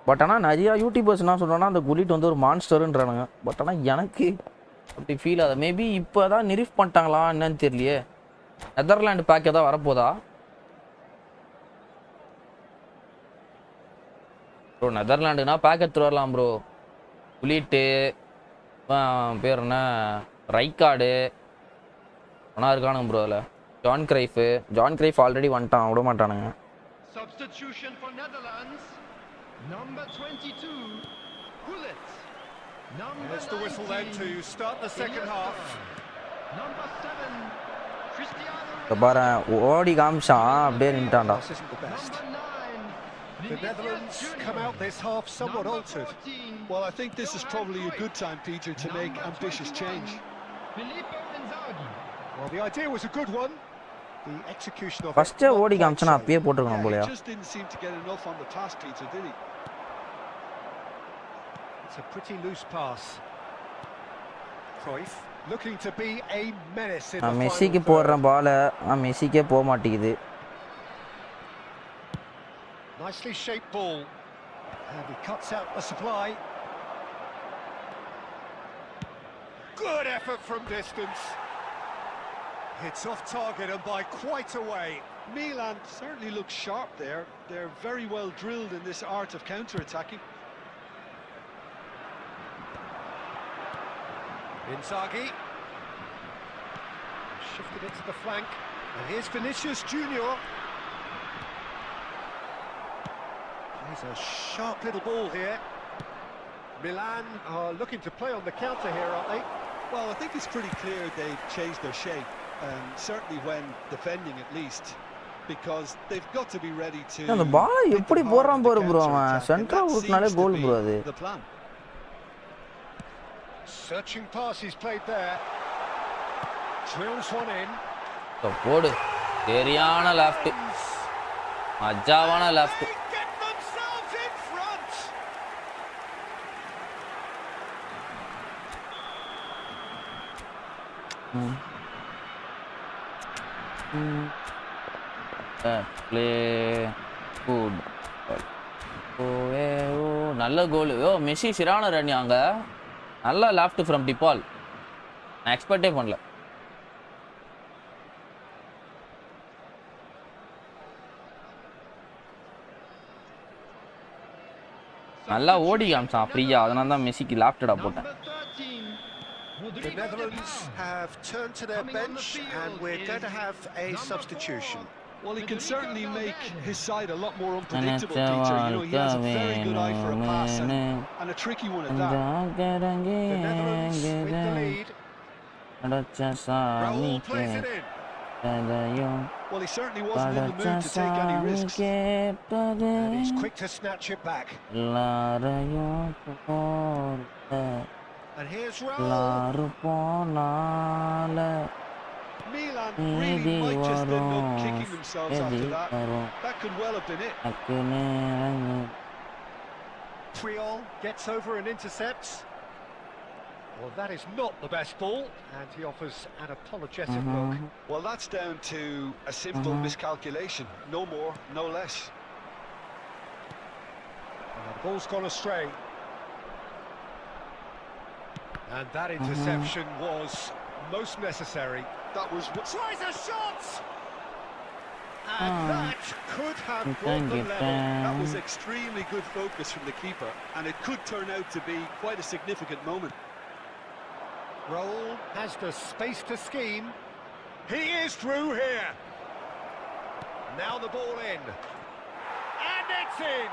S1: பட் ஆனா நிறைய யூடியூபர்ஸ் என்ன சொல்றாங்கன்னா அந்த குலிட் வந்து ஒரு மான்ஸ்டர்ன்றானுங்க. பட் ஆனா எனக்கு அப்படி ஃபீல் ஆகுது. மேபி இப்போதான் நிரீஃப் பண்ணிட்டாங்களா என்னன்னு தெரியலையே. நெதர்லாண்டு பேக் ஏதாவது வரப்போதா ப்ரோ? நெதர்லாண்டுனா பேக் எடுத்துட்டு வரலாம் ப்ரோ. குலிட்டு பேர் என்ன ரைக்கார்டு ஒன்றா இருக்கானுங்க ப்ரோ. அதில் ஜான் கிரைஃப் ஆல்ரெடி வந்துட்டான், விட மாட்டானுங்க.
S3: Substitution for Netherlands. Number 22, Gullit.
S4: There's the whistle then to start the second half.
S3: Number 7, Cristiano.
S1: பாரு ஓடி காமிச்சான், அப்படியே நின்ட்டான்டா.
S4: The Netherlands come out this half somewhat altered.
S2: Well, I think this is probably a good time, Peter, to make ambitious change.
S4: Well, the idea was a good one. The execution of
S1: first ஓடி காமிச்சனா அப்பவே போட்டுறணும் போலயா.
S2: Just didn't seem to get enough on the task, Peter, did he?
S4: It's a pretty loose pass. Cruyff looking to be a menace in the final.
S1: மெஸ்ஸிக்கு போடுற பால் மெஸ்ஸிக்கே போக மாட்டேங்குது.
S4: Nicely shaped ball, and he cuts out the supply. Good effort from distance. It's off target and by quite a way.
S2: Milan certainly looks sharp there. They're very well drilled in this art of counter-attacking.
S4: Inzaghi shifted it to the flank, and here's Vinicius Junior. He's a sharp little ball here. Milan are looking to play on the counter here, aren't they?
S2: Well, I think it's pretty clear they've changed their shape, certainly when defending at least, because they've got to be ready to.
S1: அந்த பால் எப்படி போறான் பாரு bro, அவன் சென்டரா ஊட்னாலே கோல் bro அது.
S4: Searching pass he's played there. Drills one in.
S1: போடு சரியான left, மஜாவான left. நல்ல கோல். Messi சிரான run அங்க, நல்ல லெஃப்ட் ஃப்ரம் டிபால். நான் எக்ஸ்பெக்டே பண்ணல. நல்லா ஓடி காமிச்சான் ஃப்ரீயா, அதனால தான் மெஸ்ஸிக்கு லாப்டடா போட்டேன்.
S4: The Netherlands have turned to their bench and we're going to have a substitution.
S2: Well, he can certainly make his side a lot more unpredictable, Peter. You know, he has a very good eye for a pass and a tricky one at that.
S4: The Netherlands with the lead. Raul plays it in.
S2: Well, he certainly wasn't in the mood to take any risks.
S4: And he's quick to snatch it back. And here's Raul.
S2: Milan really might just end up kicking themselves after that. That could well have been it.
S4: Puyol gets over and intercepts. Well, that is not the best ball, and he offers an apologetic look.
S2: Well, that's down to a simple miscalculation. No more, no less.
S4: And the ball's gone astray. And that interception was most necessary.
S2: That was...
S4: Tries a shot! And that could have brought them level.
S2: That was extremely good focus from the keeper, and it could turn out to be quite a significant moment.
S4: Raul has the space to scheme. He is through here. Now the ball in. And it's in.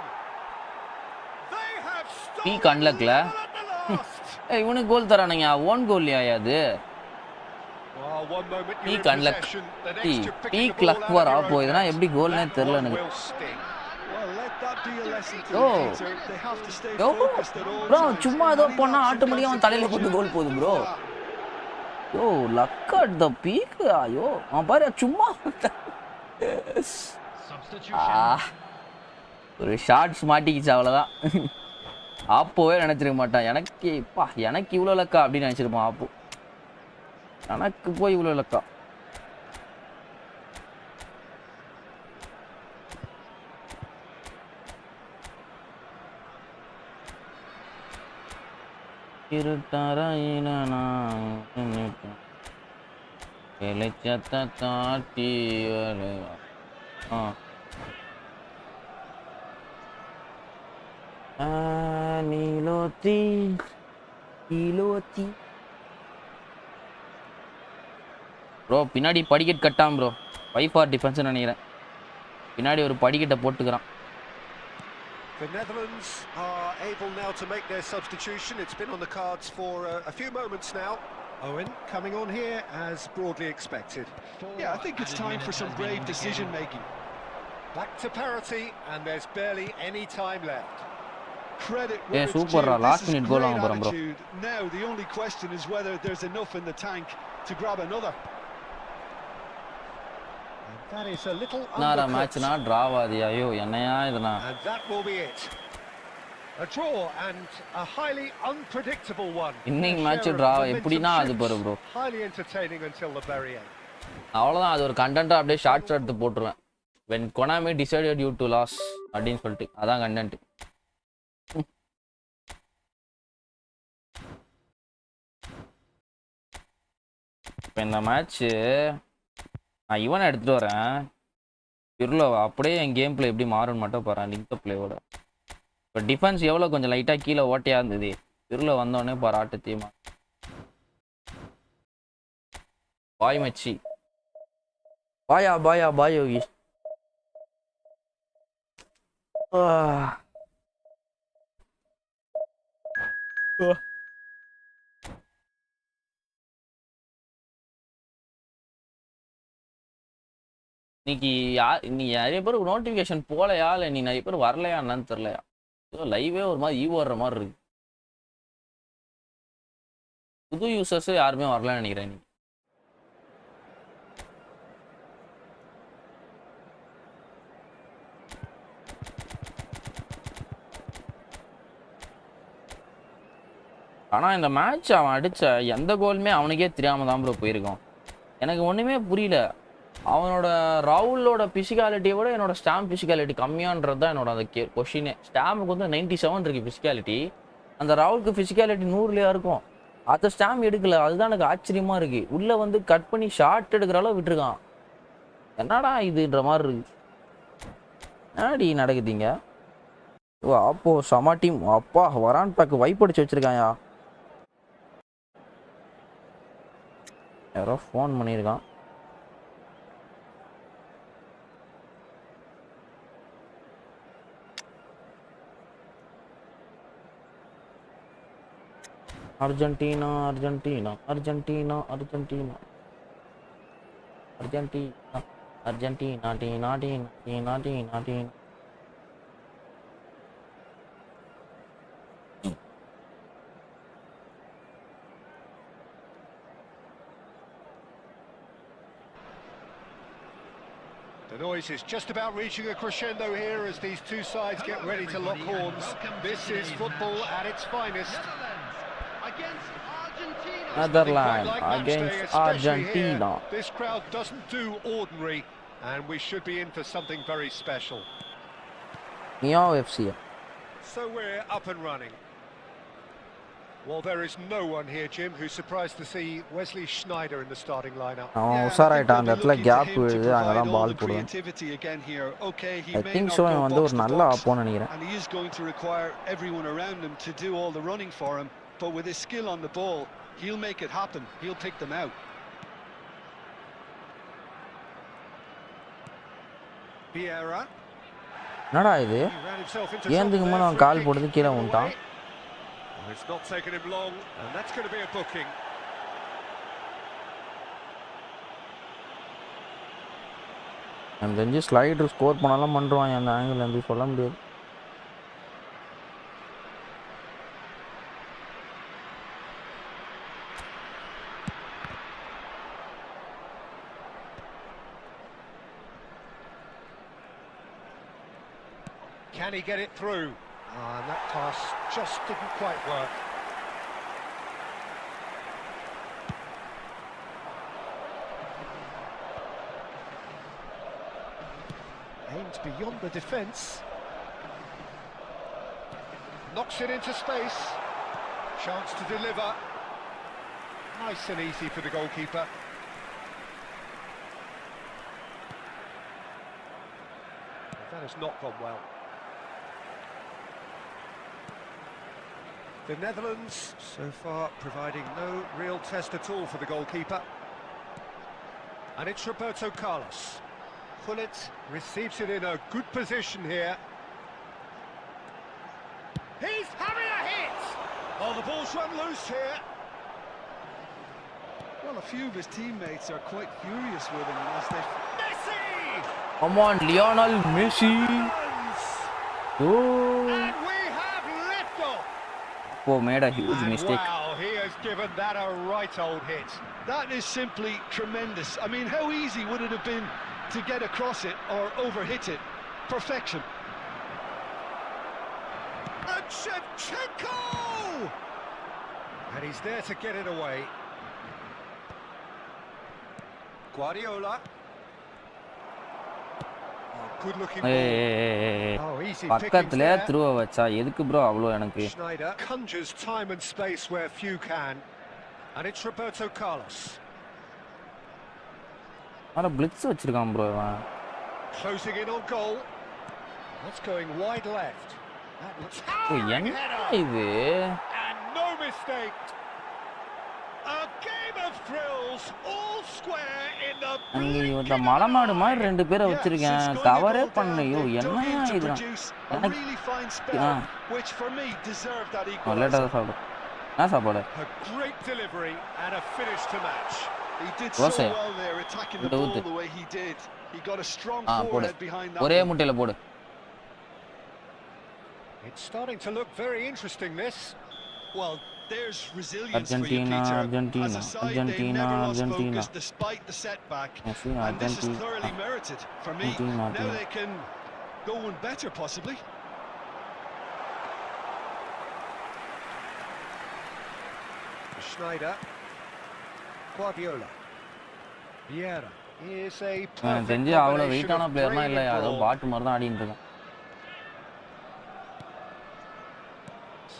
S4: They have stolen the level at the last.
S1: Hey, இவனுக்கு கோல் தரானுங்க. Own goal இல்லையா அது?
S4: Well, one moment you're in possession, the next you're picking the ball out of your own
S1: போயிடுனா எப்படி கோல்னே தெரியல எனக்கு.
S2: Well, let that be a lesson to the Peter. They have to stay focused at all
S1: bro,
S2: times.
S1: சும்மா ஏதோ பண்ணா ஆட்டோமேட்டிக்கா அவன் தலையில போட்டு கோல் போகுது bro. Yo luck at the peak. ஐயோ அவன் பாரு சும்மா ஒரு ஷாட்ஸ் மாட்டிக்கிச்சு அவ்வளவுதான். ஆப்போவே நினைச்சிருக்க மாட்டான். எனக்கு இவ்வளோ லக்கா அப்படின்னு நினைச்சிருப்பான் ஆப்போ. எனக்கு போய் இவ்வளோ லக்கா. வெளிச்சத்தை தாட்டி நீலோத்தி ப்ரோ பின்னாடி படிக்கட் கட்டாம் ப்ரோ. 5 ஃபார் டிஃபென்ஸ் நினைக்கிறேன். பின்னாடி ஒரு படிக்கட்டை போட்டுக்கிறான்.
S4: The Netherlands are able now to make their substitution. It's been on the cards for a few moments now. Owen coming on here as broadly expected.
S2: Yeah, I think it's time for some brave decision making.
S4: Back to parity and there's barely any time left.
S2: Credit where it's due.
S1: Last
S2: This is
S1: minute goal
S2: great
S1: bro.
S2: attitude. Now the only question is whether there's enough in the tank to grab another.
S4: And that is a little
S1: நாரா
S4: undercooked.
S1: மேட்ச்னா draw ஆதியா. ஐயோ என்னையா இதனா.
S4: And that will be it. A draw and a highly unpredictable one.
S1: இன்னைக்கு match draw எப்படினா அது பாரு bro.
S4: Highly entertaining until the very end.
S1: அவ்வளவுதான். அது ஒரு கண்டென்ட்டா அப்படியே ஷார்ட்ஸ் எடுத்து போட்டுருவேன். When Konami decided you to lose அப்படின்னு சொல்லிட்டு அதான் கண்டென்ட். இப்போ இந்த மேட்ச்சு நான் இவனை எடுத்துகிட்டு வரேன். பிர்லோ அப்படியே என் கேம் பிளே எப்படி மாறும்னு மட்டும் பாறேன். லிங்க் பிளேயோட இப்போ டிஃபென்ஸ் எவ்வளோ கொஞ்சம் லைட்டாக கீழே ஓட்டையாக இருந்தது. பிர்லோ வந்தோடனே பாராட்டுத்தியமா பாய் மச்சி. பாய் யோகி. இன்னைக்கு நீ நிறைய பேருக்கு நோட்டிஃபிகேஷன் போலையா இல்லை நீ நிறைய பேர் வரலையா என்னன்னு தெரிலையா. ஏதோ லைவே ஒரு மாதிரி ஓடுற மாதிரி இருக்கு. புது யூசர்ஸு யாருமே வரலன்னு நினைக்கிறேன் இன்னைக்கு. ஆனால் இந்த மேட்ச் அவன் அடித்த எந்த கோலுமே அவனுக்கே தெரியாமல் தான் ப்ரோ போயிருக்கான். எனக்கு ஒன்றுமே புரியல. அவனோட ராகுலோட பிசிக்காலிட்டியை விட என்னோட ஸ்டாம்ப் பிசிக்காலிட்டி கம்மியான்றது தான் என்னோட அந்த கொஷினே. ஸ்டாம்புக்கு வந்து 97 இருக்குது பிசிக்காலிட்டி. அந்த ராகுலுக்கு பிசிக்காலிட்டி 100லேயே இருக்கும். அதை ஸ்டாம்ப் எடுக்கல. அதுதான் எனக்கு ஆச்சரியமாக இருக்குது. உள்ளே வந்து கட் பண்ணி ஷார்ட் எடுக்கிற அளவு விட்டுருக்கான். என்னடா இதுன்ற மாதிரி இருக்கு. என்னடி நடக்குதுங்க. ஓ அப்போ சமா டீம் அப்பா வரான் பேக்கு வைப் அடிச்சு வச்சிருக்காயா. யாரோ ஃபோன் பண்ணியிருக்கான். Argentina Argentina Argentina Argentina Argentina Argentina டீனா டீனா டீனா டீனா டீனா.
S4: The noise is just about reaching a crescendo here as these two sides get ready to lock horns. This is football at its finest.
S1: Netherlands against Argentina.
S4: This crowd doesn't do ordinary, and we should be in for something very special.
S1: Meow FC.
S4: So we're up and running. Well, there is no one here, Jim, who's surprised to see Wesley Schneider in the starting lineup.
S1: உஷாராயிட்டா அந்த இடத்துல gap விழுது, அங்கதான் பால் போடுவேன். I think so. இவன் வந்து ஒரு நல்ல ஆப்போன்னு நினைக்கிறேன்.
S2: And he is going to require everyone around him to do all the running for him, but with his skill on the ball, he'll make it happen. He'll pick them out.
S4: Vieira.
S1: என்னடா இது? ஏந்துக்கு மேல அவன் கால் போடுறது கீழே வந்துட்டான்.
S4: It's not taken him long, and that's going to be a booking.
S1: எனக்கு தெரிஞ்சு slider score பண்ணாலும் பண்ணுவான் அந்த ஆங்கிள் இருந்து சொல்ல முடியாது.
S4: Can he get it through? And that pass just didn't quite work. Aimed beyond the defence. Knocks it into space. Chance to deliver. Nice and easy for the goalkeeper. That has not gone well. The Netherlands, so far, providing no real test at all for the goalkeeper. And it's Roberto Carlos. Gullit receives it in a good position here. He's having a hit! Oh, the ball's run loose here.
S2: Well, a few of his teammates are quite furious with him as they...
S4: Messi!
S1: Come on, Lionel Messi! Oh!
S4: And we have liftoff!
S1: Made a huge mistake.
S4: Wow, he has given that a right old hit.
S2: That is simply tremendous. I mean, how easy would it have been to get across it or over-hit it? Perfection.
S4: And Shevchenko! And he's there to get it away. Guardiola.
S1: பக்கத்துல through வச்சா எதுக்கு bro அவ்வளோ எனக்கு?
S4: Schneider conjures time and space where few can, and it's Roberto Carlos.
S1: அட blitz வச்சிருக்கான் bro இவன்.
S4: Closing in on goal. That's going wide left. That looks
S1: என்ன இது?
S4: And no mistake. A game of thrills, all square in the
S1: அங்க மலமாடு மாதிரி ரெண்டு பேரை வச்சிருக்கேன், கவரே பண்ணலையோ, என்னையா இது? லேட்டா சாப்பிடு. என்ன சாப்பாடு? தோசை. போடு, ஒரே முட்டையில போடு.
S4: It's starting to look very interesting, this.
S2: Well, there's resilience for you,
S1: Argentina,
S2: Peter.
S1: Argentina,
S2: As a side,
S1: Argentina,
S2: they've never lost
S1: Argentina.
S2: focus despite the setback,
S1: Yes,
S2: and this is
S1: Argentina.
S2: thoroughly merited for me.
S1: Argentina,
S2: Now they can go one better, possibly.
S4: Schneider, Guardiola, Vieira is a perfect
S1: தெரிஞ்சு அவ்வளோ வெயிட்டான பிளேயர்னா இல்லை, அதோ பாட்டு மாதிரி தான் ஆடிட்டு இருக்கான்.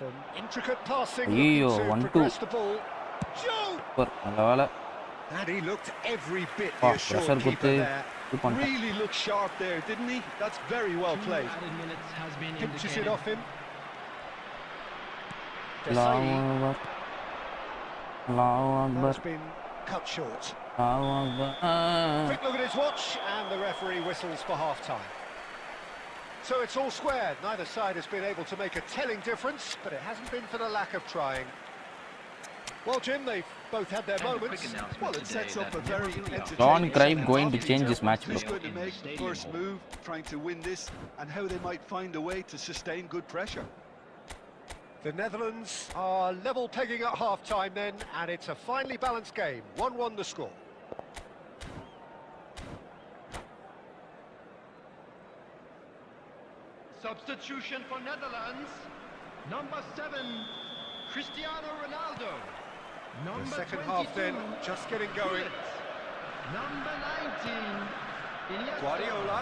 S4: Some intricate passing.
S1: ஐயோ 1-2 நல்ல வேலை.
S4: And he looked every bit the assured keeper there.
S2: Really looked sharp there, didn't he? That's very well played.
S4: Pinches it off him. That's been cut short. Quick look at his watch, and the referee whistles for half-time. So it's all square. Neither side has been able to make a telling difference, but it hasn't been for the lack of trying. Well, Jim, they've both had their moments.
S2: Well, it sets up a very entertaining...
S1: Don Cripe going to change this match.
S2: Who's going to make the first move, trying to win this, and how they might find a way to sustain good pressure.
S4: The Netherlands are level pegging at half-time then, and it's a finely balanced game. 1-1 the score.
S3: Substitution for Netherlands. Number 7, Cristiano Ronaldo.
S4: The second half then, just getting going.
S3: Number 19, Iniesta.
S4: Guardiola.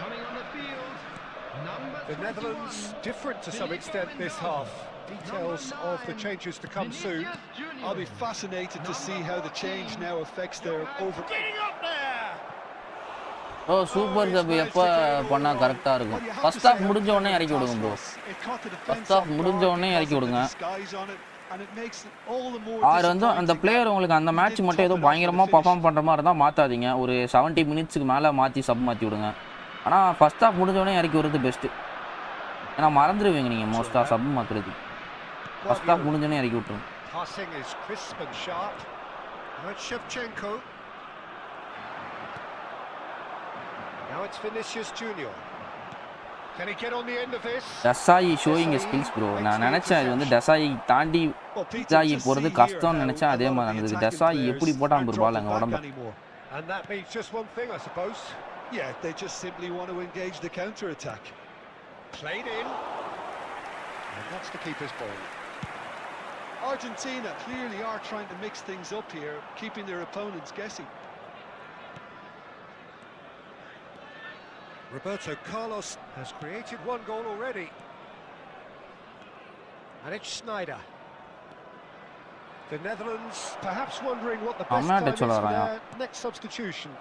S3: Coming on the field.
S4: The Netherlands different to some extent this half. Details of the changes to come soon.
S2: I'll be fascinated to see how the change now affects their over...
S4: Getting up there!
S1: Oh, super sub எப்ப பண்ணா கரெக்ட்டா இருக்கும். First half முடிஞ்ச உடனே இறக்கி விடுங்க bro. First half முடிஞ்ச உடனே இறக்கி விடுங்க. ஆர் வந்து அந்த பிளேயர் உங்களுக்கு அந்த மேட்ச் மட்டும் ஏதோ பயங்கரமா பெர்ஃபார்ம் பண்ற மாதிரி இருந்தா மாத்தாதீங்க. ஒரு 70 மினிட்ஸ்க்கு மேல மாத்தி சப் மாத்தி விடுங்க. ஆனா ஃபர்ஸ்ட் ஹாஃப் முடிஞ்ச உடனே இறக்கி விடுறது பெஸ்ட். ஏன்னா மறந்துடுவீங்க நீங்க மோஸ்டா சப் மாத்துறது. ஃபர்ஸ்ட் ஹாஃப் முடிஞ்ச உடனே இறக்கி விட்டுருங்க.
S4: Passing is crisp and sharp. Shevchenko. Now it's Vinicius Junior. Can he get on the end of this?
S1: Desai showing his skills bro. நான் நினைச்சேன் இது வந்து Desai தாண்டி Desai போறது கஷ்டம்னு நினைச்சேன். அதே மாதிரி நடந்தது. Desai எப்படி போட்டான் bro பால் அங்க உடம்பு.
S4: And that means just one thing I suppose.
S2: Yeah, they just simply want to engage the counter attack.
S4: Played in. And that's the keeper's ball.
S2: Argentina clearly are trying to mix things up here, keeping their opponents guessing.
S4: Roberto Carlos has created one goal already. And it's Sneijder. The Netherlands perhaps wondering what the best time is for their next substitution.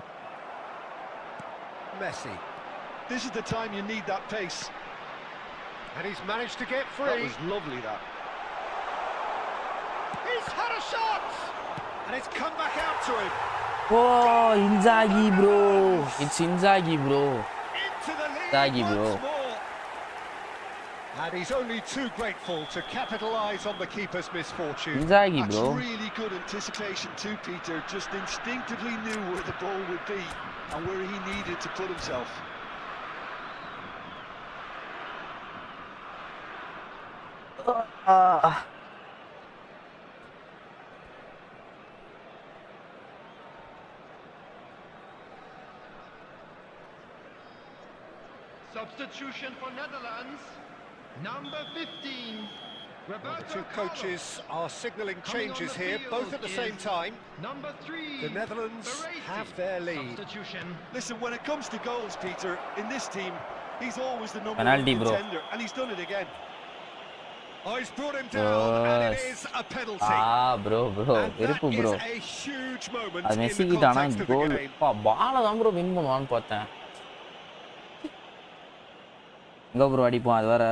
S4: Messi.
S2: This is the time you need that pace.
S4: And he's managed to get free.
S2: That was lovely, that.
S4: He's had a shot! And it's come back out to him.
S1: Oh, Inzaghi bro. It's Inzaghi bro.
S4: Into the lead
S1: Inzaghi bro.
S4: more. And he's only too grateful to capitalise on the keeper's misfortune.
S1: Inzaghi bro.
S2: That's really good anticipation too, Peter. Just instinctively knew where the ball would be and where he needed to put himself.
S3: Substitution for Netherlands. Number 15.
S4: The two coaches are signalling changes here, both at the same time.
S3: Number 3.
S4: The Netherlands have their lead.
S2: Listen, when it comes to goals, Peter, in this team, he's always the number
S1: Penalty,
S2: one
S1: bro.
S2: contender, and he's done it again.
S4: Oh, he's brought him down, and it is a penalty.
S1: bro. வெறுப்பு bro.
S4: That is a huge moment
S1: அது
S4: in
S1: Messi
S4: the
S1: கிட்ட ஆனா
S4: context of the
S1: goal
S4: game.
S1: பால தான் bro win பண்ணுவான்னு பார்த்தேன். எங்க bro அடிப்போம் அது வேற.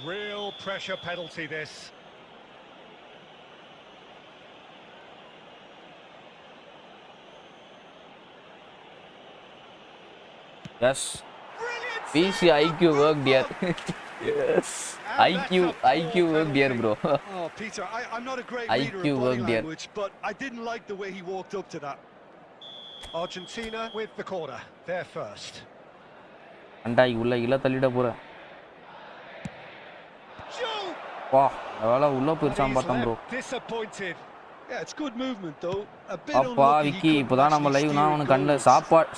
S4: Real pressure penalty this.
S1: Yes. PC IQ work dear. Yes. IQ work dear bro.
S2: Oh, Peter, I'm not a great reader of body language, but I didn't like the way he walked up to that.
S4: Argentina with the corner. They're first.
S1: அண்டாய் உள்ள இல்ல தள்ளிட போற. வா, அதனால உள்ள போயிச்சாம் பார்த்தோம் bro.
S4: Disappointed.
S2: Yeah, it's good movement though. A bit
S1: அப்பா விக்கி இப்போதான் நம்ம லைவ்னா உனக்கு கண்ணல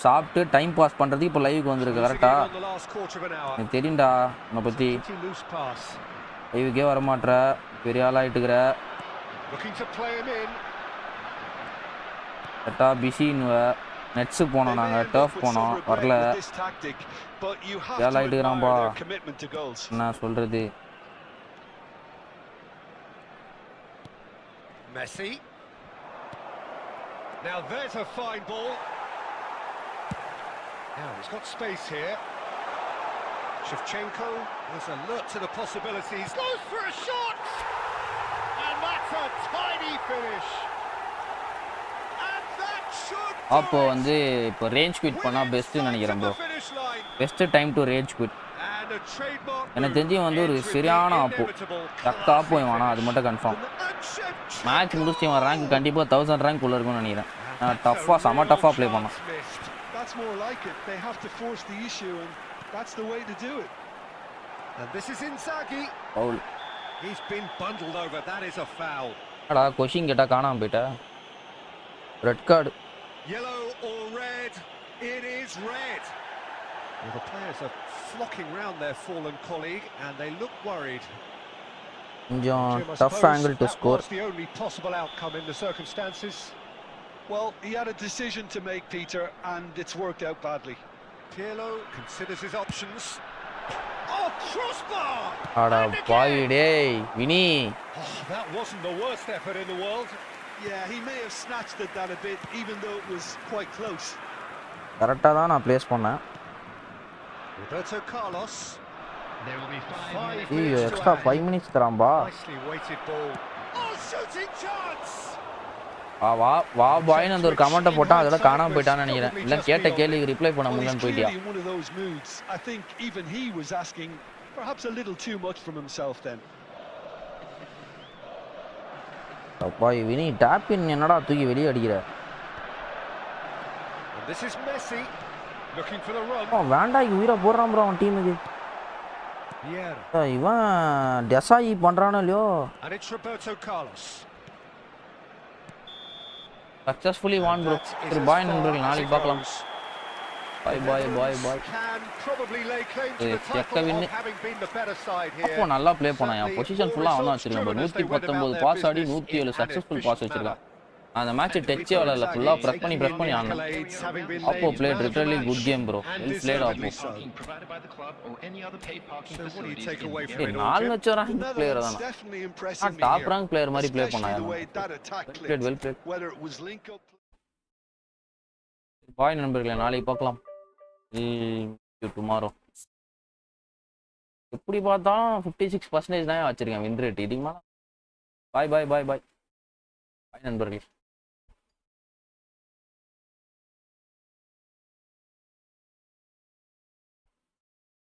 S1: சாப்பிட்டு டைம் பாஸ் பண்றதுக்கு இப்போ லைவுக்கு வந்திருக்கு கரெக்ட்டா? எனக்கு தெரியும்டா உன்னை பத்தி. லைவுக்கே வர மாட்டற. பெரிய ஆளா ஆயிட்டுக்கற. கரெக்ட்டா பிஸின்வ. நெட்ஸ் போனோம் நாங்க டர்ஃப் போனோம் வரல. ஆளா ஆயிட்டுக்கறான்பா. என்ன சொல்றது?
S4: Messi. Now there's a fine ball. Now he's got space here. Shevchenko is alert to the possibilities. Goes for a shot! And that's a tiny finish. And that should do
S1: அப்போ வந்து இப்போ range quit பண்ணா பெஸ்ட்னு நினைக்கிறேன் bro. Best time to range quit. எனக்கு தெரிஞ்சு வந்து ஒரு சரியான ஆப்போ டக்கா ஆப்போ வேணா அது மட்டும் கன்ஃபார்ம். மேட்ச் முடிச்சு அவன் ரேங்க் கண்டிப்பாக 1000 ரேங்க் உள்ள இருக்கும்னு நினைக்கிறேன். டஃப்பாக செம டஃப்பாக ப்ளே பண்ணான்.
S2: That's more like it. They have to force the issue, and that's the way to do it.
S4: And this is Inzaghi.
S1: Foul.
S4: He's been bundled over. That is a foul.
S1: அடா question கேட்டா காணாம போயிட்ட. Red card.
S4: Yellow or red? It is red. Well, the players are flocking round their fallen colleague, and they look worried.
S1: கொஞ்சம் tough angle to score.
S4: That's the only possible outcome in the circumstances.
S2: Well, he had a decision to make, Peter, and it's worked out badly.
S4: Pirlo considers his options. Oh, crossbar!
S1: அடா பாவி டேய் Vini.
S4: Oh, that wasn't the worst effort in the world.
S2: Yeah, he may have snatched at that a bit, even though it was quite close.
S1: கரெக்டாக தான் நான் place பண்ணேன்.
S4: Roberto Carlos.
S3: There will be 5 minutes.
S1: ஐயோ extra 5 minutes தராம்பா.
S4: Nicely weighted ball. Oh, shooting chance!
S1: வா வா பாய்னு அந்த ஒரு கமெண்ட்டை போட்டால் அதோட காணாமல் போயிட்டான்னு நினைக்கிறேன். இல்லை கேட்ட கேள்விக்கு ரிப்ளை பண்ண முடியலன்னு போயிட்டியா.
S2: One of those moods. I think even he was asking perhaps a little too much from himself then.
S1: அப்பா வினி டாப்பின் என்னடா தூக்கி வெளியே அடிக்கிற.
S4: This is Messi looking for the run.
S1: வேண்டாம் உயிரை போடுறான் ப்ரோ அவன் டீமுக்கு. இவன் டெசாயி பண்றானோ இல்லையோ.
S4: And it's Roberto Carlos.
S1: Successfully won bro. சரி பாய் நண்பர்கள் நாளைக்கு பார்க்கலாம். பாய் பாய் பாய் பாய். செக்க வின்னு. அப்போ நல்லா ப்ளே பண்ணான். என் பொசிஷன் ஃபுல்லாக அவன் தான் வச்சிருக்கான் ப்ரோ. 119 பாஸ் ஆடி 107 சக்ஸஸ்ஃபுல் பாஸ் வச்சிருக்கான். அந்த மேட்ச் டச்சே வரல, ஃபுல்லாக ப்ரெஸ் பண்ணி ஆனான். அப்போ played literally good game bro. Well played அப்போ. 4 லட்சம் ரேங்க் பிளேயர் தானா. டாப் ரேங்க் பிளேயர் மாதிரி ப்ளே பண்ணான். Well played. பாய் நண்பர்களே நாளைக்கு பார்க்கலாம். டுமாரோ. எப்படி பார்த்தாலும் 56% தான் வச்சிருக்கேன் வின் ரேட். இதுக்கு மேலே பாய் பாய் பாய் பாய் பாய் நண்பர்களே.